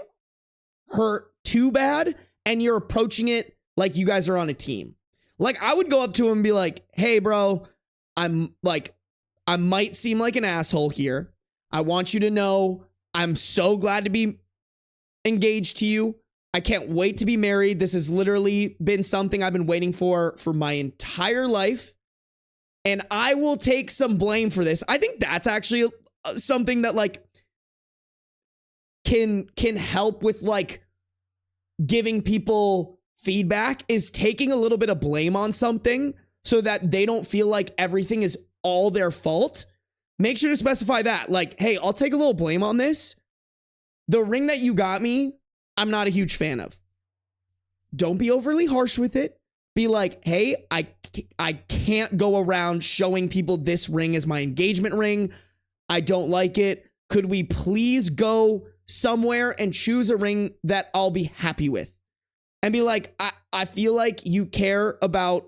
hurt too bad and you're approaching it like you guys are on a team. Like, I would go up to him and be like, hey, bro, I might seem like an asshole here. I want you to know I'm so glad to be engaged to you. I can't wait to be married. This has literally been something I've been waiting for my entire life. And I will take some blame for this. I think that's actually something that like can help with like giving people feedback, is taking a little bit of blame on something so that they don't feel like everything is all their fault. make sure to specify that. Like, hey, I'll take a little blame on this. The ring that you got me, I'm not a huge fan of. Don't be overly harsh with it. Be like, hey, I can't go around showing people this ring as my engagement ring. I don't like it. Could we please go somewhere and choose a ring that I'll be happy with? And be like, I feel like you care about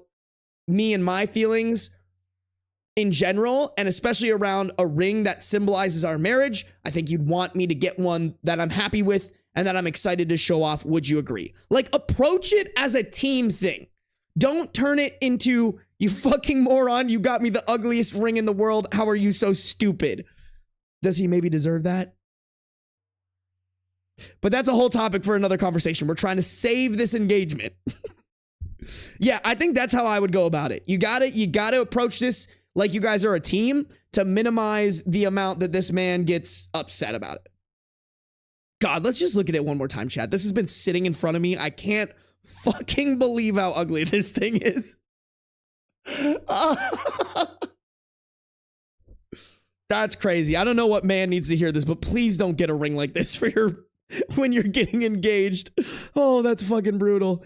me and my feelings in general, and especially around a ring that symbolizes our marriage. I think you'd want me to get one that I'm happy with and that I'm excited to show off. Would you agree? Like, approach it as a team thing. Don't turn it into, you fucking moron, you got me the ugliest ring in the world. How are you so stupid? Does he maybe deserve that? But that's a whole topic for another conversation. We're trying to save this engagement. Yeah, I think that's how I would go about it. You gotta approach this like you guys are a team to minimize the amount that this man gets upset about it. God, let's just look at it one more time, chat. This has been sitting in front of me. I can't fucking believe how ugly this thing is. That's crazy. I don't know what man needs to hear this, but please don't get a ring like this for your when you're getting engaged. Oh, that's fucking brutal.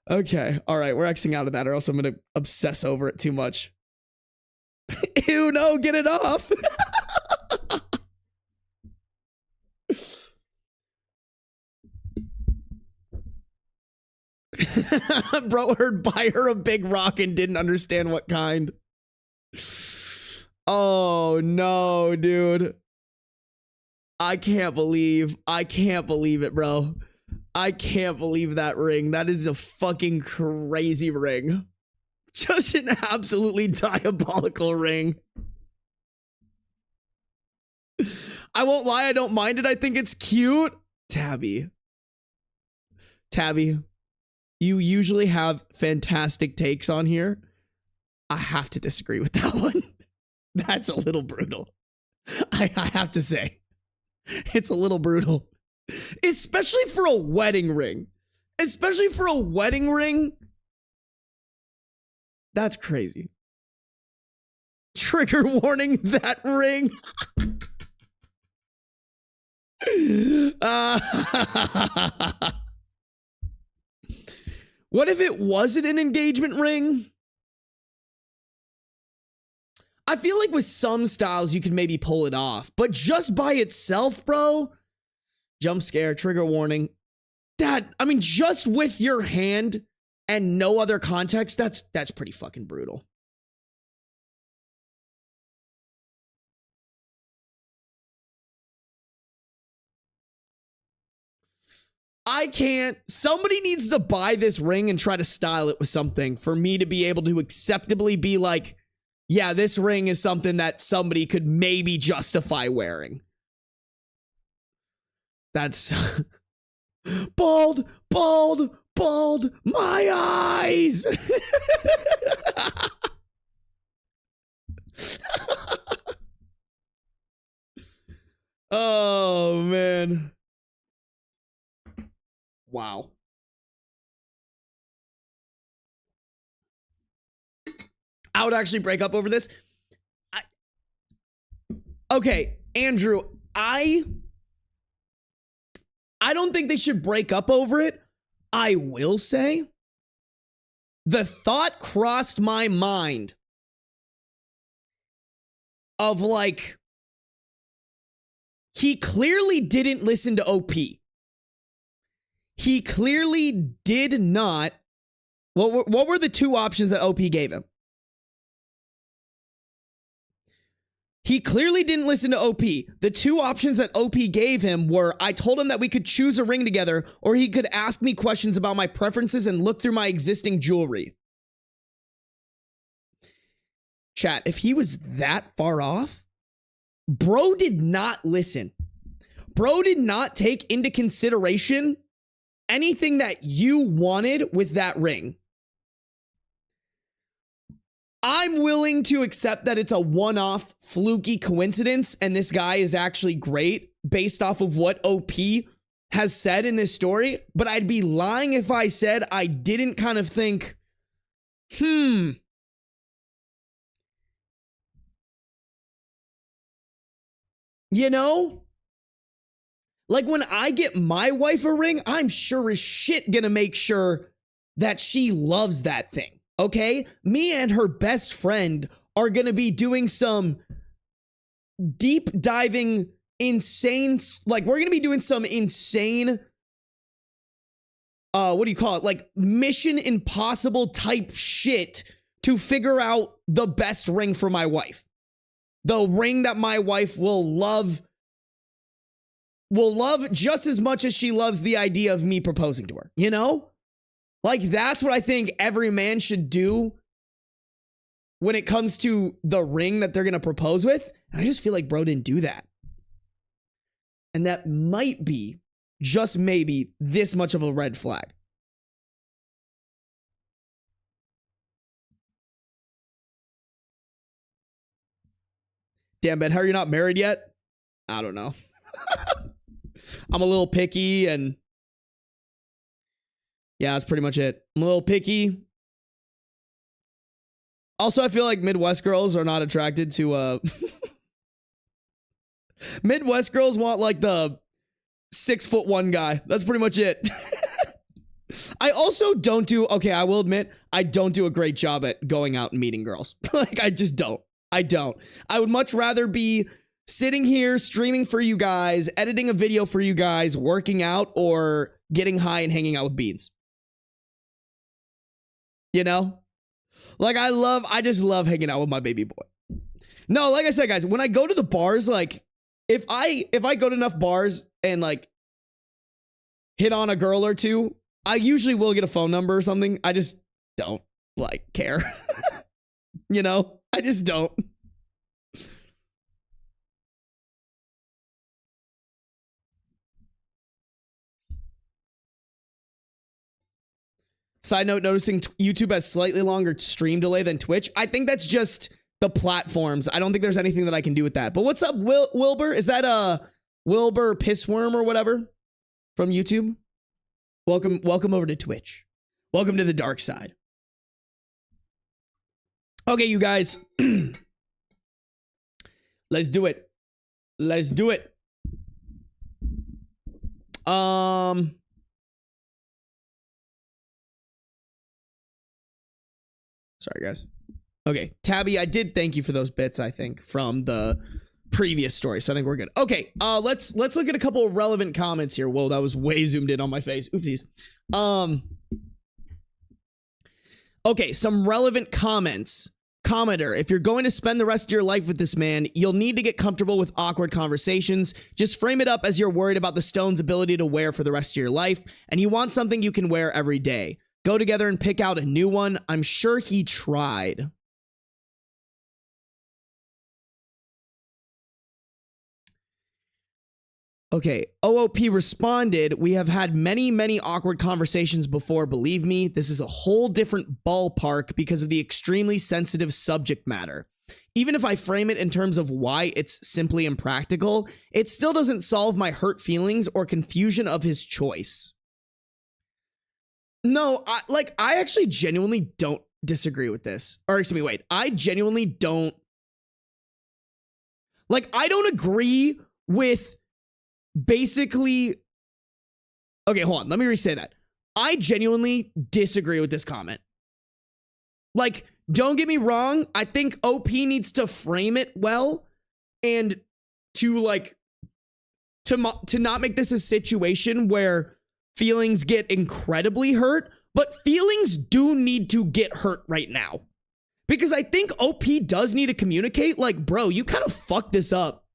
Okay. All right. We're Xing out of that or else I'm going to obsess over it too much. Ew, no, get it off. Bro heard buy her a big rock and didn't understand what kind. Oh no, dude. I can't believe it, bro. I can't believe that ring. That is a fucking crazy ring. Just an absolutely diabolical ring. I won't lie, I don't mind it. I think it's cute. Tabby, you usually have fantastic takes on here. I have to disagree with that one. That's a little brutal. I have to say. It's a little brutal. Especially for a wedding ring. Especially for a wedding ring. That's crazy. Trigger warning, that ring. What if it wasn't an engagement ring? I feel like with some styles you could maybe pull it off, but just by itself, bro, jump scare, trigger warning, that, I mean, just with your hand and no other context, that's pretty fucking brutal. I can't. Somebody needs to buy this ring and try to style it with something for me to be able to acceptably be like, yeah, this ring is something that somebody could maybe justify wearing. That's bald, my eyes. Oh, man. Wow. I would actually break up over this. Okay, Andrew, I don't think they should break up over it. I will say, the thought crossed my mind of like, he clearly didn't listen to OP. He clearly did not. What were the two options that OP gave him? He clearly didn't listen to OP. The two options that OP gave him were, I told him that we could choose a ring together, or he could ask me questions about my preferences and look through my existing jewelry. Chat, if he was that far off, bro did not listen. Bro did not take into consideration anything that you wanted with that ring. I'm willing to accept that it's a one-off fluky coincidence and this guy is actually great based off of what OP has said in this story, but I'd be lying if I said I didn't kind of think, You know? Like when I get my wife a ring, I'm sure as shit gonna make sure that she loves that thing. Okay? Me and her best friend are gonna be doing some deep diving, insane, like we're gonna be doing some insane, what do you call it? Like Mission Impossible type shit to figure out the best ring for my wife. The ring that my wife will love just as much as she loves the idea of me proposing to her, you know? Like that's what I think every man should do when it comes to the ring that they're going to propose with. And I just feel like bro didn't do that. And that might be, just maybe, this much of a red flag. Damn, Ben, how are you not married yet? I don't know. I'm a little picky and yeah, that's pretty much it. I'm a little picky. Also, I feel like Midwest girls are not attracted to Midwest girls want like the 6'1" guy. That's pretty much it. I also don't do, okay, I will admit, I don't do a great job at going out and meeting girls. Like, I just don't. I don't. I would much rather be sitting here streaming for you guys, editing a video for you guys, working out, or getting high and hanging out with beans. You know? Like, I just love hanging out with my baby boy. No, like I said, guys, when I go to the bars, like, if I go to enough bars and, like, hit on a girl or two, I usually will get a phone number or something. I just don't, like, care. You know? I just don't. Side note, noticing YouTube has slightly longer stream delay than Twitch. I think that's just the platforms. I don't think there's anything that I can do with that. But what's up, Wilbur? Is that Wilbur Pissworm or whatever from YouTube? Welcome over to Twitch. Welcome to the dark side. Okay, you guys. Let's do it. Let's do it. Sorry, guys. Okay, Tabby, I did thank you for those bits, I think, from the previous story, so I think we're good. Okay, let's look at a couple of relevant comments here. Whoa, that was way zoomed in on my face. Oopsies. Okay, some relevant comments. Commenter, if you're going to spend the rest of your life with this man, you'll need to get comfortable with awkward conversations. Just frame it up as you're worried about the stone's ability to wear for the rest of your life, and you want something you can wear every day. Go together and pick out a new one. I'm sure he tried. Okay, OOP responded, we have had many, many awkward conversations before, believe me. This is a whole different ballpark because of the extremely sensitive subject matter. Even if I frame it in terms of why it's simply impractical, it still doesn't solve my hurt feelings or confusion of his choice. No, I actually genuinely don't disagree with this. Or excuse me, wait. I genuinely don't. Like, I don't agree with basically. Okay, hold on. Let me re-say that. I genuinely disagree with this comment. Like, don't get me wrong. I think OP needs to frame it well and to like, to not make this a situation where feelings get incredibly hurt, but feelings do need to get hurt right now. Because I think OP does need to communicate, like, bro, you kind of fucked this up.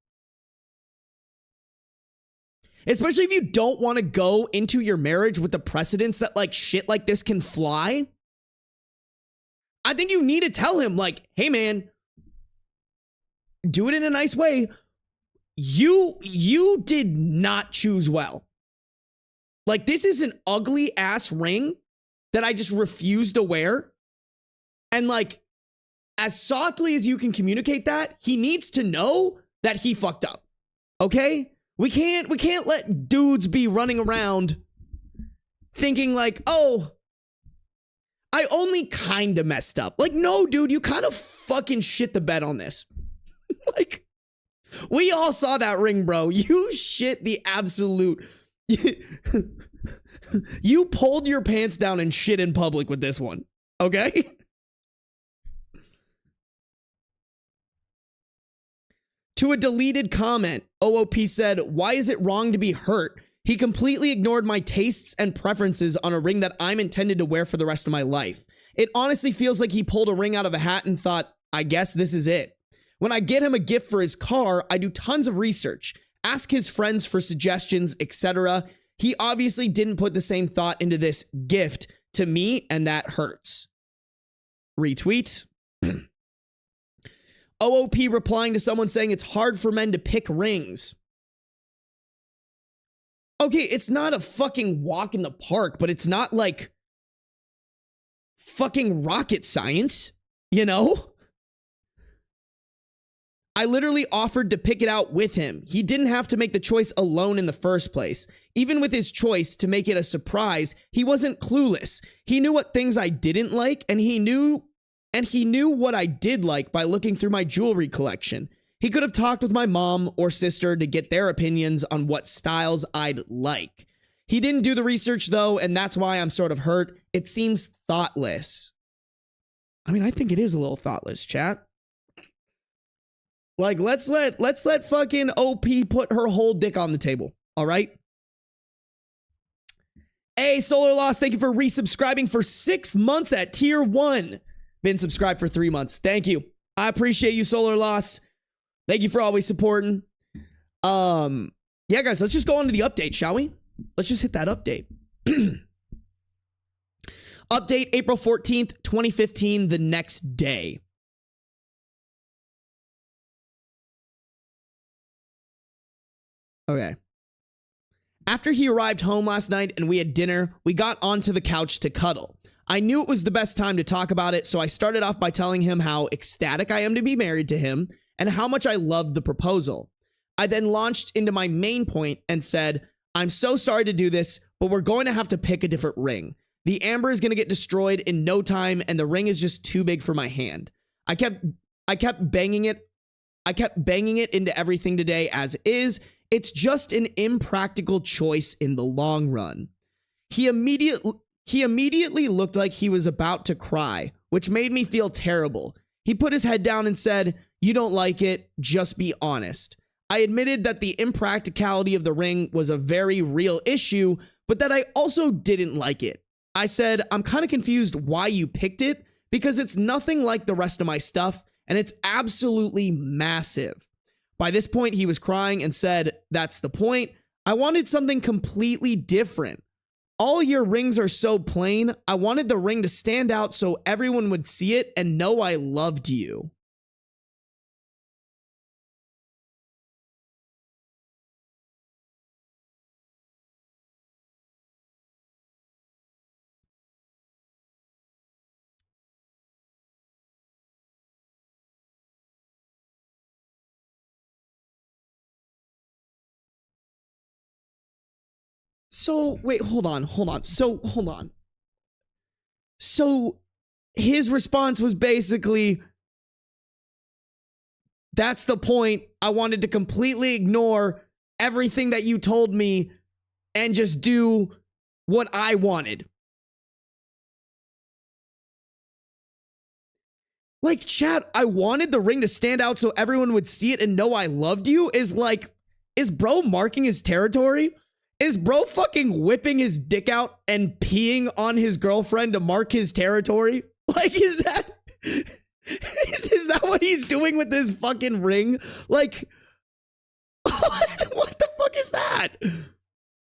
Especially if you don't want to go into your marriage with the precedence that, like, shit like this can fly. I think you need to tell him, like, hey, man, do it in a nice way. You did not choose well. Like, this is an ugly ass ring that I just refuse to wear. And like, as softly as you can communicate that, he needs to know that he fucked up. Okay? We can't let dudes be running around thinking like, oh, I only kind of messed up. Like, no, dude, you kind of fucking shit the bed on this. Like, We all saw that ring, bro. You shit the absolute. You pulled your pants down and shit in public with this one. Okay? To a deleted comment, OOP said, "Why is it wrong to be hurt? He completely ignored my tastes and preferences on a ring that I'm intended to wear for the rest of my life. It honestly feels like he pulled a ring out of a hat and thought, I guess this is it. When I get him a gift for his car, I do tons of research, ask his friends for suggestions, etc. He obviously didn't put the same thought into this gift to me, and that hurts." Retweet. OOP replying to someone saying it's hard for men to pick rings. Okay, it's not a fucking walk in the park, but it's not like fucking rocket science, you know? I literally offered to pick it out with him. He didn't have to make the choice alone in the first place. Even with his choice to make it a surprise, he wasn't clueless. He knew what things I didn't like, and he knew what I did like by looking through my jewelry collection. He could have talked with my mom or sister to get their opinions on what styles I'd like. He didn't do the research though, and that's why I'm sort of hurt. It seems thoughtless. I mean, I think it is a little thoughtless, chat. Like, let's let fucking OP put her whole dick on the table, all right? Hey, Solar Lost, thank you for resubscribing for 6 months at tier 1. Been subscribed for 3 months. Thank you. I appreciate you, Solar Lost. Thank you for always supporting. Yeah, guys, let's just go on to the update, shall we? Let's just hit that update. Update April 14th, 2015, the next day. Okay. After he arrived home last night and we had dinner, we got onto the couch to cuddle. I knew it was the best time to talk about it, so I started off by telling him how ecstatic I am to be married to him and how much I loved the proposal. I then launched into my main point and said, I'm so sorry to do this, but we're going to have to pick a different ring. The amber is going to get destroyed in no time, and the ring is just too big for my hand. I kept banging it into everything today as is. It's just an impractical choice in the long run. He immediately looked like he was about to cry, which made me feel terrible. He put his head down and said, "You don't like it, just be honest." I admitted that the impracticality of the ring was a very real issue, but that I also didn't like it. I said, I'm kind of confused why you picked it, because it's nothing like the rest of my stuff, and it's absolutely massive. By this point, he was crying and said, that's the point. I wanted something completely different. All your rings are so plain. I wanted the ring to stand out so everyone would see it and know I loved you. So, wait, hold on. So, his response was basically, that's the point. I wanted to completely ignore everything that you told me and just do what I wanted. Like, chat, I wanted the ring to stand out so everyone would see it and know I loved you is like, is bro marking his territory? Is bro fucking whipping his dick out and peeing on his girlfriend to mark his territory? Like, is that what he's doing with this fucking ring? Like, what the fuck is that?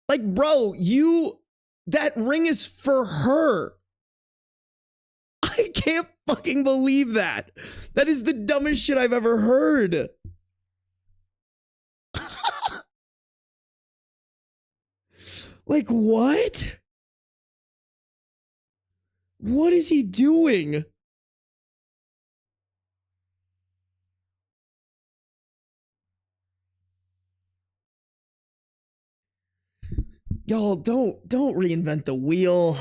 Like, bro, that ring is for her. I can't fucking believe that. That is the dumbest shit I've ever heard. Like, what? What is he doing? Y'all, don't reinvent the wheel.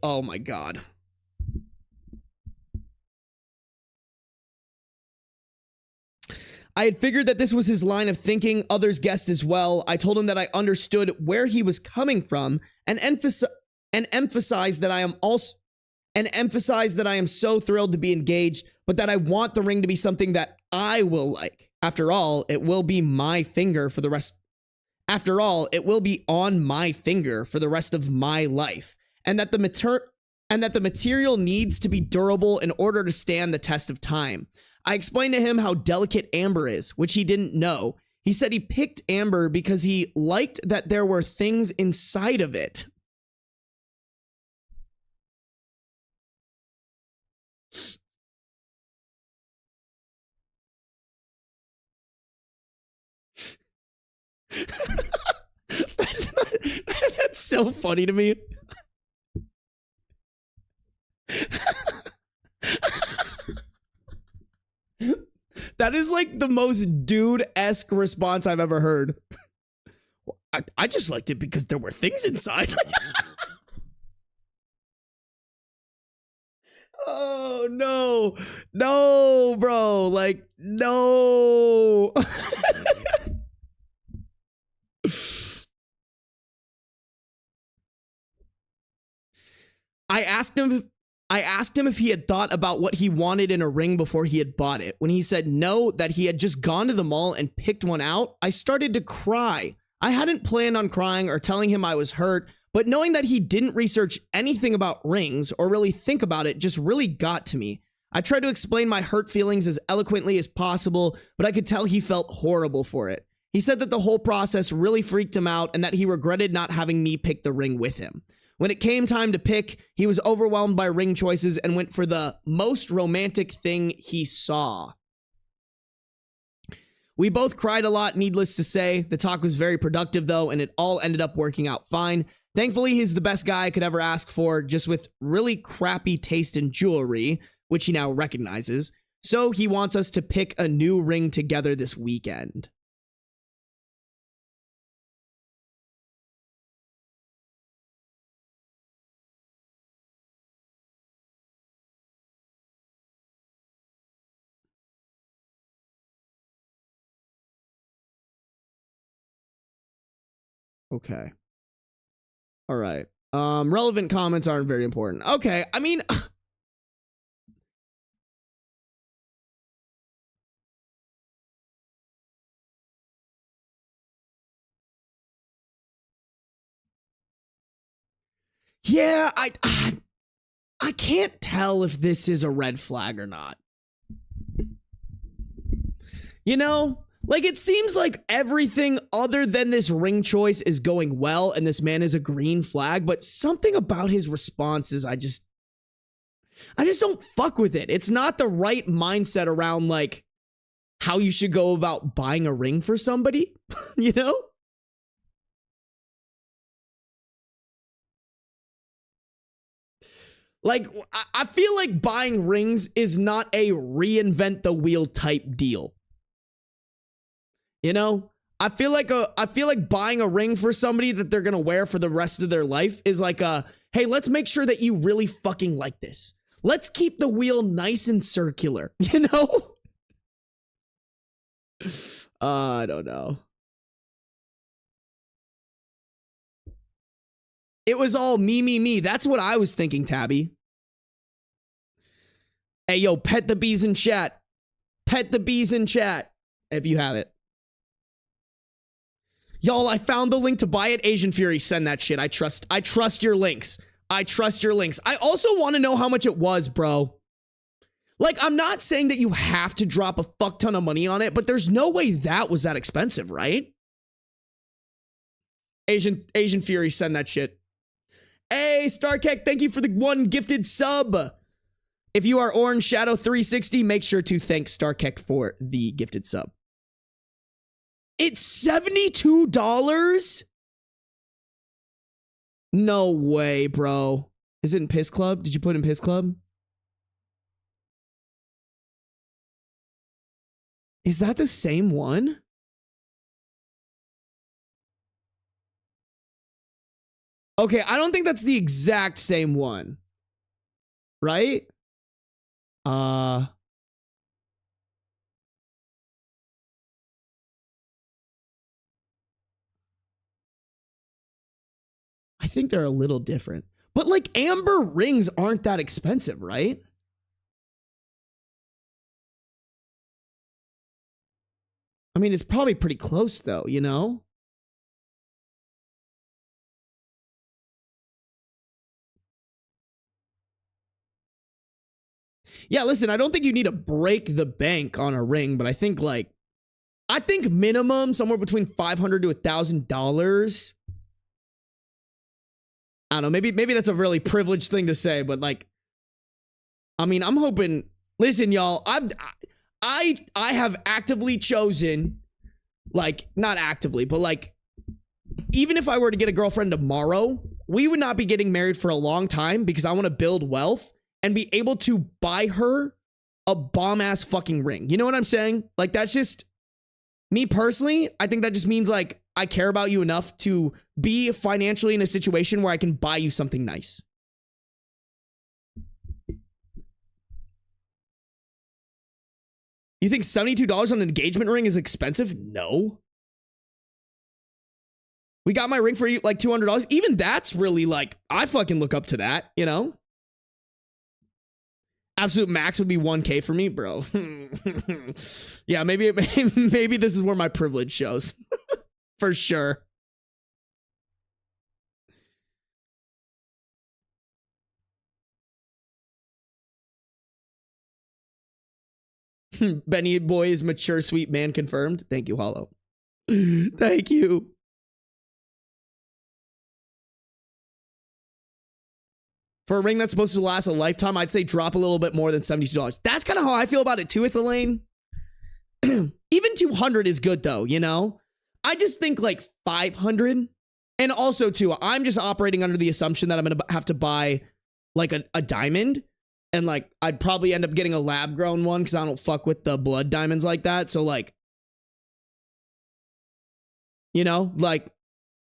Oh my God. I had figured that this was his line of thinking. Others guessed as well. I told him that I understood where he was coming from and emphasized that I am so thrilled to be engaged, but that I want the ring to be something that I will like. After all, it will be my finger for the rest. After all, it will be on my finger for the rest of my life, and that the material needs to be durable in order to stand the test of time. I explained to him how delicate amber is, which he didn't know. He said he picked amber because he liked that there were things inside of it. That's so funny to me. That is like the most dude-esque response I've ever heard. I just liked it because there were things inside. Oh, no. No, bro. Like, no. I asked him if he had thought about what he wanted in a ring before he had bought it. When he said no, that he had just gone to the mall and picked one out, I started to cry. I hadn't planned on crying or telling him I was hurt, but knowing that he didn't research anything about rings or really think about it just really got to me. I tried to explain my hurt feelings as eloquently as possible, but I could tell he felt horrible for it. He said that the whole process really freaked him out and that he regretted not having me pick the ring with him. When it came time to pick, he was overwhelmed by ring choices and went for the most romantic thing he saw. We both cried a lot, needless to say. The talk was very productive though, and it all ended up working out fine. Thankfully, he's the best guy I could ever ask for, just with really crappy taste in jewelry, which he now recognizes. So he wants us to pick a new ring together this weekend. Okay. All right. Relevant comments aren't very important. Okay. I mean, yeah, I can't tell if this is a red flag or not. You know, like it seems like everything other than this ring choice is going well and this man is a green flag, but something about his responses, I just don't fuck with it. It's not the right mindset around like how you should go about buying a ring for somebody, you know? Like, I feel like buying rings is not a reinvent the wheel type deal. You know, I feel like buying a ring for somebody that they're going to wear for the rest of their life is like hey, let's make sure that you really fucking like this. Let's keep the wheel nice and circular, you know? I don't know. It was all me. That's what I was thinking, Tabby. Hey, yo, pet the bees in chat. Pet the bees in chat if you have it. Y'all, I found the link to buy it. Asian Fury, send that shit. I trust your links. I trust your links. I also want to know how much it was, bro. Like, I'm not saying that you have to drop a fuck ton of money on it, but there's no way that was that expensive, right? Asian Fury, send that shit. Hey, Starkek, thank you for the one gifted sub. If you are Orange Shadow 360, make sure to thank Starkek for the gifted sub. It's $72? No way, bro. Is it in Piss Club? Did you put in Piss Club? Is that the same one? Okay, I don't think that's the exact same one. Right? think they're a little different. But like amber rings aren't that expensive, right? I mean, it's probably pretty close though, you know? Yeah, listen, I don't think you need to break the bank on a ring, but I think minimum somewhere between $500 to $1,000. I don't know, maybe that's a really privileged thing to say, but like, I mean, I'm hoping. Listen, y'all, I have actively chosen, like, not actively, but like, even if I were to get a girlfriend tomorrow, we would not be getting married for a long time because I want to build wealth and be able to buy her a bomb ass fucking ring. You know what I'm saying? Like, that's just me personally. I think that just means like I care about you enough to be financially in a situation where I can buy you something nice. You think $72 on an engagement ring is expensive? No. We got my ring for you like $200. Even that's really like, I fucking look up to that, you know? Absolute max would be 1K for me, bro. Yeah, maybe this is where my privilege shows. For sure. Benny boy is mature, sweet man confirmed. Thank you, Hollow. Thank you. For a ring that's supposed to last a lifetime, I'd say drop a little bit more than $72. That's kind of how I feel about it too, with Elaine. Even 200 is good though, you know? I just think like 500. And also too, I'm just operating under the assumption that I'm going to have to buy like a diamond. And like, I'd probably end up getting a lab grown one because I don't fuck with the blood diamonds like that. So like, you know, like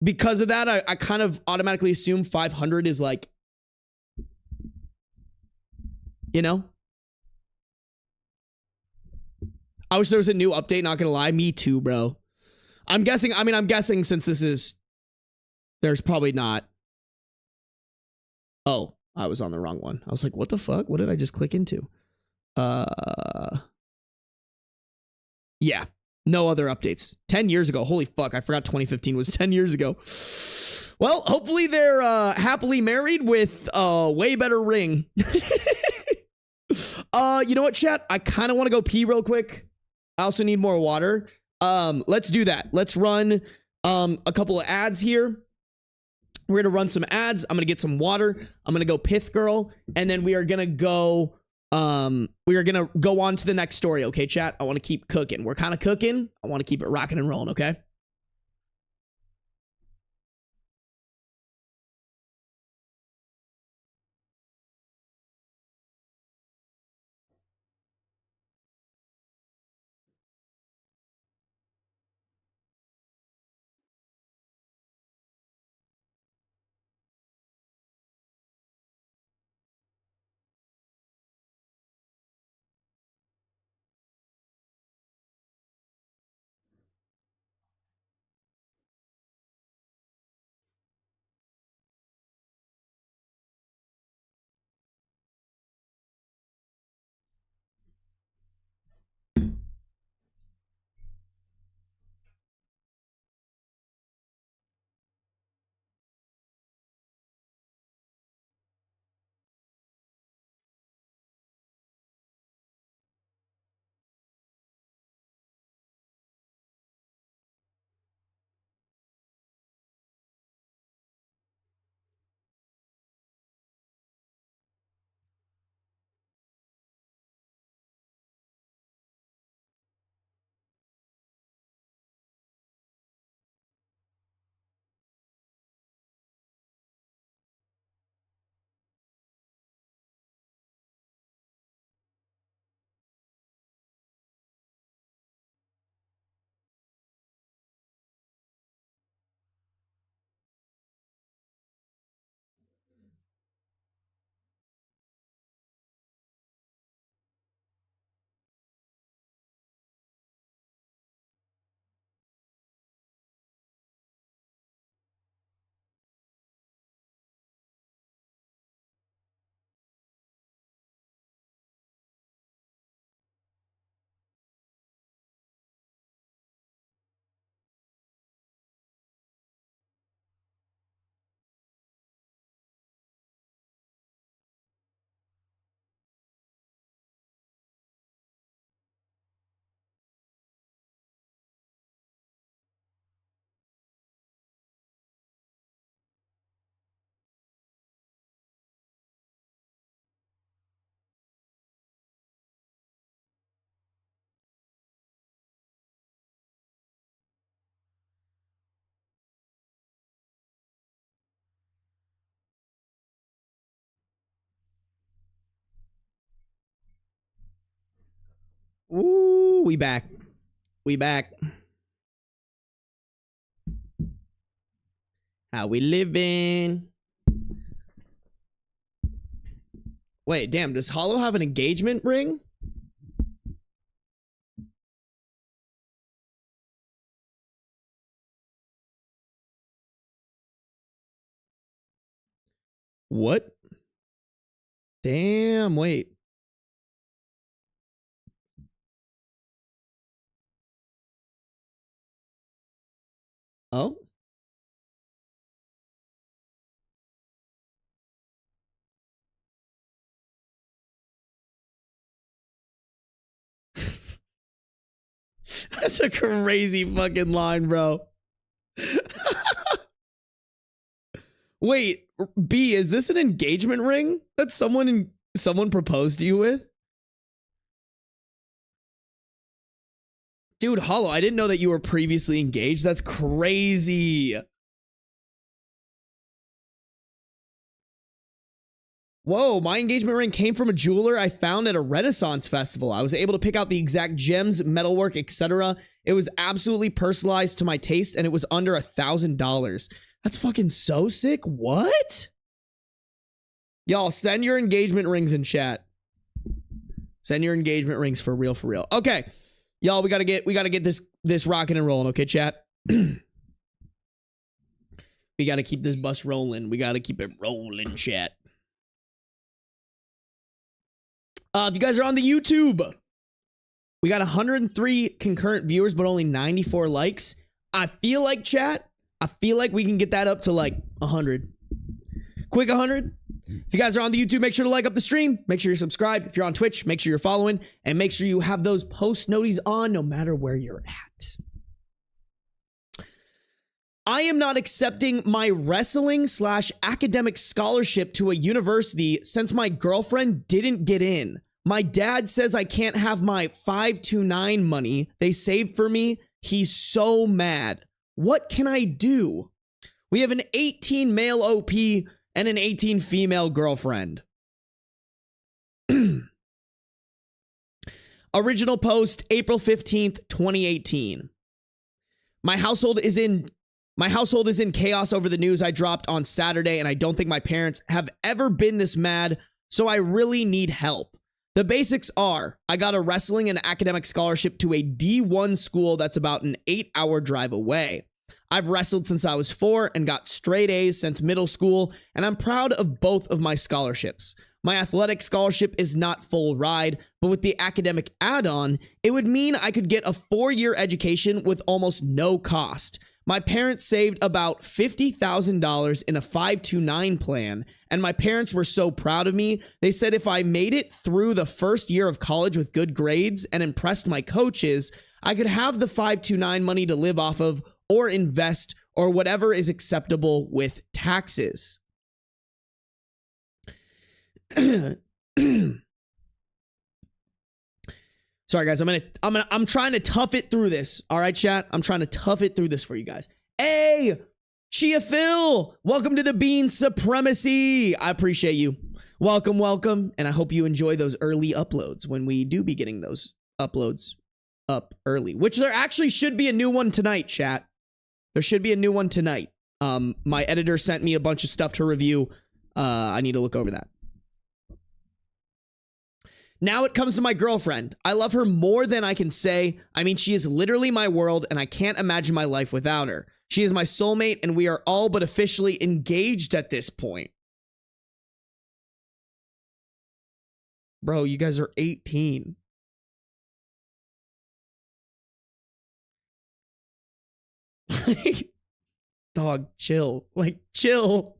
because of that, I kind of automatically assume 500 is like, you know? I wish there was a new update, not gonna lie. Me too, bro. I'm guessing since this is, there's probably not. Oh, I was on the wrong one. I was like, what the fuck? What did I just click into? Yeah, no other updates. 10 years ago. Holy fuck, I forgot 2015 was 10 years ago. Well, hopefully they're happily married with a way better ring. You know what, chat? I kind of want to go pee real quick. I also need more water. Let's do that. Let's run a couple of ads here. We're gonna run some ads. I'm gonna get some water. I'm gonna go pith girl, and then we are gonna go on to the next story. Okay, chat? I want to keep cooking. We're kind of cooking. I want to keep it rocking and rolling, okay? We back. We back. How we living? Wait, damn, does Hollow have an engagement ring? What? Damn, wait. Oh? That's a crazy fucking line, bro. Wait, B, is this an engagement ring that someone proposed to you with? Dude, Hollow, I didn't know that you were previously engaged. That's crazy. Whoa, my engagement ring came from a jeweler I found at a Renaissance festival. I was able to pick out the exact gems, metalwork, etc. It was absolutely personalized to my taste, and it was under $1,000. That's fucking so sick. What? Y'all, send your engagement rings in chat. Send your engagement rings for real, for real. Okay. Y'all, we gotta get this rocking and rolling, okay, chat? We gotta keep this bus rolling. We gotta keep it rolling, chat. If you guys are on the YouTube, we got 103 concurrent viewers, but only 94 likes. I feel like, chat, I feel like we can get that up to like 100. Quick 100. If you guys are on the YouTube, make sure to like up the stream. Make sure you're subscribed. If you're on Twitch, make sure you're following. And make sure you have those post noties on no matter where you're at. I am not accepting my wrestling/academic scholarship to a university since my girlfriend didn't get in. My dad says I can't have my 529 money they saved for me. He's so mad. What can I do? We have an 18 male OP and an 18 female girlfriend. Original post, April 15th, 2018. My household is in chaos over the news I dropped on Saturday, and I don't think my parents have ever been this mad, so I really need help. The basics are, I got a wrestling and academic scholarship to a D1 school that's about an 8-hour drive away. I've wrestled since I was 4 and got straight A's since middle school, and I'm proud of both of my scholarships. My athletic scholarship is not full ride, but with the academic add-on, it would mean I could get a 4-year education with almost no cost. My parents saved about $50,000 in a 529 plan, and my parents were so proud of me. They said if I made it through the first year of college with good grades and impressed my coaches, I could have the 529 money to live off of or invest or whatever is acceptable with taxes. Sorry guys, I'm trying to tough it through this. All right, chat. I'm trying to tough it through this for you guys. Hey, Chia Phil, welcome to the Bean Supremacy. I appreciate you. Welcome, welcome. And I hope you enjoy those early uploads when we do be getting those uploads up early, which there actually should be a new one tonight, chat. There should be a new one tonight. My editor sent me a bunch of stuff to review. I need to look over that. Now it comes to my girlfriend. I love her more than I can say. I mean, she is literally my world, and I can't imagine my life without her. She is my soulmate, and we are all but officially engaged at this point. Bro, you guys are 18. Dog, chill. Like, chill.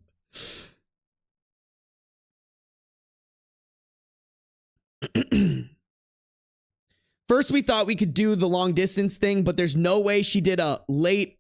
First, we thought we could do the long distance thing, but there's no way she did a late.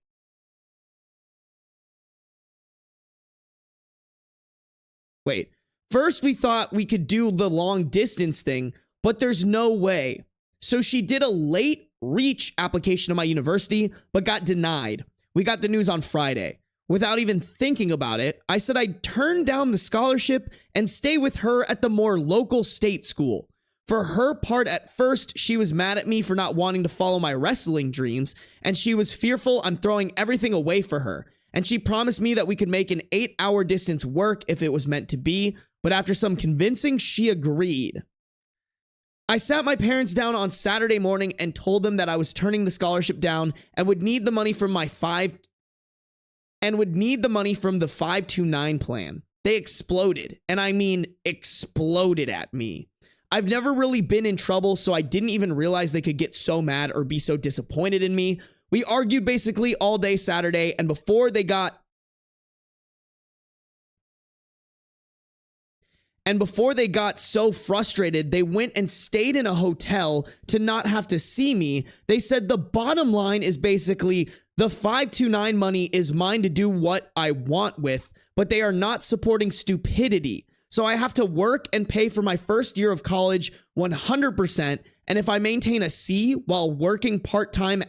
Wait. First, we thought we could do the long distance thing, but there's no way. So she did a late reach application to my university, but got denied. We got the news on Friday. Without even thinking about it, I said I'd turn down the scholarship and stay with her at the more local state school. For her part, at first, she was mad at me for not wanting to follow my wrestling dreams, and she was fearful I'm throwing everything away for her. And she promised me that we could make an 8-hour distance work if it was meant to be, but after some convincing, she agreed. I sat my parents down on Saturday morning and told them that I was turning the scholarship down and would need the money from the 529 plan. They exploded, and I mean exploded at me. I've never really been in trouble, so I didn't even realize they could get so mad or be so disappointed in me. We argued basically all day Saturday, and before they got so frustrated, they went and stayed in a hotel to not have to see me. They said the bottom line is basically the 529 money is mine to do what I want with, but they are not supporting stupidity. So I have to work and pay for my first year of college 100%. And if I maintain a C while working part-time,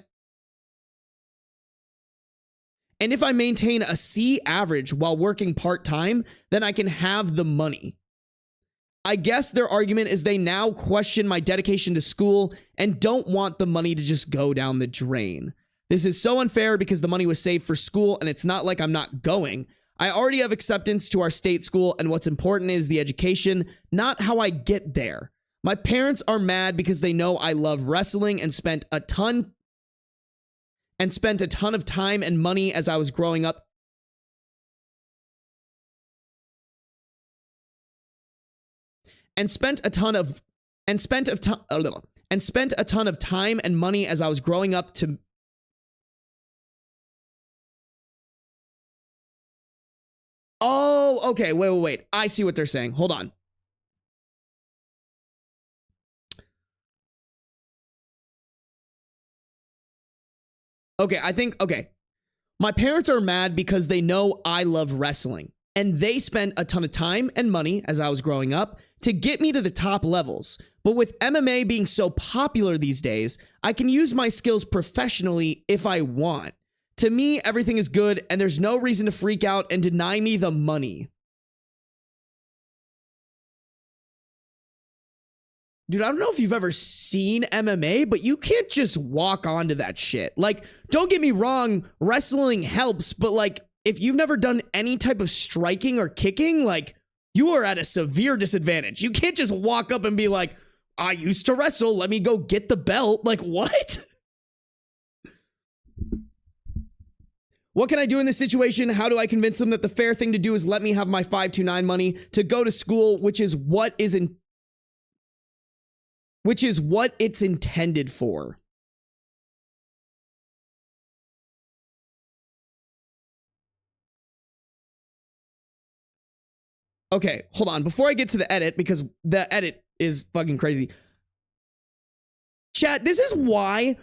and if I maintain a C average while working part-time, then I can have the money. I guess their argument is they now question my dedication to school and don't want the money to just go down the drain. This is so unfair because the money was saved for school and it's not like I'm not going. I already have acceptance to our state school, and what's important is the education, not how I get there. My parents are mad because they know I love wrestling and spent a ton of time and money as I was growing up. And spent a ton of time and money as I was growing up to Oh, okay. Wait. I see what they're saying. Hold on. Okay. My parents are mad because they know I love wrestling, and they spent a ton of time and money as I was growing up to get me to the top levels. But with MMA being so popular these days, I can use my skills professionally if I want. To me, everything is good, and there's no reason to freak out and deny me the money. Dude, I don't know if you've ever seen MMA, but you can't just walk onto that shit. Like, don't get me wrong, wrestling helps, but like, if you've never done any type of striking or kicking, like, you are at a severe disadvantage. You can't just walk up and be like, I used to wrestle, let me go get the belt. Like, what? What can I do in this situation? How do I convince them that the fair thing to do is let me have my 529 money to go to school, which is what it's intended for? Okay, hold on. Before I get to the edit, because the edit is fucking crazy. Chat, this is why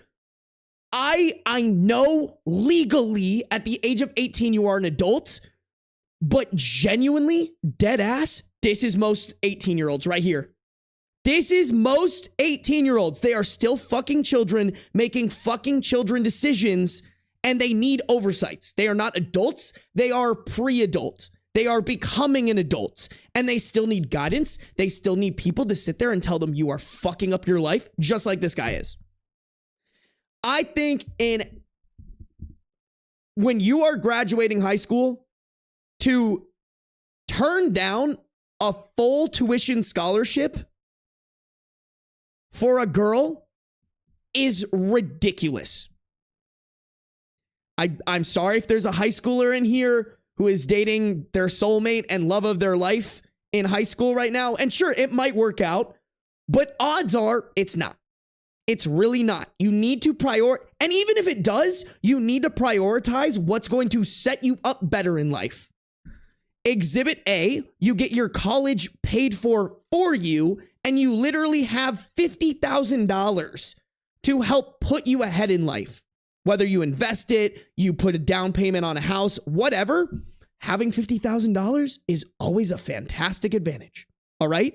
I know legally at the age of 18 you are an adult, but genuinely, dead ass, this is most 18-year-olds right here. This is most 18-year-olds. They are still fucking children making fucking children decisions, and they need oversights. They are not adults. They are pre-adult. They are becoming an adult, and they still need guidance. They still need people to sit there and tell them you are fucking up your life, just like this guy is. I think when you are graduating high school, to turn down a full tuition scholarship for a girl is ridiculous. I'm sorry if there's a high schooler in here who is dating their soulmate and love of their life in high school right now. And sure, it might work out, but odds are it's not. It's really not. You need to and even if it does, you need to prioritize what's going to set you up better in life. Exhibit A, you get your college paid for you, and you literally have $50,000 to help put you ahead in life. Whether you invest it, you put a down payment on a house, whatever, having $50,000 is always a fantastic advantage. All right?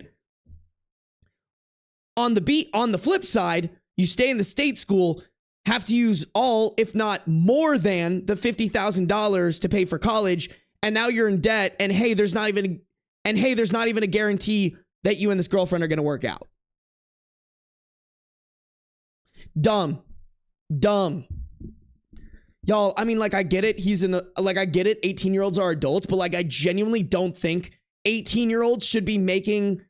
On the flip side, you stay in the state school, have to use all, if not more than, the $50,000 to pay for college, and now you're in debt, and hey, there's not even a guarantee that you and this girlfriend are going to work out. Dumb. Y'all, I mean, like, I get it. I get it. 18-year-olds are adults, but like, I genuinely don't think 18-year-olds should be making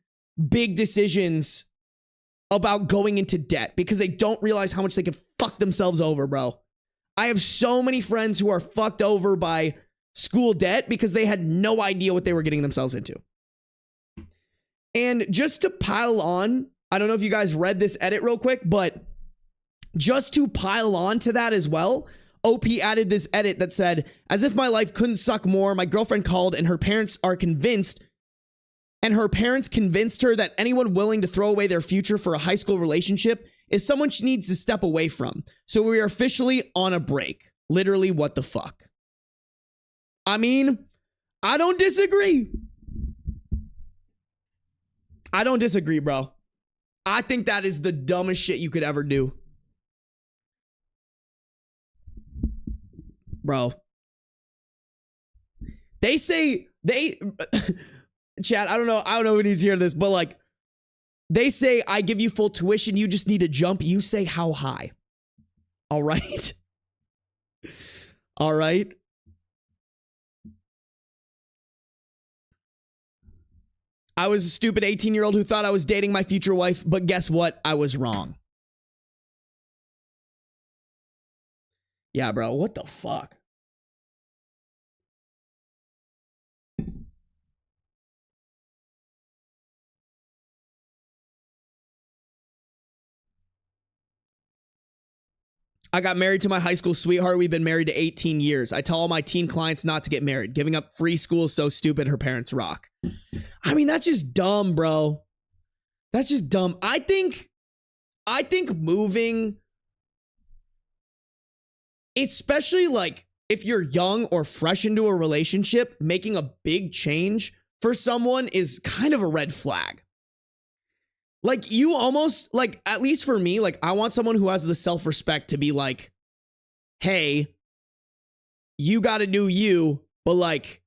big decisions about going into debt because they don't realize how much they could fuck themselves over, bro. I have so many friends who are fucked over by school debt because they had no idea what they were getting themselves into. And just to pile on, I don't know if you guys read this edit real quick, but just to pile on to that as well, OP added this edit that said, as if my life couldn't suck more, my girlfriend called and her parents convinced her that anyone willing to throw away their future for a high school relationship is someone she needs to step away from. So we are officially on a break. Literally, what the fuck? I mean, I don't disagree. I don't disagree, bro. I think that is the dumbest shit you could ever do. Bro. They say, Chad, I don't know who needs to hear this, but like, they say, I give you full tuition, you just need to jump. You say, how high? All right. All right. I was a stupid 18-year-old who thought I was dating my future wife, but guess what? I was wrong. Yeah, bro, what the fuck? I got married to my high school sweetheart. We've been married to 18 years. I tell all my teen clients not to get married. Giving up free school is so stupid. Her parents rock. I mean, that's just dumb, bro. That's just dumb. I think moving, especially like if you're young or fresh into a relationship, making a big change for someone is kind of a red flag. Like, you almost, like, at least for me, like, I want someone who has the self-respect to be like, hey, you got to do you, but like,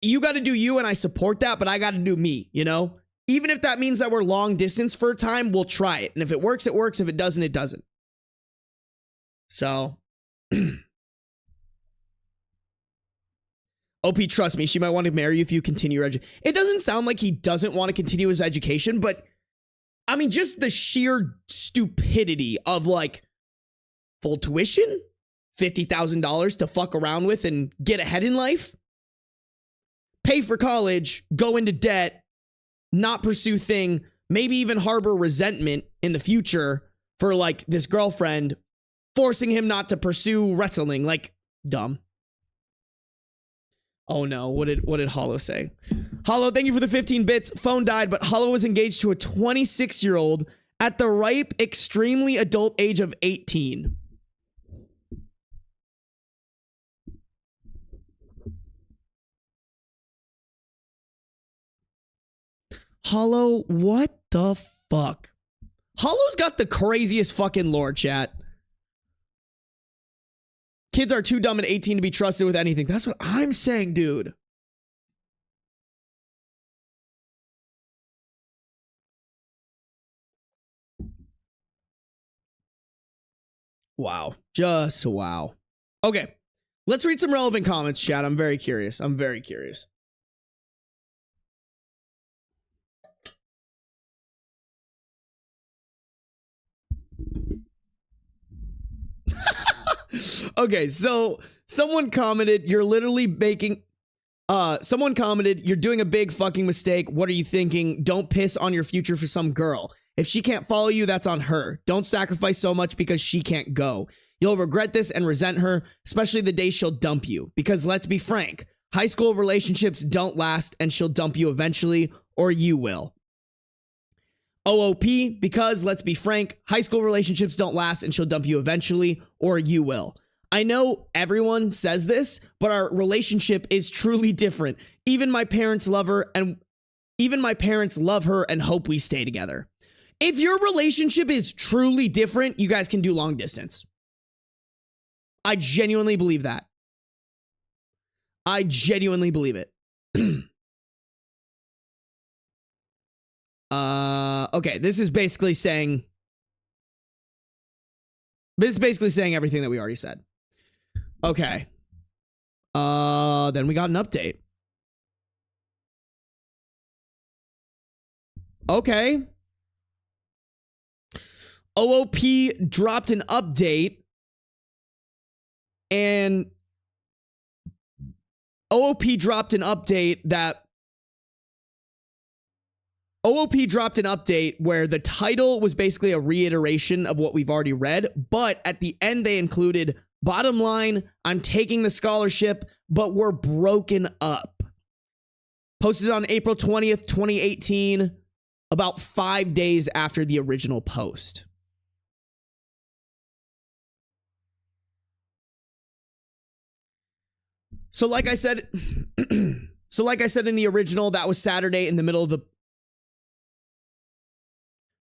you got to do you and I support that, but I got to do me, you know? Even if that means that we're long distance for a time, we'll try it. And if it works, it works. If it doesn't, it doesn't. So, OP, trust me, she might want to marry you if you continue your education. It doesn't sound like he doesn't want to continue his education, but I mean, just the sheer stupidity of like full tuition, $50,000 to fuck around with and get ahead in life, pay for college, go into debt, not pursue thing, maybe even harbor resentment in the future for like this girlfriend, forcing him not to pursue wrestling. Like, dumb. Oh no, what did Hollow say? Hollow, thank you for the 15 bits. Phone died, but Hollow was engaged to a 26-year-old at the ripe, extremely adult age of 18. Hollow, what the fuck? Hollow's got the craziest fucking lore, chat. Kids are too dumb at 18 to be trusted with anything. That's what I'm saying, dude. Wow. Just wow. Okay. Let's read some relevant comments, chat. I'm very curious. Okay, so someone commented, you're literally making... someone commented, you're doing a big fucking mistake. What are you thinking? Don't piss on your future for some girl. If she can't follow you, that's on her. Don't sacrifice so much because she can't go. You'll regret this and resent her, especially the day she'll dump you. Because let's be frank, high school relationships don't last and she'll dump you eventually, or you will. OOP, because let's be frank, high school relationships don't last and she'll dump you eventually, or you will. I know everyone says this, but our relationship is truly different. Even my parents love her and hope we stay together. If your relationship is truly different, you guys can do long distance. I genuinely believe that. I genuinely believe it. Okay, this is basically saying This is basically saying everything that we already said. Okay. Then we got an update. Okay. OOP dropped an update, and OOP dropped an update where the title was basically a reiteration of what we've already read, but at the end they included, bottom line, I'm taking the scholarship, but we're broken up. Posted on April 20th, 2018, about 5 days after the original post. So like I said in the original, that was Saturday in the middle of the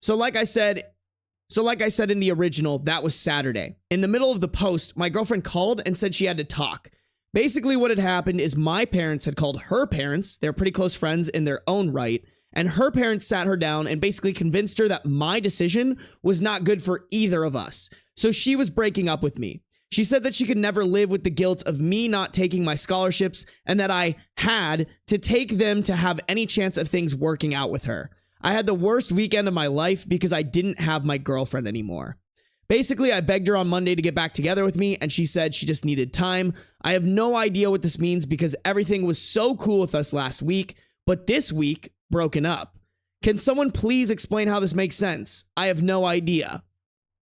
So like I said in the original, that was Saturday. In the middle of the post, my girlfriend called and said she had to talk. Basically what had happened is my parents had called her parents. They're pretty close friends in their own right. And her parents sat her down and basically convinced her that my decision was not good for either of us. So she was breaking up with me. She said that she could never live with the guilt of me not taking my scholarships and that I had to take them to have any chance of things working out with her. I had the worst weekend of my life because I didn't have my girlfriend anymore. Basically, I begged her on Monday to get back together with me, and she said she just needed time. I have no idea what this means because everything was so cool with us last week, but this week, broken up. Can someone please explain how this makes sense? I have no idea.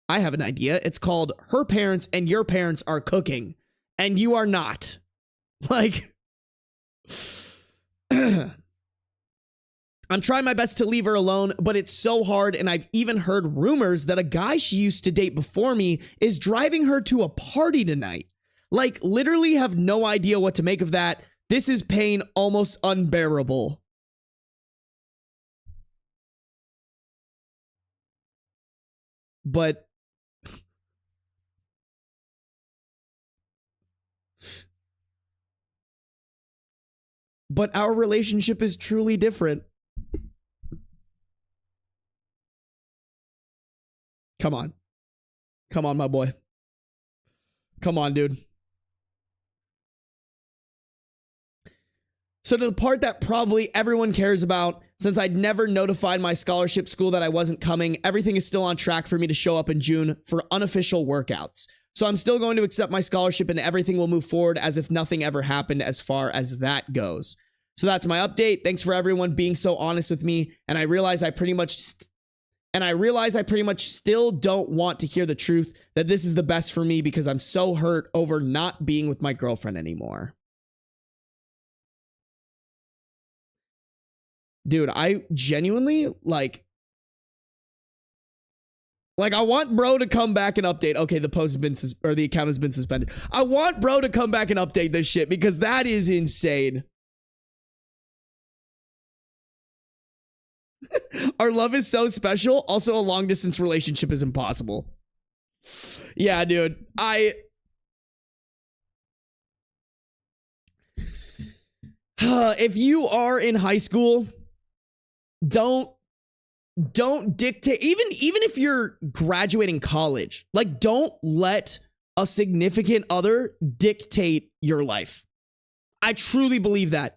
I have an idea. It's called her parents and your parents are cooking, and you are not. Like, I'm trying my best to leave her alone, but it's so hard, and I've even heard rumors that a guy she used to date before me is driving her to a party tonight. Like, literally have no idea what to make of that. This is pain almost unbearable. But our relationship is truly different. Come on. Come on, my boy. Come on, dude. So to the part that probably everyone cares about, since I'd never notified my scholarship school that I wasn't coming, everything is still on track for me to show up in June for unofficial workouts. So I'm still going to accept my scholarship and everything will move forward as if nothing ever happened as far as that goes. So that's my update. Thanks for everyone being so honest with me. And I realize I pretty much still don't want to hear the truth that this is the best for me because I'm so hurt over not being with my girlfriend anymore. Dude, I genuinely like I want bro to come back and update. Okay, the post has been the account has been suspended. I want bro to come back and update this shit because that is insane. Our love is so special. Also, a long distance relationship is impossible. Yeah, dude. If you are in high school, don't dictate, even if you're graduating college, like, don't let a significant other dictate your life. I truly believe that.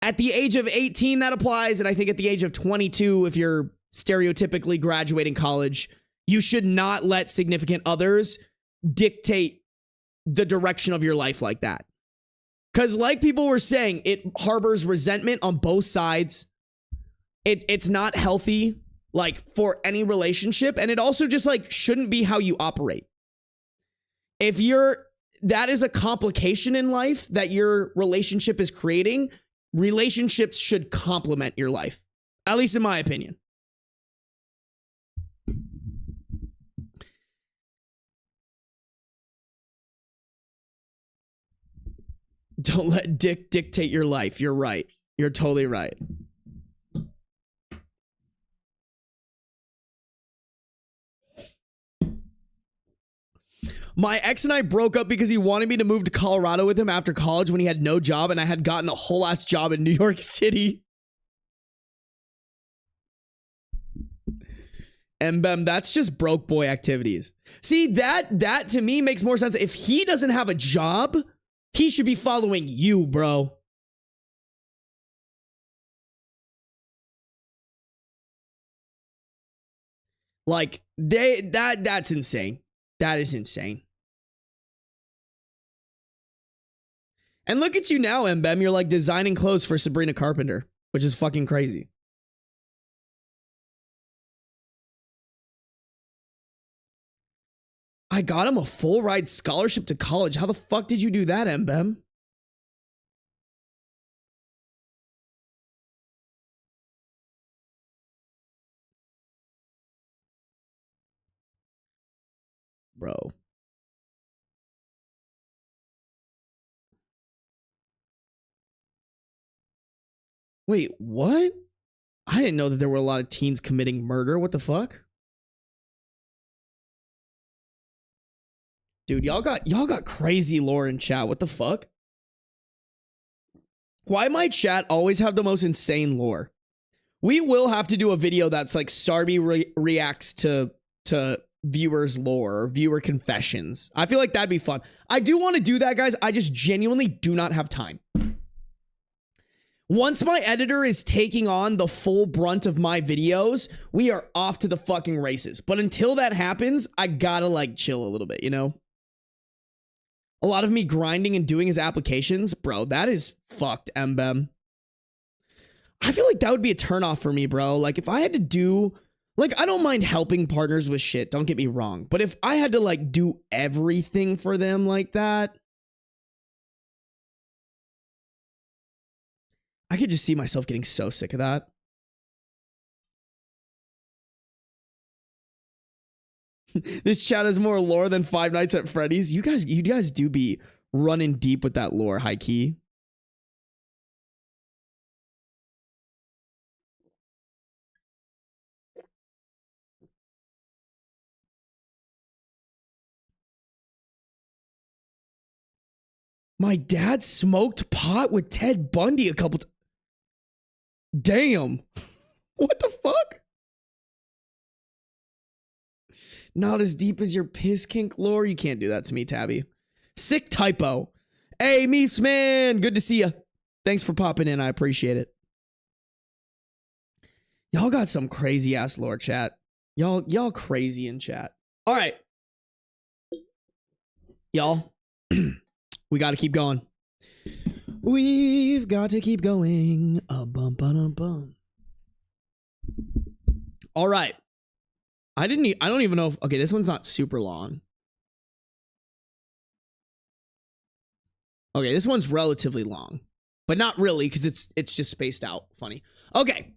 At the age of 18, that applies. And I think at the age of 22, if you're stereotypically graduating college, you should not let significant others dictate the direction of your life like that. Because like people were saying, it harbors resentment on both sides. It's not healthy, like, for any relationship. And it also just, like, shouldn't be how you operate. That is a complication in life that your relationship is creating. Relationships should complement your life, at least in my opinion. Don't let dick dictate your life. You're right. You're totally right. My ex and I broke up because he wanted me to move to Colorado with him after college when he had no job and I had gotten a whole ass job in New York City. Mbem, that's just broke boy activities. See, that to me makes more sense. If he doesn't have a job, he should be following you, bro. Like, that's insane. That is insane. And look at you now, Mbem. You're like designing clothes for Sabrina Carpenter, which is fucking crazy. I got him a full ride scholarship to college. How the fuck did you do that, Mbem? Bro. Wait, what? I didn't know that there were a lot of teens committing murder. What the fuck? Dude, y'all got crazy lore in chat. What the fuck? Why my chat always have the most insane lore? We will have to do a video that's like Sarby reacts to viewers' lore or viewer confessions. I feel like that'd be fun. I do want to do that, guys. I just genuinely do not have time. Once my editor is taking on the full brunt of my videos, we are off to the fucking races. But until that happens, I gotta like chill a little bit, you know? A lot of me grinding and doing his applications, bro, that is fucked, Mbem. I feel like that would be a turnoff for me, bro. Like if I had to do, like I don't mind helping partners with shit, don't get me wrong. But if I had to like do everything for them like that, I could just see myself getting so sick of that. This chat has more lore than Five Nights at Freddy's. You guys do be running deep with that lore, high key. My dad smoked pot with Ted Bundy a couple times. Damn. What the fuck? Not as deep as your piss kink lore. You can't do that to me, Tabby. Sick typo. Hey, Meese man. Good to see you. Thanks for popping in. I appreciate it. Y'all got some crazy ass lore, chat. Y'all crazy in chat. All right. Y'all, we got to keep going. We've got to keep going. Bum. All right. I don't even know if, okay, this one's not super long. Okay, this one's relatively long, but not really because it's just spaced out. Funny. Okay.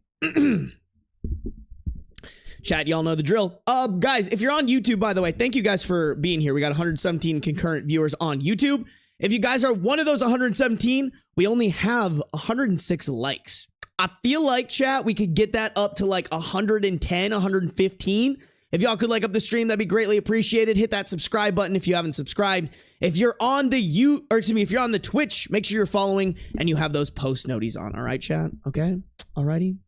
Chat, y'all know the drill. Guys, if you're on YouTube, by the way, thank you guys for being here. We got 117 concurrent viewers on YouTube. If you guys are one of those 117, we only have 106 likes. I feel like, chat, we could get that up to like 110, 115. If y'all could like up the stream, that'd be greatly appreciated. Hit that subscribe button if you haven't subscribed. If you're on the if you're on the Twitch, make sure you're following and you have those post noties on. All right, chat? Okay? Alrighty.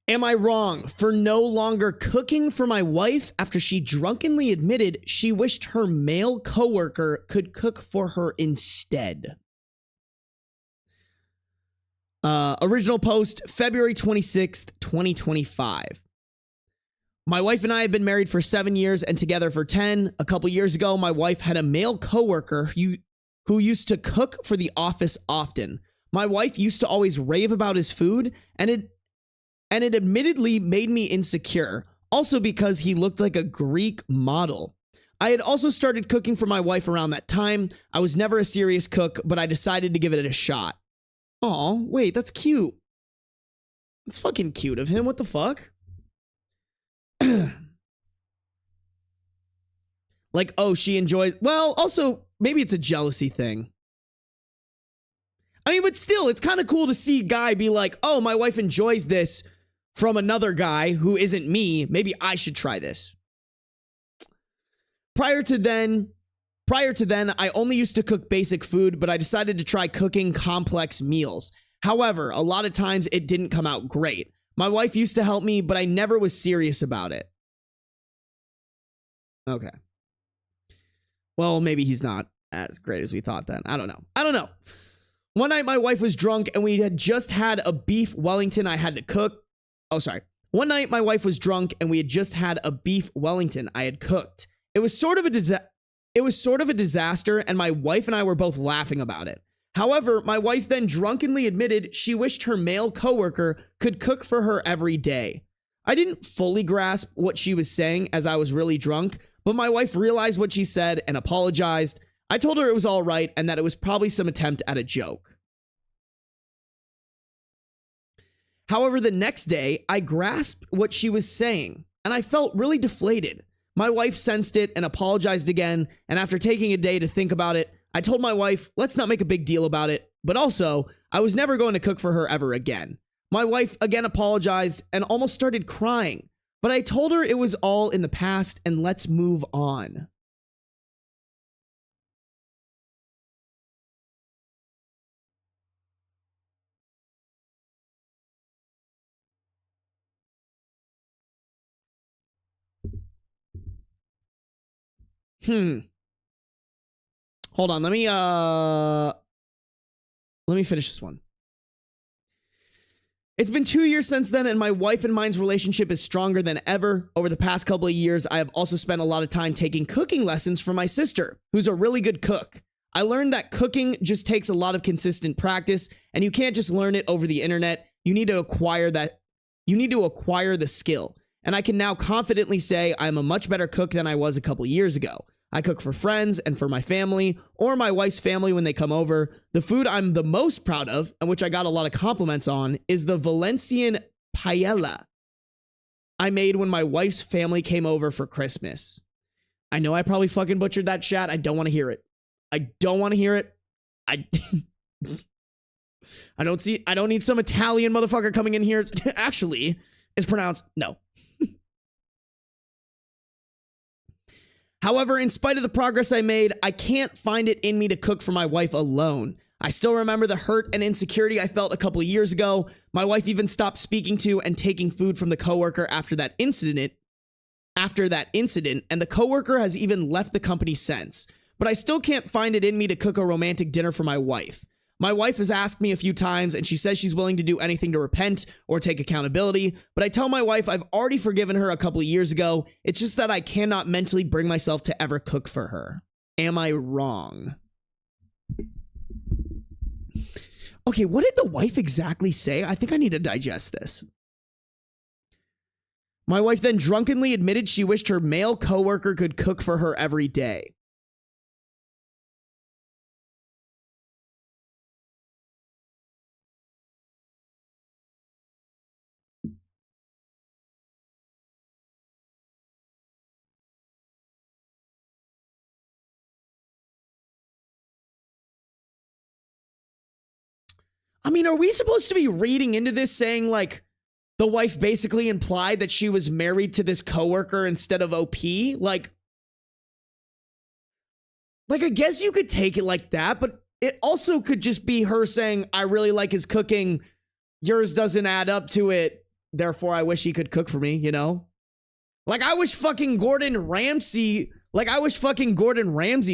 Am I wrong for no longer cooking for my wife after she drunkenly admitted she wished her male coworker could cook for her instead? Original post, February 26th, 2025. My wife and I have been married for 7 years and together for 10. A couple years ago, my wife had a male coworker who used to cook for the office often. My wife used to always rave about his food, and it admittedly made me insecure, also because he looked like a Greek model. I had also started cooking for my wife around that time. I was never a serious cook, but I decided to give it a shot. Aw, wait, that's cute. That's fucking cute of him. What the fuck? Like, oh, she enjoys... Well, also, maybe it's a jealousy thing. I mean, but still, it's kind of cool to see a guy be like, oh, my wife enjoys this from another guy who isn't me. Maybe I should try this. Prior to then, I only used to cook basic food, but I decided to try cooking complex meals. However, a lot of times it didn't come out great. My wife used to help me, but I never was serious about it. Okay. Well, maybe he's not as great as we thought then. I don't know. One night my wife was drunk and we had just had a beef Wellington I had to cook. Oh, sorry. One night my wife was drunk and we had just had a beef Wellington I had cooked. It was sort of a disaster and my wife and I were both laughing about it. However, my wife then drunkenly admitted she wished her male coworker could cook for her every day. I didn't fully grasp what she was saying as I was really drunk, but my wife realized what she said and apologized. I told her it was all right and that it was probably some attempt at a joke. However, the next day, I grasped what she was saying and I felt really deflated. My wife sensed it and apologized again, and after taking a day to think about it, I told my wife, let's not make a big deal about it, but also, I was never going to cook for her ever again. My wife again apologized and almost started crying, but I told her it was all in the past and let's move on. Hold on, let me finish this one. It's been 2 years since then, and my wife and mine's relationship is stronger than ever. Over the past couple of years, I have also spent a lot of time taking cooking lessons from my sister, who's a really good cook. I learned that cooking just takes a lot of consistent practice, and you can't just learn it over the internet. You need to acquire the skill. And I can now confidently say I'm a much better cook than I was a couple years ago. I cook for friends and for my family or my wife's family when they come over. The food I'm the most proud of, and which I got a lot of compliments on, is the Valencian paella I made when my wife's family came over for Christmas. I know I probably fucking butchered that, chat. I don't want to hear it. I don't want to hear it. I don't need some Italian motherfucker coming in here. Actually, it's pronounced no. However, in spite of the progress I made, I can't find it in me to cook for my wife alone. I still remember the hurt and insecurity I felt a couple of years ago. My wife even stopped speaking to and taking food from the coworker after that incident, and the coworker has even left the company since. But I still can't find it in me to cook a romantic dinner for my wife. My wife has asked me a few times and she says she's willing to do anything to repent or take accountability, but I tell my wife I've already forgiven her a couple of years ago. It's just that I cannot mentally bring myself to ever cook for her. Am I wrong? Okay, what did the wife exactly say? I think I need to digest this. My wife then drunkenly admitted she wished her male coworker could cook for her every day. I mean, are we supposed to be reading into this saying, like, the wife basically implied that she was married to this coworker instead of OP? Like, I guess you could take it like that, but it also could just be her saying, I really like his cooking. Yours doesn't add up to it. Therefore, I wish he could cook for me, you know? Like, I wish fucking Gordon Ramsay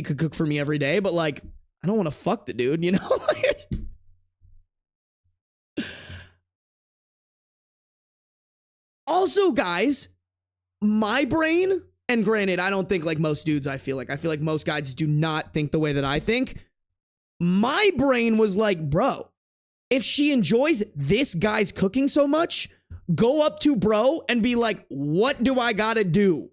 could cook for me every day, but, like, I don't want to fuck the dude, you know? Also, guys, my brain, and granted, I don't think like most dudes, I feel like most guys do not think the way that I think. My brain was like, bro, if she enjoys this guy's cooking so much, go up to bro and be like, what do I gotta do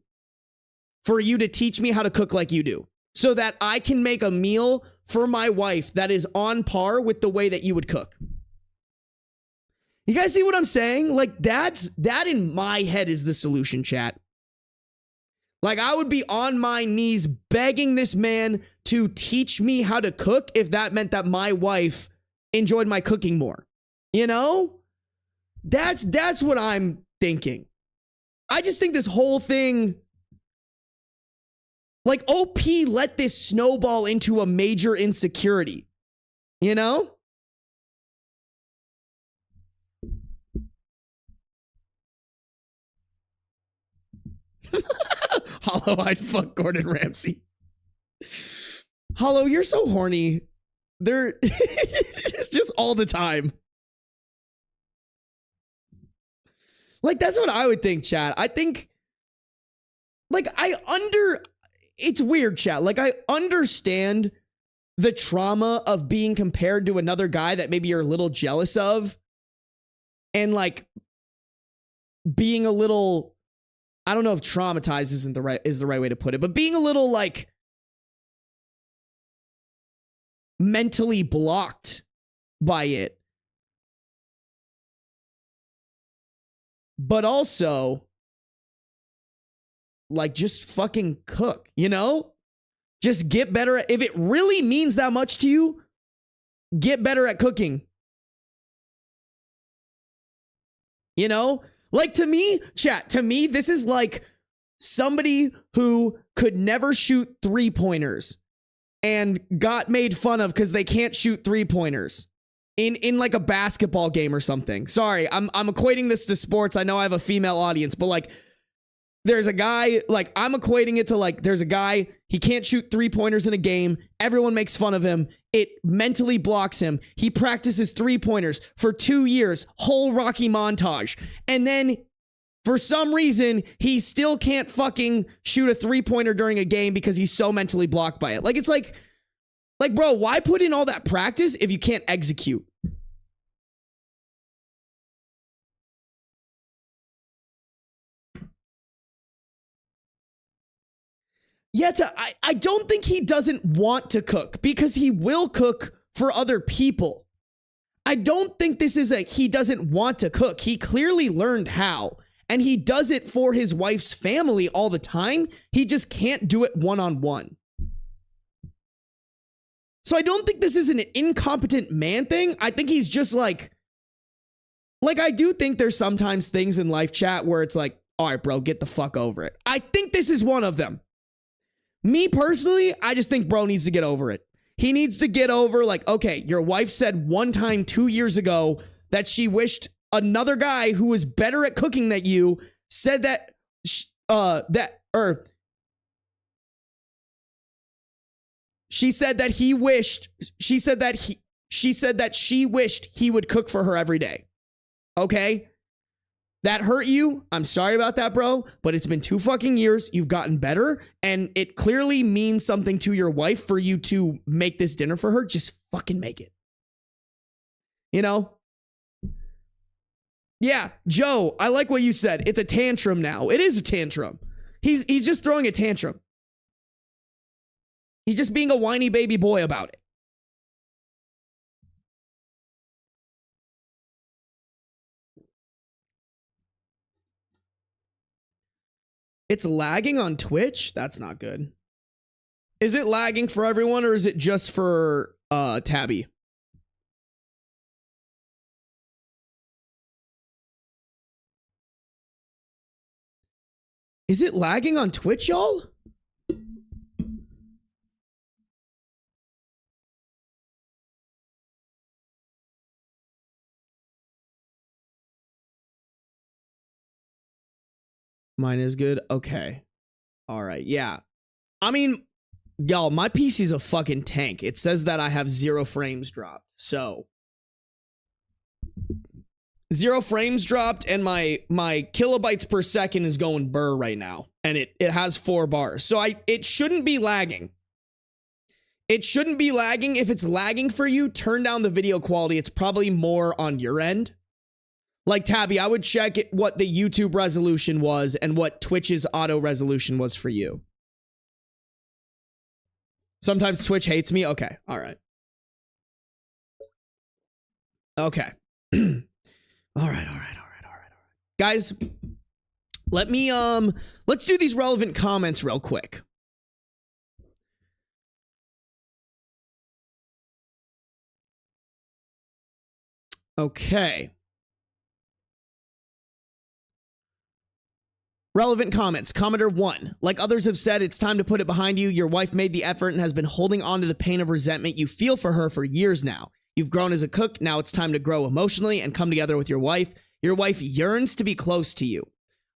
for you to teach me how to cook like you do? So that I can make a meal for my wife that is on par with the way that you would cook. You guys see what I'm saying? Like, that in my head is the solution, chat. Like, I would be on my knees begging this man to teach me how to cook if that meant that my wife enjoyed my cooking more. You know? That's what I'm thinking. I just think this whole thing, like, OP let this snowball into a major insecurity. You know? Hollow, I'd fuck Gordon Ramsay. Hollow, you're so horny. It's just all the time. Like, that's what I would think, chat. I think, like, it's weird, chat. Like, I understand the trauma of being compared to another guy that maybe you're a little jealous of. And, like, being a little, I don't know if traumatized is the right way to put it, but being a little, like, mentally blocked by it. But also, like, just fucking cook, you know? Just get better at, if it really means that much to you, get better at cooking. You know? Like, to me, chat, to me, this is like somebody who could never shoot 3-pointers and got made fun of because they can't shoot 3-pointers. In like a basketball game or something. Sorry, I'm equating this to sports. I know I have a female audience, but like there's a guy, like I'm equating it to like there's a guy, he can't shoot 3-pointers in a game. Everyone makes fun of him. It mentally blocks him. He practices 3-pointers for 2 years, whole Rocky montage. And then for some reason, he still can't fucking shoot a 3-pointer during a game because he's so mentally blocked by it. Like, it's like, bro, why put in all that practice if you can't execute? Yeah, I don't think he doesn't want to cook because he will cook for other people. I don't think this is he doesn't want to cook. He clearly learned how, and he does it for his wife's family all the time. He just can't do it one-on-one. So I don't think this is an incompetent man thing. I think he's just like I do think there's sometimes things in life, chat, where it's like, all right, bro, get the fuck over it. I think this is one of them. Me personally, I just think bro needs to get over it. He needs to get over, like, okay, your wife said one time 2 years ago that she wished another guy who was better at cooking than you said that, she said that she wished he would cook for her every day. Okay? That hurt you. I'm sorry about that, bro, but it's been 2 fucking years. You've gotten better, and it clearly means something to your wife for you to make this dinner for her. Just fucking make it. You know? Yeah, Joe, I like what you said. It's a tantrum now. It is a tantrum. He's just throwing a tantrum. He's just being a whiny baby boy about it. It's lagging on Twitch? That's not good. Is it lagging for everyone or is it just for Tabby? Is it lagging on Twitch, y'all? Mine is good. Okay. All right. Yeah. I mean, y'all, my PC's a fucking tank. It says that I have 0 frames dropped. So 0 frames dropped and my kilobytes per second is going burr right now. And it has 4 bars. So it shouldn't be lagging. It shouldn't be lagging. If it's lagging for you, turn down the video quality. It's probably more on your end. Like, Tabby, I would check what the YouTube resolution was and what Twitch's auto resolution was for you. Sometimes Twitch hates me. Okay. All right. Okay. All right. Guys, let's do these relevant comments real quick. Okay. Relevant comments. Commenter 1. Like others have said, it's time to put it behind you. Your wife made the effort and has been holding on to the pain of resentment you feel for her for years now. You've grown as a cook. Now it's time to grow emotionally and come together with your wife. Your wife yearns to be close to you.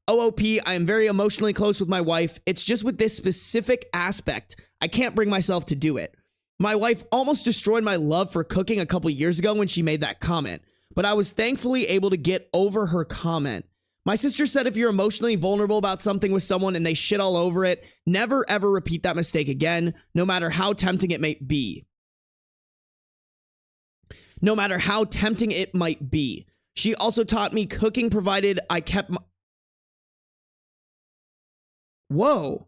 OOP, I am very emotionally close with my wife. It's just with this specific aspect, I can't bring myself to do it. My wife almost destroyed my love for cooking a couple years ago when she made that comment, but I was thankfully able to get over her comment. My sister said if you're emotionally vulnerable about something with someone and they shit all over it, never ever repeat that mistake again, no matter how tempting it may be. No matter how tempting it might be. She also taught me cooking provided I kept my... Whoa.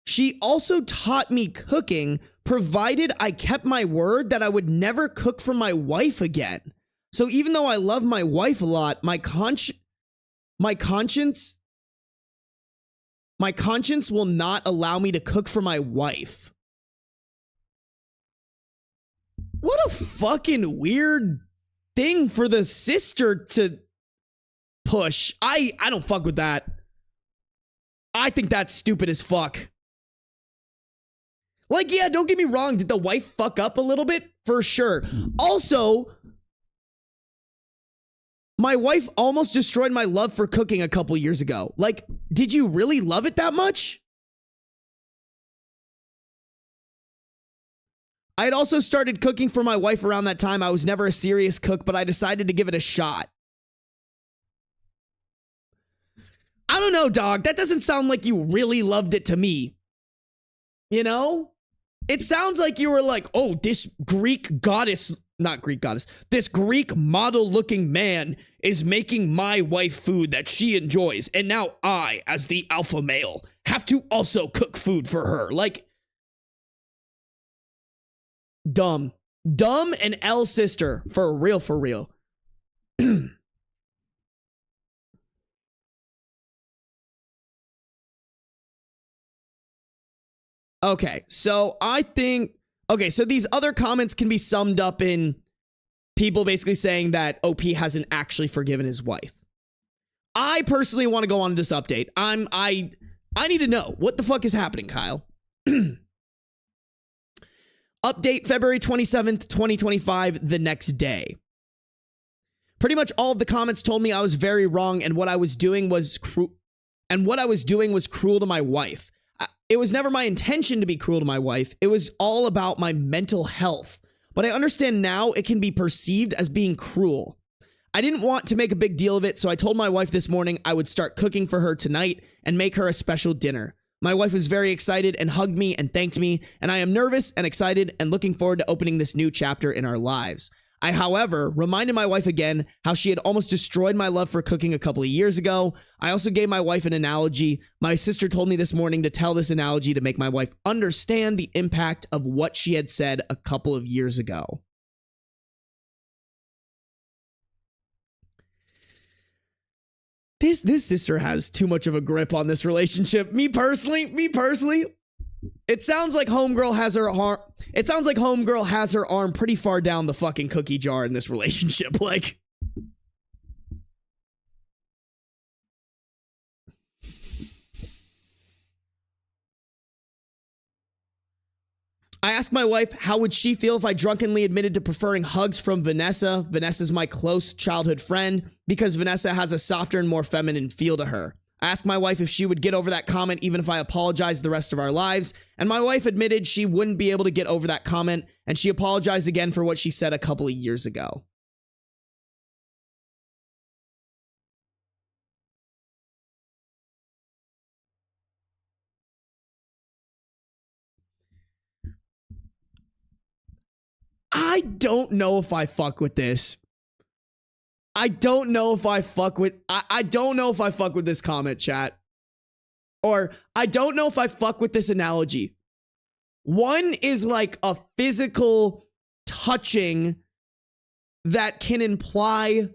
She also taught me cooking provided I kept my word that I would never cook for my wife again. So even though I love my wife a lot, my conscience will not allow me to cook for my wife. What a fucking weird thing for the sister to push. I don't fuck with that. I think that's stupid as fuck. Like, yeah, don't get me wrong. Did the wife fuck up a little bit? For sure. Also, my wife almost destroyed my love for cooking a couple years ago. Like, did you really love it that much? I had also started cooking for my wife around that time. I was never a serious cook, but I decided to give it a shot. I don't know, dog. That doesn't sound like you really loved it to me. You know? It sounds like you were like, oh, this Greek goddess, not Greek goddess, this Greek model-looking man is making my wife food that she enjoys. And now I, as the alpha male, have to also cook food for her. Like, dumb. Dumb and L sister. For real, for real. Okay, so I think... Okay, so these other comments can be summed up in people basically saying that OP hasn't actually forgiven his wife. I personally want to go on this update. I need to know what the fuck is happening, Kyle. Update February 27th, 2025, the next day. Pretty much all of the comments told me I was very wrong and what I was doing was cruel to my wife. It was never my intention to be cruel to my wife. It was all about my mental health. But I understand now it can be perceived as being cruel. I didn't want to make a big deal of it, so I told my wife this morning I would start cooking for her tonight and make her a special dinner. My wife was very excited and hugged me and thanked me, and I am nervous and excited and looking forward to opening this new chapter in our lives. I, however, reminded my wife again how she had almost destroyed my love for cooking a couple of years ago. I also gave my wife an analogy. My sister told me this morning to tell this analogy to make my wife understand the impact of what she had said a couple of years ago. This sister has too much of a grip on this relationship. Me personally, it sounds like homegirl has her arm. It sounds like homegirl has her arm pretty far down the fucking cookie jar in this relationship. Like, I asked my wife how would she feel if I drunkenly admitted to preferring hugs from Vanessa. Vanessa's my close childhood friend because Vanessa has a softer and more feminine feel to her. I asked my wife if she would get over that comment even if I apologized the rest of our lives, and my wife admitted she wouldn't be able to get over that comment, and she apologized again for what she said a couple of years ago. I don't know if I fuck with this. I don't know if I fuck with this comment, chat. Or I don't know if I fuck with this analogy. One is like a physical touching that can imply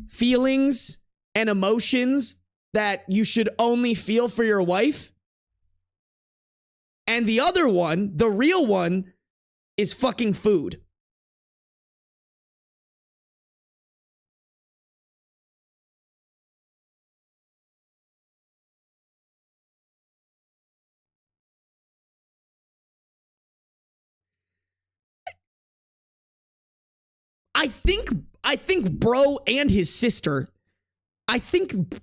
feelings and emotions that you should only feel for your wife. And the other one, the real one, is fucking food. think bro and his sister, I think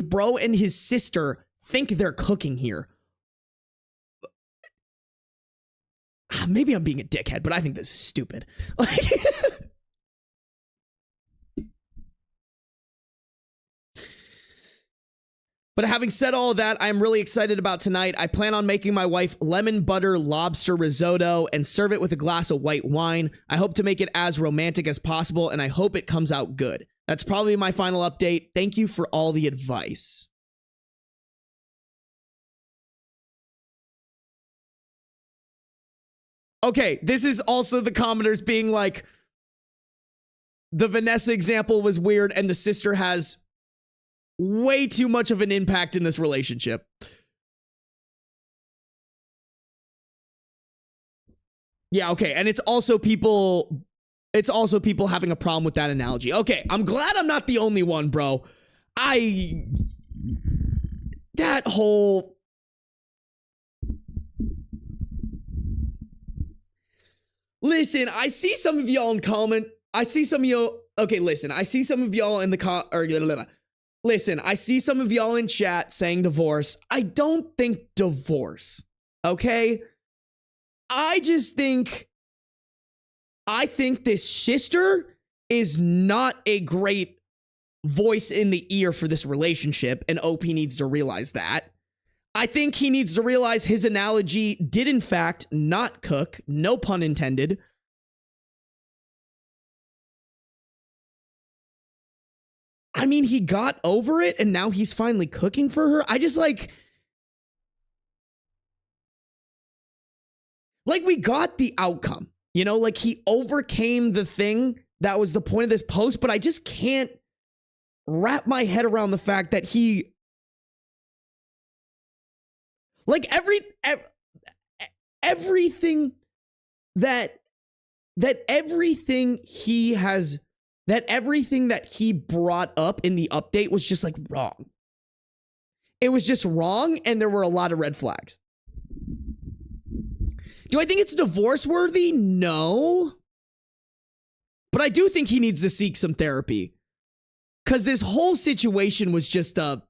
bro and his sister think they're cooking here. Maybe I'm being a dickhead, but I think this is stupid. Like, but having said all of that, I'm really excited about tonight. I plan on making my wife lemon butter lobster risotto and serve it with a glass of white wine. I hope to make it as romantic as possible, and I hope it comes out good. That's probably my final update. Thank you for all the advice. Okay, this is also the commenters being like, the Vanessa example was weird, and the sister has way too much of an impact in this relationship. Yeah, okay, and it's also people having a problem with that analogy. Okay, I'm glad I'm not the only one, bro. That whole... Listen, I see some of y'all in comment. I see some of you... Okay, listen, I see some of y'all in the... Listen, I see some of y'all in chat saying divorce. I don't think divorce, okay? I think this sister is not a great voice in the ear for this relationship, and OP needs to realize that. I think he needs to realize his analogy did in fact not cook, no pun intended. I mean, he got over it and now he's finally cooking for her. I just like we got the outcome, you know, like he overcame the thing that was the point of this post, but I just can't wrap my head around the fact that he, like everything that everything that he brought up in the update was just like wrong. It was just wrong, and there were a lot of red flags. Do I think it's divorce worthy? No. But I do think he needs to seek some therapy. Because this whole situation was just a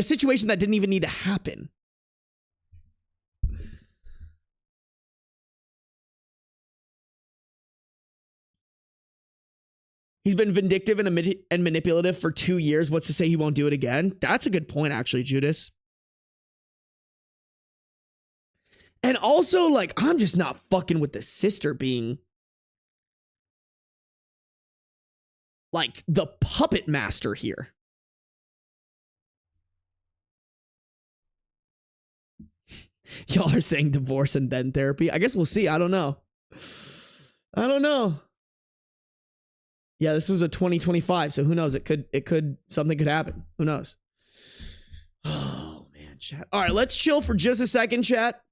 situation that didn't even need to happen. He's been vindictive and manipulative for 2 years. What's to say he won't do it again? That's a good point, actually, Judas. And also, like, I'm just not fucking with the sister being like the puppet master here. Y'all are saying divorce and then therapy. I guess we'll see. I don't know. Yeah, this was a 2025, so who knows? Something could happen. Who knows? Oh man, chat. All right, let's chill for just a second, chat.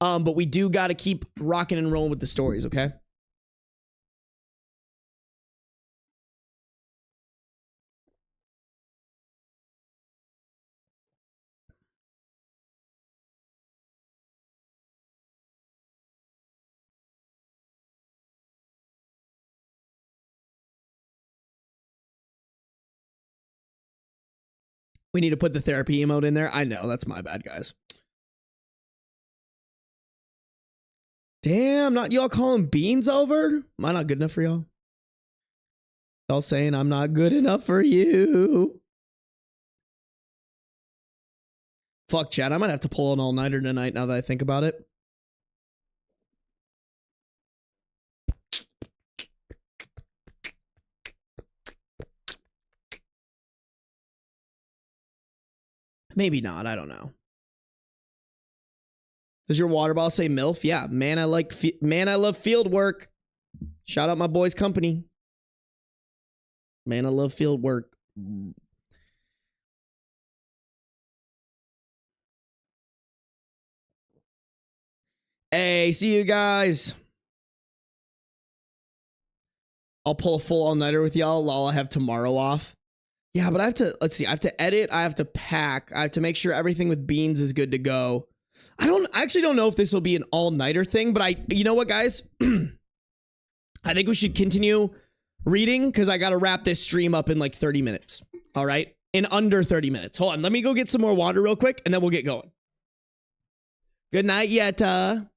But we do got to keep rocking and rolling with the stories, okay? We need to put the therapy emote in there. I know, that's my bad, guys. Damn, not y'all calling beans over? Am I not good enough for y'all? Y'all saying I'm not good enough for you. Fuck, chat. I might have to pull an all-nighter tonight now that I think about it. Maybe not. I don't know. Does your water bottle say MILF? Yeah. Man, I love field work. Shout out my boy's company. Man, I love field work. Hey, see you guys. I'll pull a full all-nighter with y'all while I have tomorrow off. Yeah, but I have to, let's see, I have to edit, I have to pack, I have to make sure everything with beans is good to go. I actually don't know if this will be an all-nighter thing, but you know what, guys? I think we should continue reading because I got to wrap this stream up in like 30 minutes. All right. In under 30 minutes. Hold on. Let me go get some more water real quick and then we'll get going. Good night, Yetta.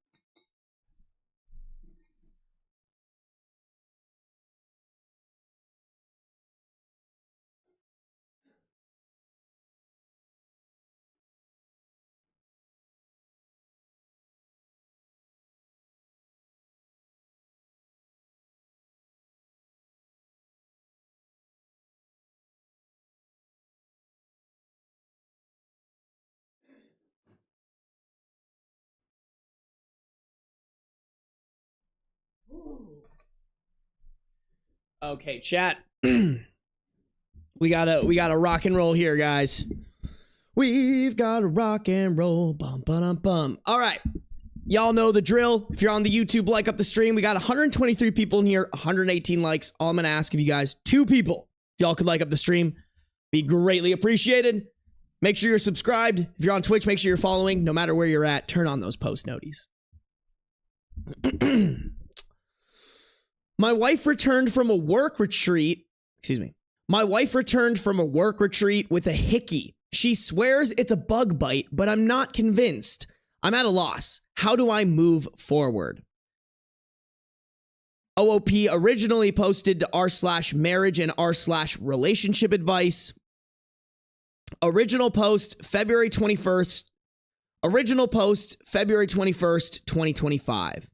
Okay, chat. we gotta rock and roll here, guys. We've got to rock and roll. Bum, ba-dum, bum. All right. Y'all know the drill. If you're on the YouTube, like up the stream. We got 123 people in here, 118 likes. All I'm going to ask of you guys, 2 people, if y'all could like up the stream, be greatly appreciated. Make sure you're subscribed. If you're on Twitch, make sure you're following. No matter where you're at, turn on those post noties. My wife returned from a work retreat. Excuse me. My wife returned from a work retreat with a hickey. She swears it's a bug bite, but I'm not convinced. I'm at a loss. How do I move forward? OOP originally posted to r/marriage and r/relationship advice. Original post February 21st. Original post February 21st, 2025.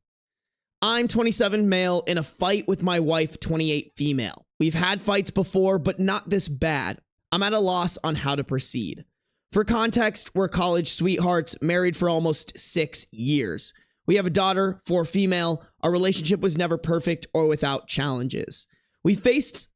I'm 27 male in a fight with my wife, 28 female. We've had fights before, but not this bad. I'm at a loss on how to proceed. For context, we're college sweethearts, married for almost 6 years. We have a daughter, 4 female. Our relationship was never perfect or without challenges. We've faced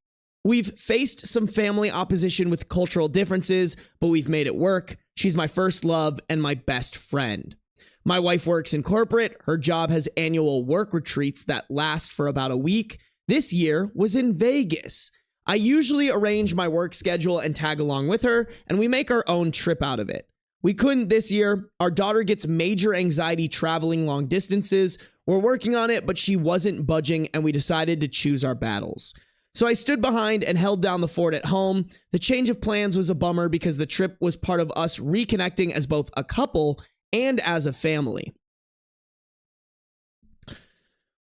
some family opposition with cultural differences, but we've made it work. She's my first love and my best friend. My wife works in corporate. Her job has annual work retreats that last for about a week. This year was in Vegas. I usually arrange my work schedule and tag along with her, and we make our own trip out of it. We couldn't this year. Our daughter gets major anxiety traveling long distances. We're working on it, but she wasn't budging, and we decided to choose our battles. So I stood behind and held down the fort at home. The change of plans was a bummer because the trip was part of us reconnecting as both a couple and as a family.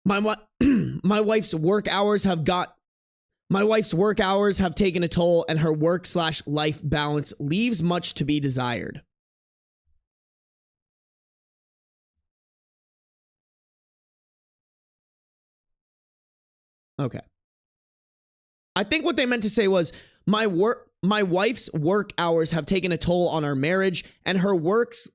My wife's work hours have taken a toll, and her work/life balance leaves much to be desired. Okay. I think what they meant to say was my wife's work hours have taken a toll on our marriage, and her work-life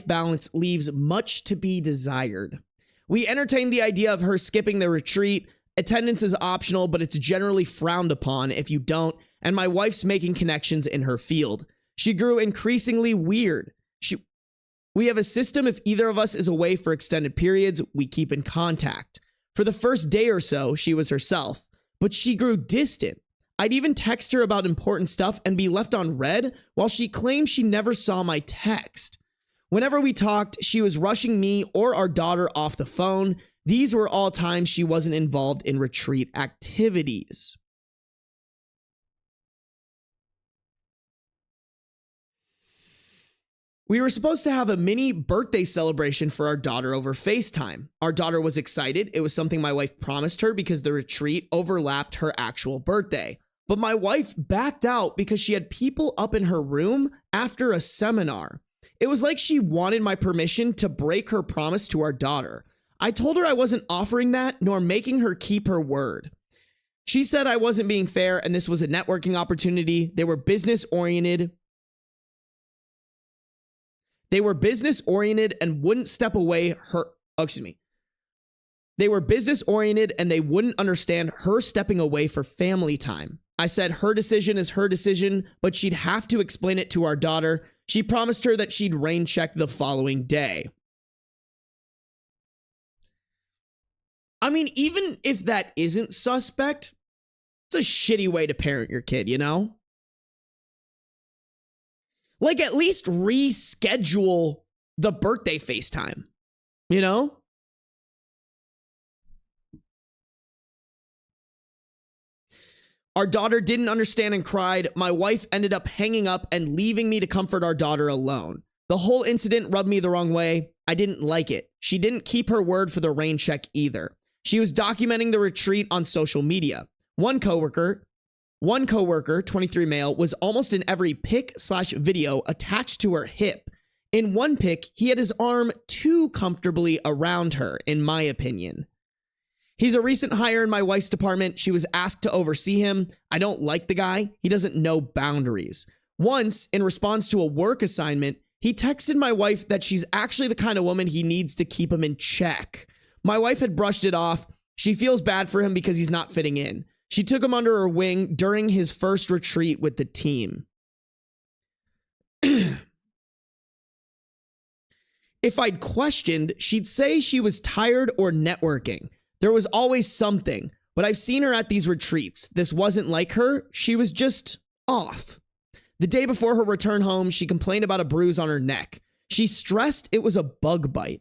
balance leaves much to be desired. We entertained the idea of her skipping the retreat. Attendance is optional, but it's generally frowned upon if you don't, and my wife's making connections in her field. She grew increasingly weird. We have a system. If either of us is away for extended periods, we keep in contact. For the first day or so, she was herself, but she grew distant. I'd even text her about important stuff and be left on read while she claimed she never saw my text. Whenever we talked, she was rushing me or our daughter off the phone. These were all times she wasn't involved in retreat activities. We were supposed to have a mini birthday celebration for our daughter over FaceTime. Our daughter was excited. It was something my wife promised her because the retreat overlapped her actual birthday. But my wife backed out because she had people up in her room after a seminar. It was like she wanted my permission to break her promise to our daughter. I told her I wasn't offering that nor making her keep her word. She said I wasn't being fair and this was a networking opportunity. They were business oriented. They were business oriented and wouldn't step away They were business oriented and they wouldn't understand her stepping away for family time. I said her decision is her decision, but she'd have to explain it to our daughter. She promised her that she'd rain check the following day. I mean, even if that isn't suspect, it's a shitty way to parent your kid, you know? Like, at least reschedule the birthday FaceTime, you know? Our daughter didn't understand and cried. My wife ended up hanging up and leaving me to comfort our daughter alone. The whole incident rubbed me the wrong way. I didn't like it. She didn't keep her word for the rain check either. She was documenting the retreat on social media. One coworker, 23 male, was almost in every pic/video attached to her hip. In one pic, he had his arm too comfortably around her, in my opinion. He's a recent hire in my wife's department. She was asked to oversee him. I don't like the guy. He doesn't know boundaries. Once, in response to a work assignment, he texted my wife that she's actually the kind of woman he needs to keep him in check. My wife had brushed it off. She feels bad for him because he's not fitting in. She took him under her wing during his first retreat with the team. If I'd questioned, she'd say she was tired or networking. There was always something, but I've seen her at these retreats. This wasn't like her. She was just off. The day before her return home, she complained about a bruise on her neck. She stressed it was a bug bite.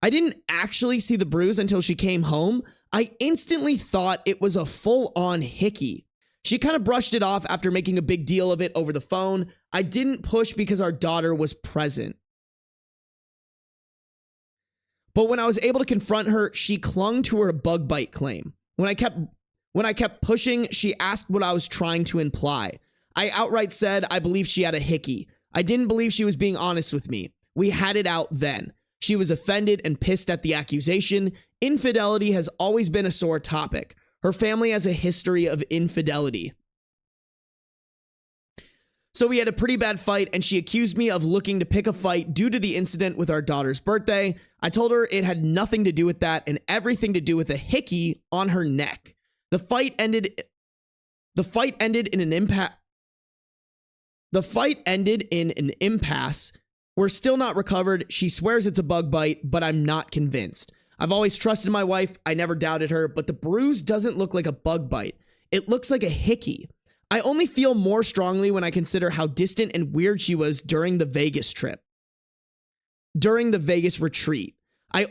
I didn't actually see the bruise until she came home. I instantly thought it was a full-on hickey. She kind of brushed it off after making a big deal of it over the phone. I didn't push because our daughter was present. But when I was able to confront her, she clung to her bug bite claim. When I kept pushing, she asked what I was trying to imply. I outright said I believed she had a hickey. I didn't believe she was being honest with me. We had it out then. She was offended and pissed at the accusation. Infidelity has always been a sore topic. Her family has a history of infidelity. So we had a pretty bad fight, and she accused me of looking to pick a fight due to the incident with our daughter's birthday. I told her it had nothing to do with that and everything to do with a hickey on her neck. The fight ended in an impasse. We're still not recovered. She swears it's a bug bite, but I'm not convinced. I've always trusted my wife. I never doubted her, but the bruise doesn't look like a bug bite. It looks like a hickey. I only feel more strongly when I consider how distant and weird she was during the Vegas trip. During the Vegas retreat. Now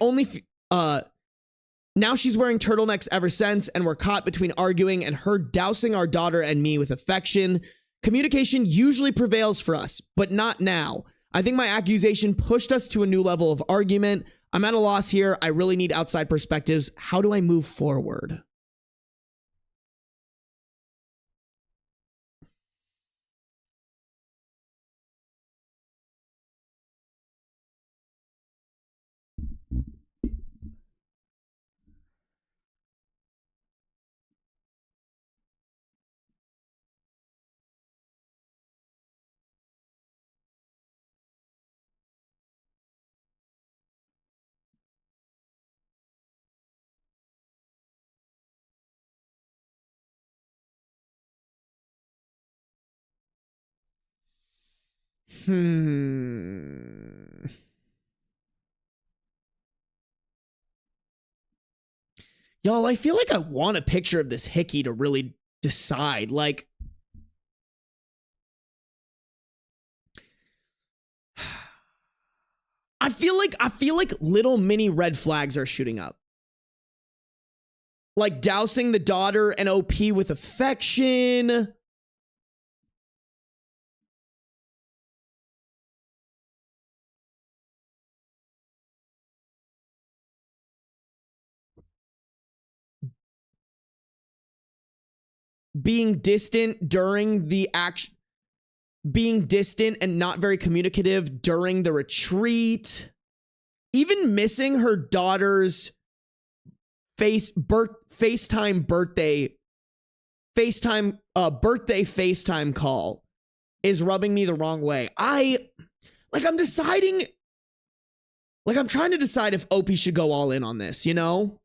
she's wearing turtlenecks ever since, and we're caught between arguing and her dousing our daughter and me with affection. Communication usually prevails for us, but not now. I think my accusation pushed us to a new level of argument. I'm at a loss here. I really need outside perspectives. How do I move forward? Y'all, I feel like I want a picture of this hickey to really decide. Like, I feel like little mini red flags are shooting up. Like dousing the daughter and OP with affection. Being distant during the action. Being distant and not very communicative during the retreat. Even missing her daughter's FaceTime birthday FaceTime call is rubbing me the wrong way. I'm trying to decide if OP should go all in on this, you know?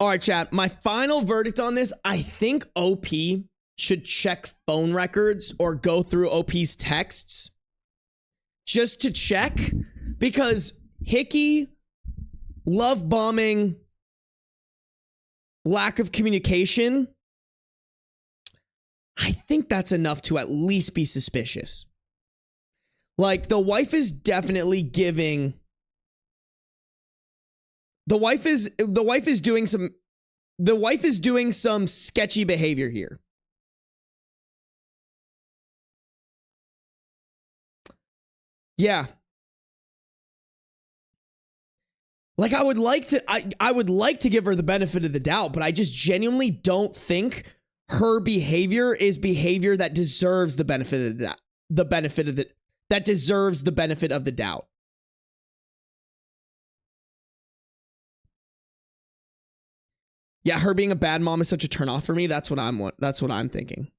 All right, chat. My final verdict on this, I think OP should check phone records or go through OP's texts just to check, because hickey love bombing, lack of communication, I think that's enough to at least be suspicious. Like, the wife is definitely giving. The wife is doing some sketchy behavior here. Yeah. Like, I would like to give her the benefit of the doubt, but I just genuinely don't think her behavior is behavior that deserves the benefit of the doubt. That deserves the benefit of the doubt. Yeah, her being a bad mom is such a turnoff for me. That's what I'm thinking.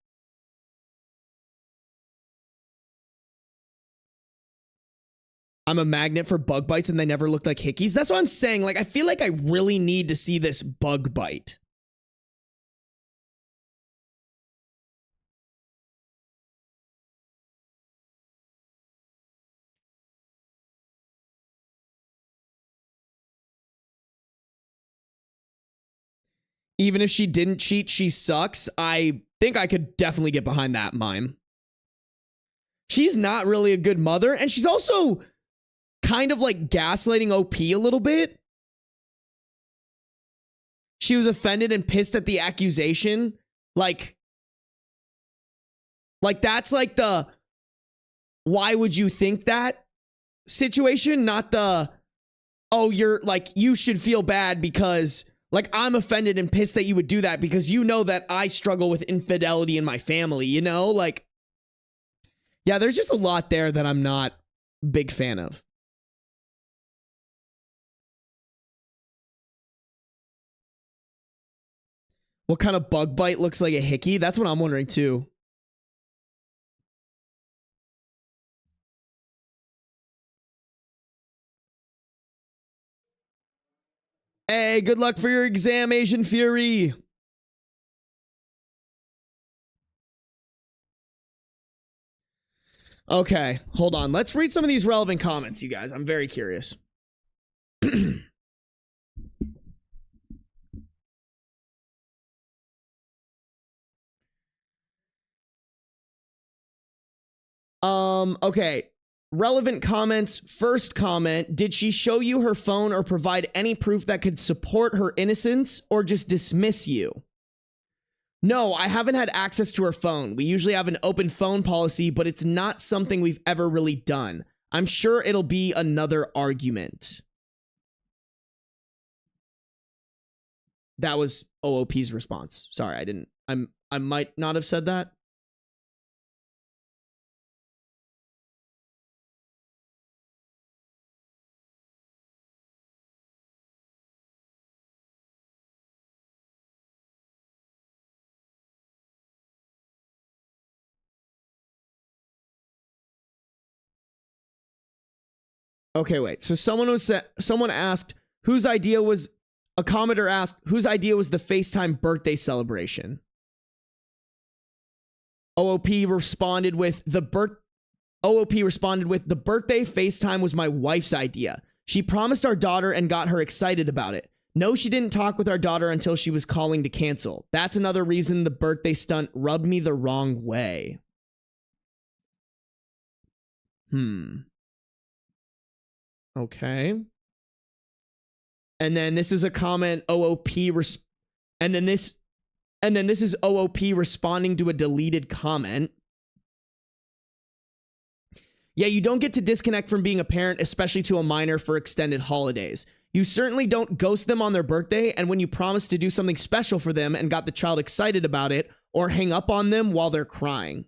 I'm a magnet for bug bites and they never looked like hickeys. That's what I'm saying. Like, I feel like I really need to see this bug bite. Even if she didn't cheat, she sucks. I think I could definitely get behind that mime. She's not really a good mother, and she's also kind of like gaslighting OP a little bit. She was offended and pissed at the accusation. Like that's like the why would you think that situation, not the oh, you're like, you should feel bad because like I'm offended and pissed that you would do that because you know that I struggle with infidelity in my family, you know? Like, yeah, there's just a lot there that I'm not a big fan of. What kind of bug bite looks like a hickey? That's what I'm wondering too. Hey, good luck for your exam, Asian Fury. Okay, hold on. Let's read some of these relevant comments, you guys. I'm very curious. Okay. Relevant comments. First comment, did she show you her phone or provide any proof that could support her innocence or just dismiss you? No, I haven't had access to her phone. We usually have an open phone policy, but it's not something we've ever really done. I'm sure it'll be another argument. That was OOP's response. Sorry, I might not have said that. Okay, wait. So someone asked whose idea was a commenter asked whose idea was the FaceTime birthday celebration. OOP responded with the birthday FaceTime was my wife's idea. She promised our daughter and got her excited about it. No, she didn't talk with our daughter until she was calling to cancel. That's another reason the birthday stunt rubbed me the wrong way. Okay. And then this is a comment and then this is OOP responding to a deleted comment. Yeah, you don't get to disconnect from being a parent, especially to a minor for extended holidays. You certainly don't ghost them on their birthday, and when you promise to do something special for them and got the child excited about it, or hang up on them while they're crying.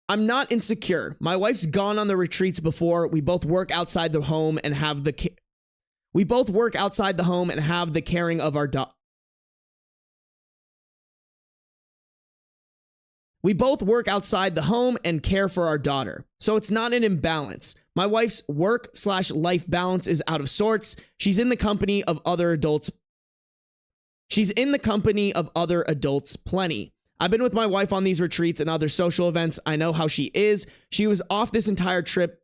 I'm not insecure. My wife's gone on the retreats before. We both work outside the home and have the caring of our daughter. We both work outside the home and care for our daughter. So it's not an imbalance. My wife's work/life balance is out of sorts. She's in the company of other adults plenty. I've been with my wife on these retreats and other social events. I know how she is. She was off this entire trip.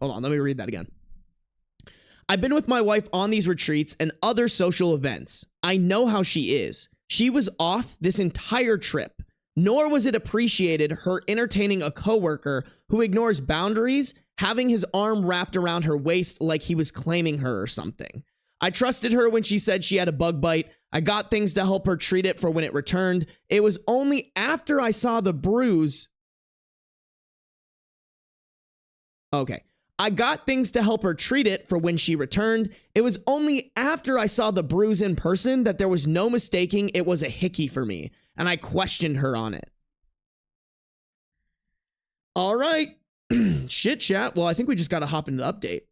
Hold on, let me read that again. I've been with my wife on these retreats and other social events. I know how she is. She was off this entire trip, nor was it appreciated her entertaining a coworker who ignores boundaries, having his arm wrapped around her waist like he was claiming her or something. I trusted her when she said she had a bug bite. I got things to help her treat it for when it returned. It was only after I saw the bruise. Okay. I got things to help her treat it for when she returned. It was only after I saw the bruise in person that there was no mistaking it was a hickey for me, and I questioned her on it. All right. Shit chat. Well, I think we just got to hop into the update.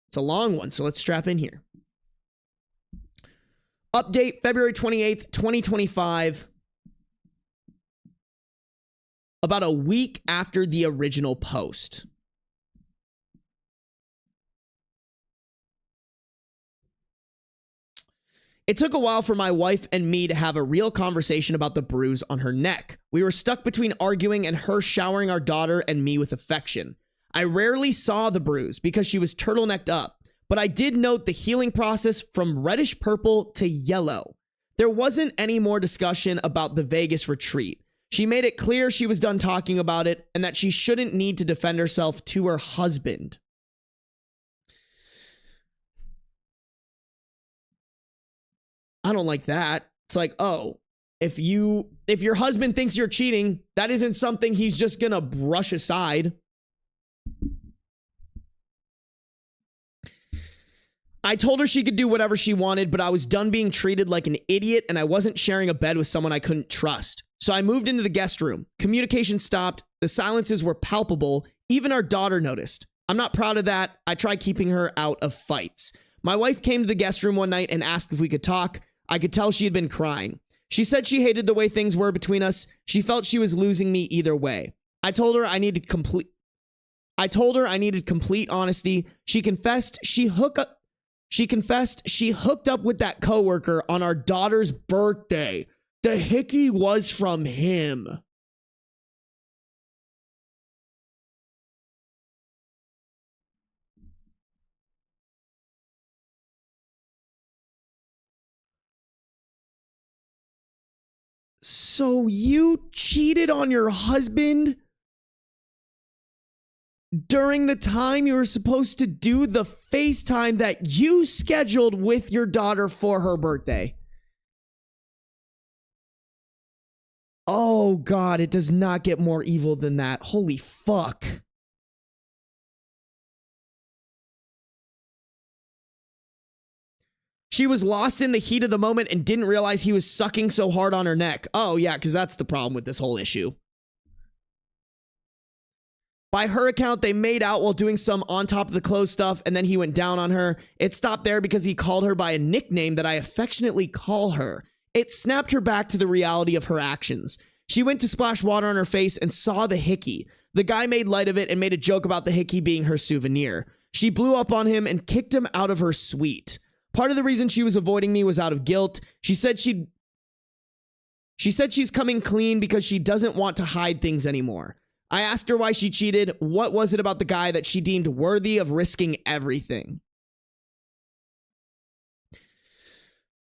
It's a long one, so let's strap in here. Update February 28th, 2025. About a week after the original post. It took a while for my wife and me to have a real conversation about the bruise on her neck. We were stuck between arguing and her showering our daughter and me with affection. I rarely saw the bruise because she was turtlenecked up, but I did note the healing process from reddish purple to yellow. There wasn't any more discussion about the Vegas retreat. She made it clear she was done talking about it and that she shouldn't need to defend herself to her husband. I don't like that. It's like, oh, if your husband thinks you're cheating, that isn't something he's just gonna brush aside. I told her she could do whatever she wanted, but I was done being treated like an idiot and I wasn't sharing a bed with someone I couldn't trust. So I moved into the guest room. Communication stopped. The silences were palpable. Even our daughter noticed. I'm not proud of that. I tried keeping her out of fights. My wife came to the guest room one night and asked if we could talk. I could tell she had been crying. She said she hated the way things were between us. She felt she was losing me either way. I told her I needed complete honesty. She confessed she hooked up with that coworker on our daughter's birthday. The hickey was from him. So you cheated on your husband during the time you were supposed to do the FaceTime that you scheduled with your daughter for her birthday? Oh God, it does not get more evil than that. Holy fuck. She was lost in the heat of the moment and didn't realize he was sucking so hard on her neck. Oh yeah, because that's the problem with this whole issue. By her account, they made out while doing some on top of the clothes stuff, and then he went down on her. It stopped there because he called her by a nickname that I affectionately call her. It snapped her back to the reality of her actions. She went to splash water on her face and saw the hickey. The guy made light of it and made a joke about the hickey being her souvenir. She blew up on him and kicked him out of her suite. Part of the reason she was avoiding me was out of guilt. She said she's coming clean because she doesn't want to hide things anymore. I asked her why she cheated. What was it about the guy that she deemed worthy of risking everything?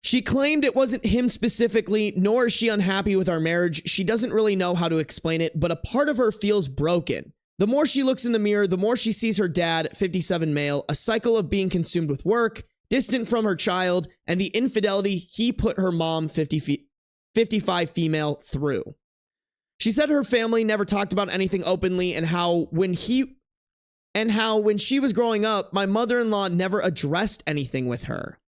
She claimed it wasn't him specifically, nor is she unhappy with our marriage. She doesn't really know how to explain it, but a part of her feels broken. The more she looks in the mirror, the more she sees her dad, 57 male, a cycle of being consumed with work, distant from her child, and the infidelity he put her mom, 55 female, through. She said her family never talked about anything openly and how when she was growing up, my mother-in-law never addressed anything with her.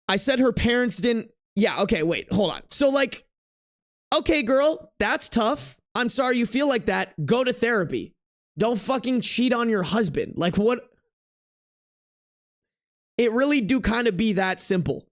I said her parents didn't. Yeah, okay, wait, hold on. So like, okay, girl, that's tough. I'm sorry you feel like that. Go to therapy. Don't fucking cheat on your husband. Like what? It really do kind of be that simple.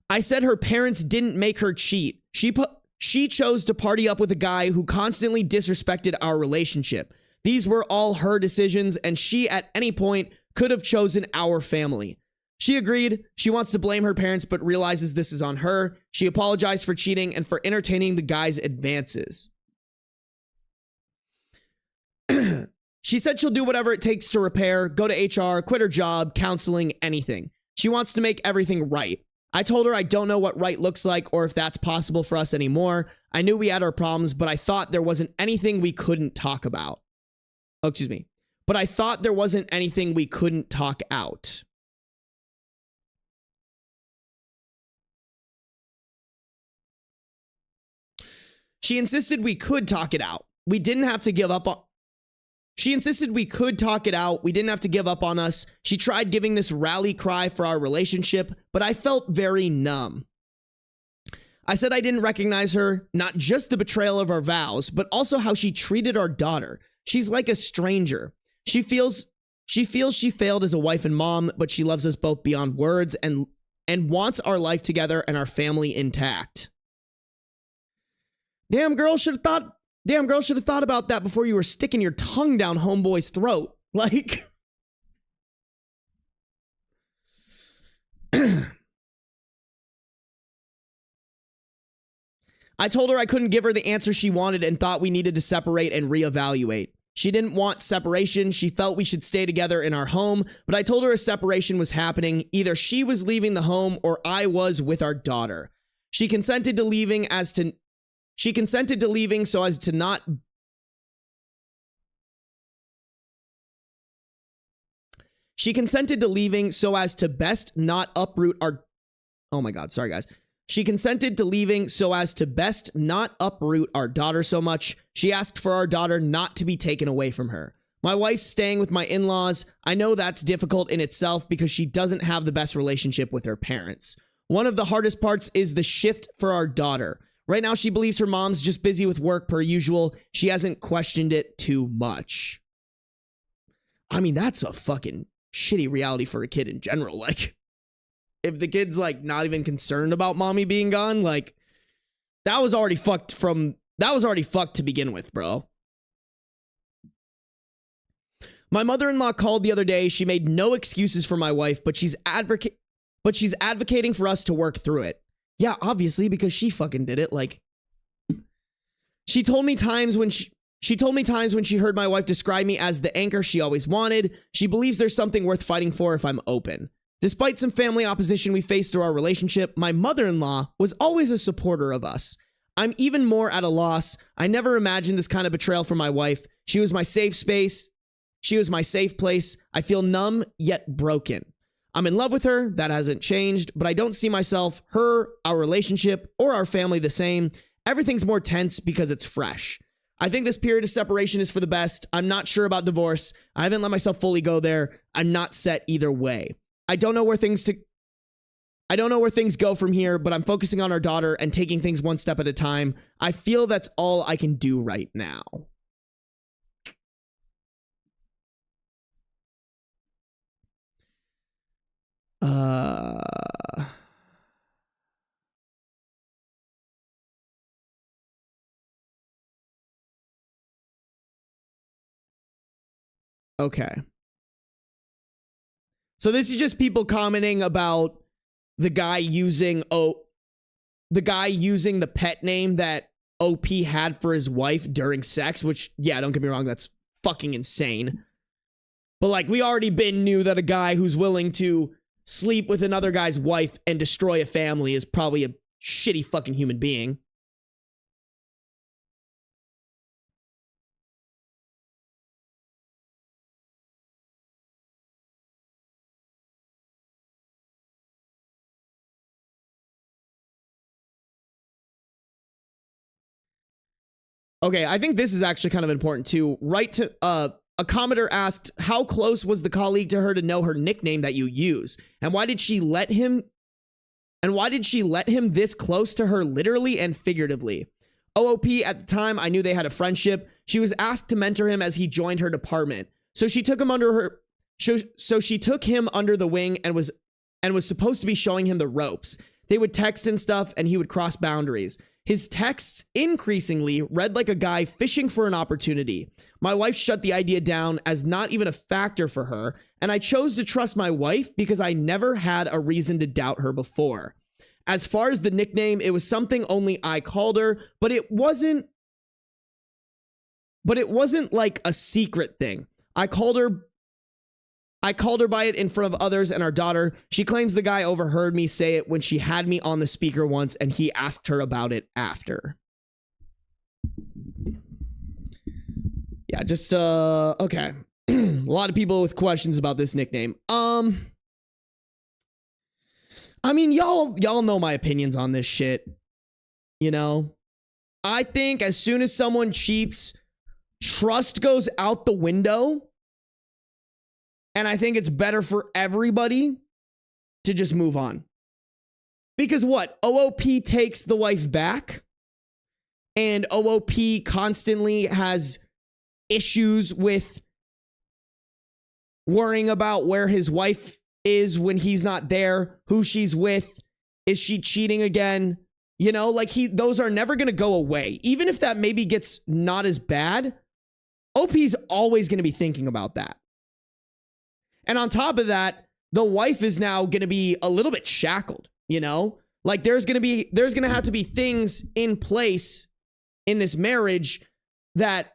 I said her parents didn't make her cheat. She chose to party up with a guy who constantly disrespected our relationship. These were all her decisions, and she at any point could have chosen our family. She agreed. She wants to blame her parents, but realizes this is on her. She apologized for cheating and for entertaining the guy's advances. She said she'll do whatever it takes to repair, go to HR, quit her job, counseling, anything. She wants to make everything right. I told her I don't know what right looks like or if that's possible for us anymore. I knew we had our problems, but I thought there wasn't anything we couldn't talk about. Oh, excuse me. But I thought there wasn't anything we couldn't talk out. She insisted we could talk it out. We didn't have to give up on... She insisted we could talk it out. We didn't have to give up on us. She tried giving this rally cry for our relationship, but I felt very numb. I said I didn't recognize her, not just the betrayal of our vows, but also how she treated our daughter. She's like a stranger. She feels she failed as a wife and mom, but she loves us both beyond words and wants our life together and our family intact. Damn girl should have thought about that before you were sticking your tongue down homeboy's throat. Like, I told her I couldn't give her the answer she wanted and thought we needed to separate and reevaluate. She didn't want separation. She felt we should stay together in our home, but I told her a separation was happening. Either she was leaving the home or I was with our daughter. She consented to leaving so as to not... She consented to leaving so as to best not uproot our... Oh my God, sorry guys. She consented to leaving so as to best not uproot our daughter so much. She asked for our daughter not to be taken away from her. My wife's staying with my in-laws. I know that's difficult in itself because she doesn't have the best relationship with her parents. One of the hardest parts is the shift for our daughter. Right now, she believes her mom's just busy with work per usual. She hasn't questioned it too much. I mean, that's a fucking shitty reality for a kid in general. Like, if the kid's like not even concerned about mommy being gone, like that was already fucked to begin with, bro. My mother-in-law called the other day. She made no excuses for my wife, but she's advocating for us to work through it. Yeah, obviously, because she fucking did it. Like, she told me times when she heard my wife describe me as the anchor she always wanted. She believes there's something worth fighting for if I'm open. Despite some family opposition we faced through our relationship, my mother-in-law was always a supporter of us. I'm even more at a loss. I never imagined this kind of betrayal from my wife. She was my safe space. She was my safe place. I feel numb yet broken. I'm in love with her. That hasn't changed, but I don't see myself, her, our relationship, or our family the same. Everything's more tense because it's fresh. I think this period of separation is for the best. I'm not sure about divorce. I haven't let myself fully go there. I'm not set either way. I don't know where things go from here, but I'm focusing on our daughter and taking things one step at a time. I feel that's all I can do right now. Okay. So this is just people commenting about the guy using the pet name that OP had for his wife during sex, which, yeah, don't get me wrong, that's fucking insane. But like, we already knew that a guy who's willing to sleep with another guy's wife and destroy a family is probably a shitty fucking human being. Okay, I think this is actually kind of important too. A commenter asked, how close was the colleague to her to know her nickname that you use? And why did she let him this close to her literally and figuratively? OOP, at the time, I knew they had a friendship. She was asked to mentor him as he joined her department. So she took him under the wing and was supposed to be showing him the ropes. They would text and stuff and he would cross boundaries. His texts increasingly read like a guy fishing for an opportunity. My wife shut the idea down as not even a factor for her, and I chose to trust my wife because I never had a reason to doubt her before. As far as the nickname, it was something only I called her, but it wasn't like a secret thing. I called her by it in front of others and our daughter. She claims the guy overheard me say it when she had me on the speaker once and he asked her about it after. Yeah, just, okay. A lot of people with questions about this nickname. I mean, y'all know my opinions on this shit. You know? I think as soon as someone cheats, trust goes out the window. And I think it's better for everybody to just move on. Because what? OOP takes the wife back. And OOP constantly has issues with worrying about where his wife is when he's not there, who she's with, is she cheating again? You know, like those are never going to go away. Even if that maybe gets not as bad, OP's always going to be thinking about that. And on top of that, the wife is now going to be a little bit shackled, you know? Like there's going to have to be things in place in this marriage that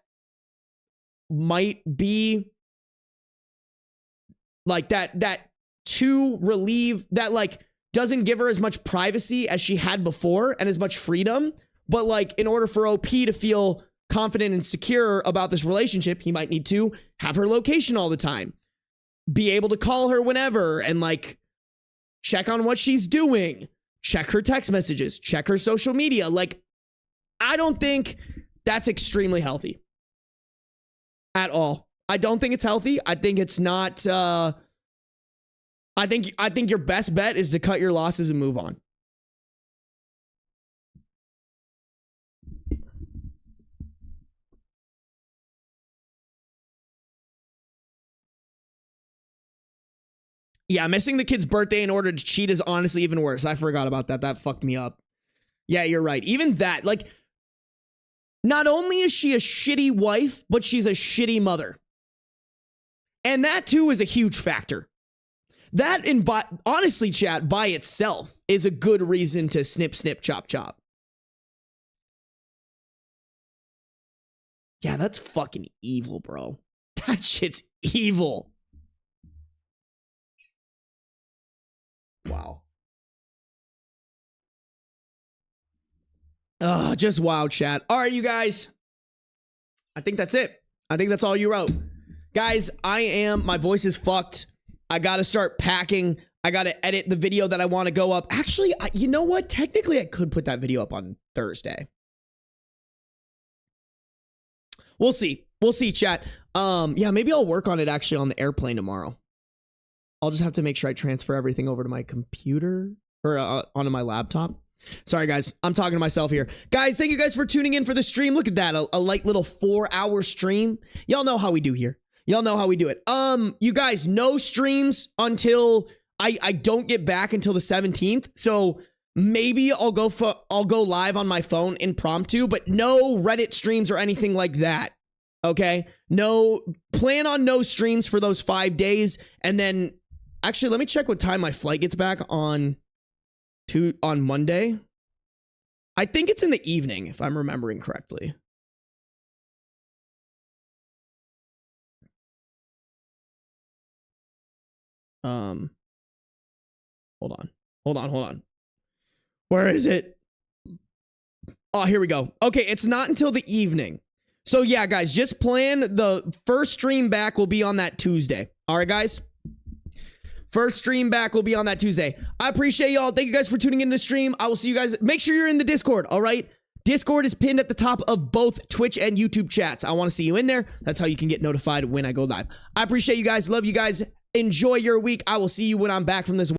might be like that to relieve that, like, doesn't give her as much privacy as she had before and as much freedom. But like, in order for OP to feel confident and secure about this relationship, he might need to have her location all the time, be able to call her whenever and like check on what she's doing, check her text messages, check her social media. Like, I don't think that's extremely healthy at all. I don't think it's healthy. I think it's not, I think your best bet is to cut your losses and move on. Yeah, missing the kid's birthday in order to cheat is honestly even worse. I forgot about that. That fucked me up. Yeah, you're right. Even that, like, not only is she a shitty wife, but she's a shitty mother. And that too is a huge factor. That, honestly, chat, by itself is a good reason to snip, snip, chop, chop. Yeah, that's fucking evil, bro. That shit's evil. Wow. Just wow, chat. All right, you guys. I think that's it. I think that's all you wrote. Guys, my voice is fucked. I got to start packing. I got to edit the video that I want to go up. Actually, you know what? Technically, I could put that video up on Thursday. We'll see. We'll see, chat. Yeah, maybe I'll work on it actually on the airplane tomorrow. I'll just have to make sure I transfer everything over to my computer or onto my laptop. Sorry, guys. I'm talking to myself here. Guys, thank you guys for tuning in for the stream. Look at that. A light little 4-hour stream. Y'all know how we do here. Y'all know how we do it. You guys, no streams until I don't get back until the 17th. So maybe I'll go live on my phone impromptu, but no Reddit streams or anything like that. Okay? No, plan on no streams for those 5 days. And then actually, let me check what time my flight gets back on Monday. I think it's in the evening, if I'm remembering correctly. Hold on. Where is it? Oh, here we go. Okay, it's not until the evening. So yeah, guys, just plan the first stream back will be on that Tuesday. All right, guys? First stream back will be on that Tuesday. I appreciate y'all. Thank you guys for tuning in the stream. I will see you guys. Make sure you're in the Discord, all right? Discord is pinned at the top of both Twitch and YouTube chats. I want to see you in there. That's how you can get notified when I go live. I appreciate you guys. Love you guys. Enjoy your week. I will see you when I'm back from this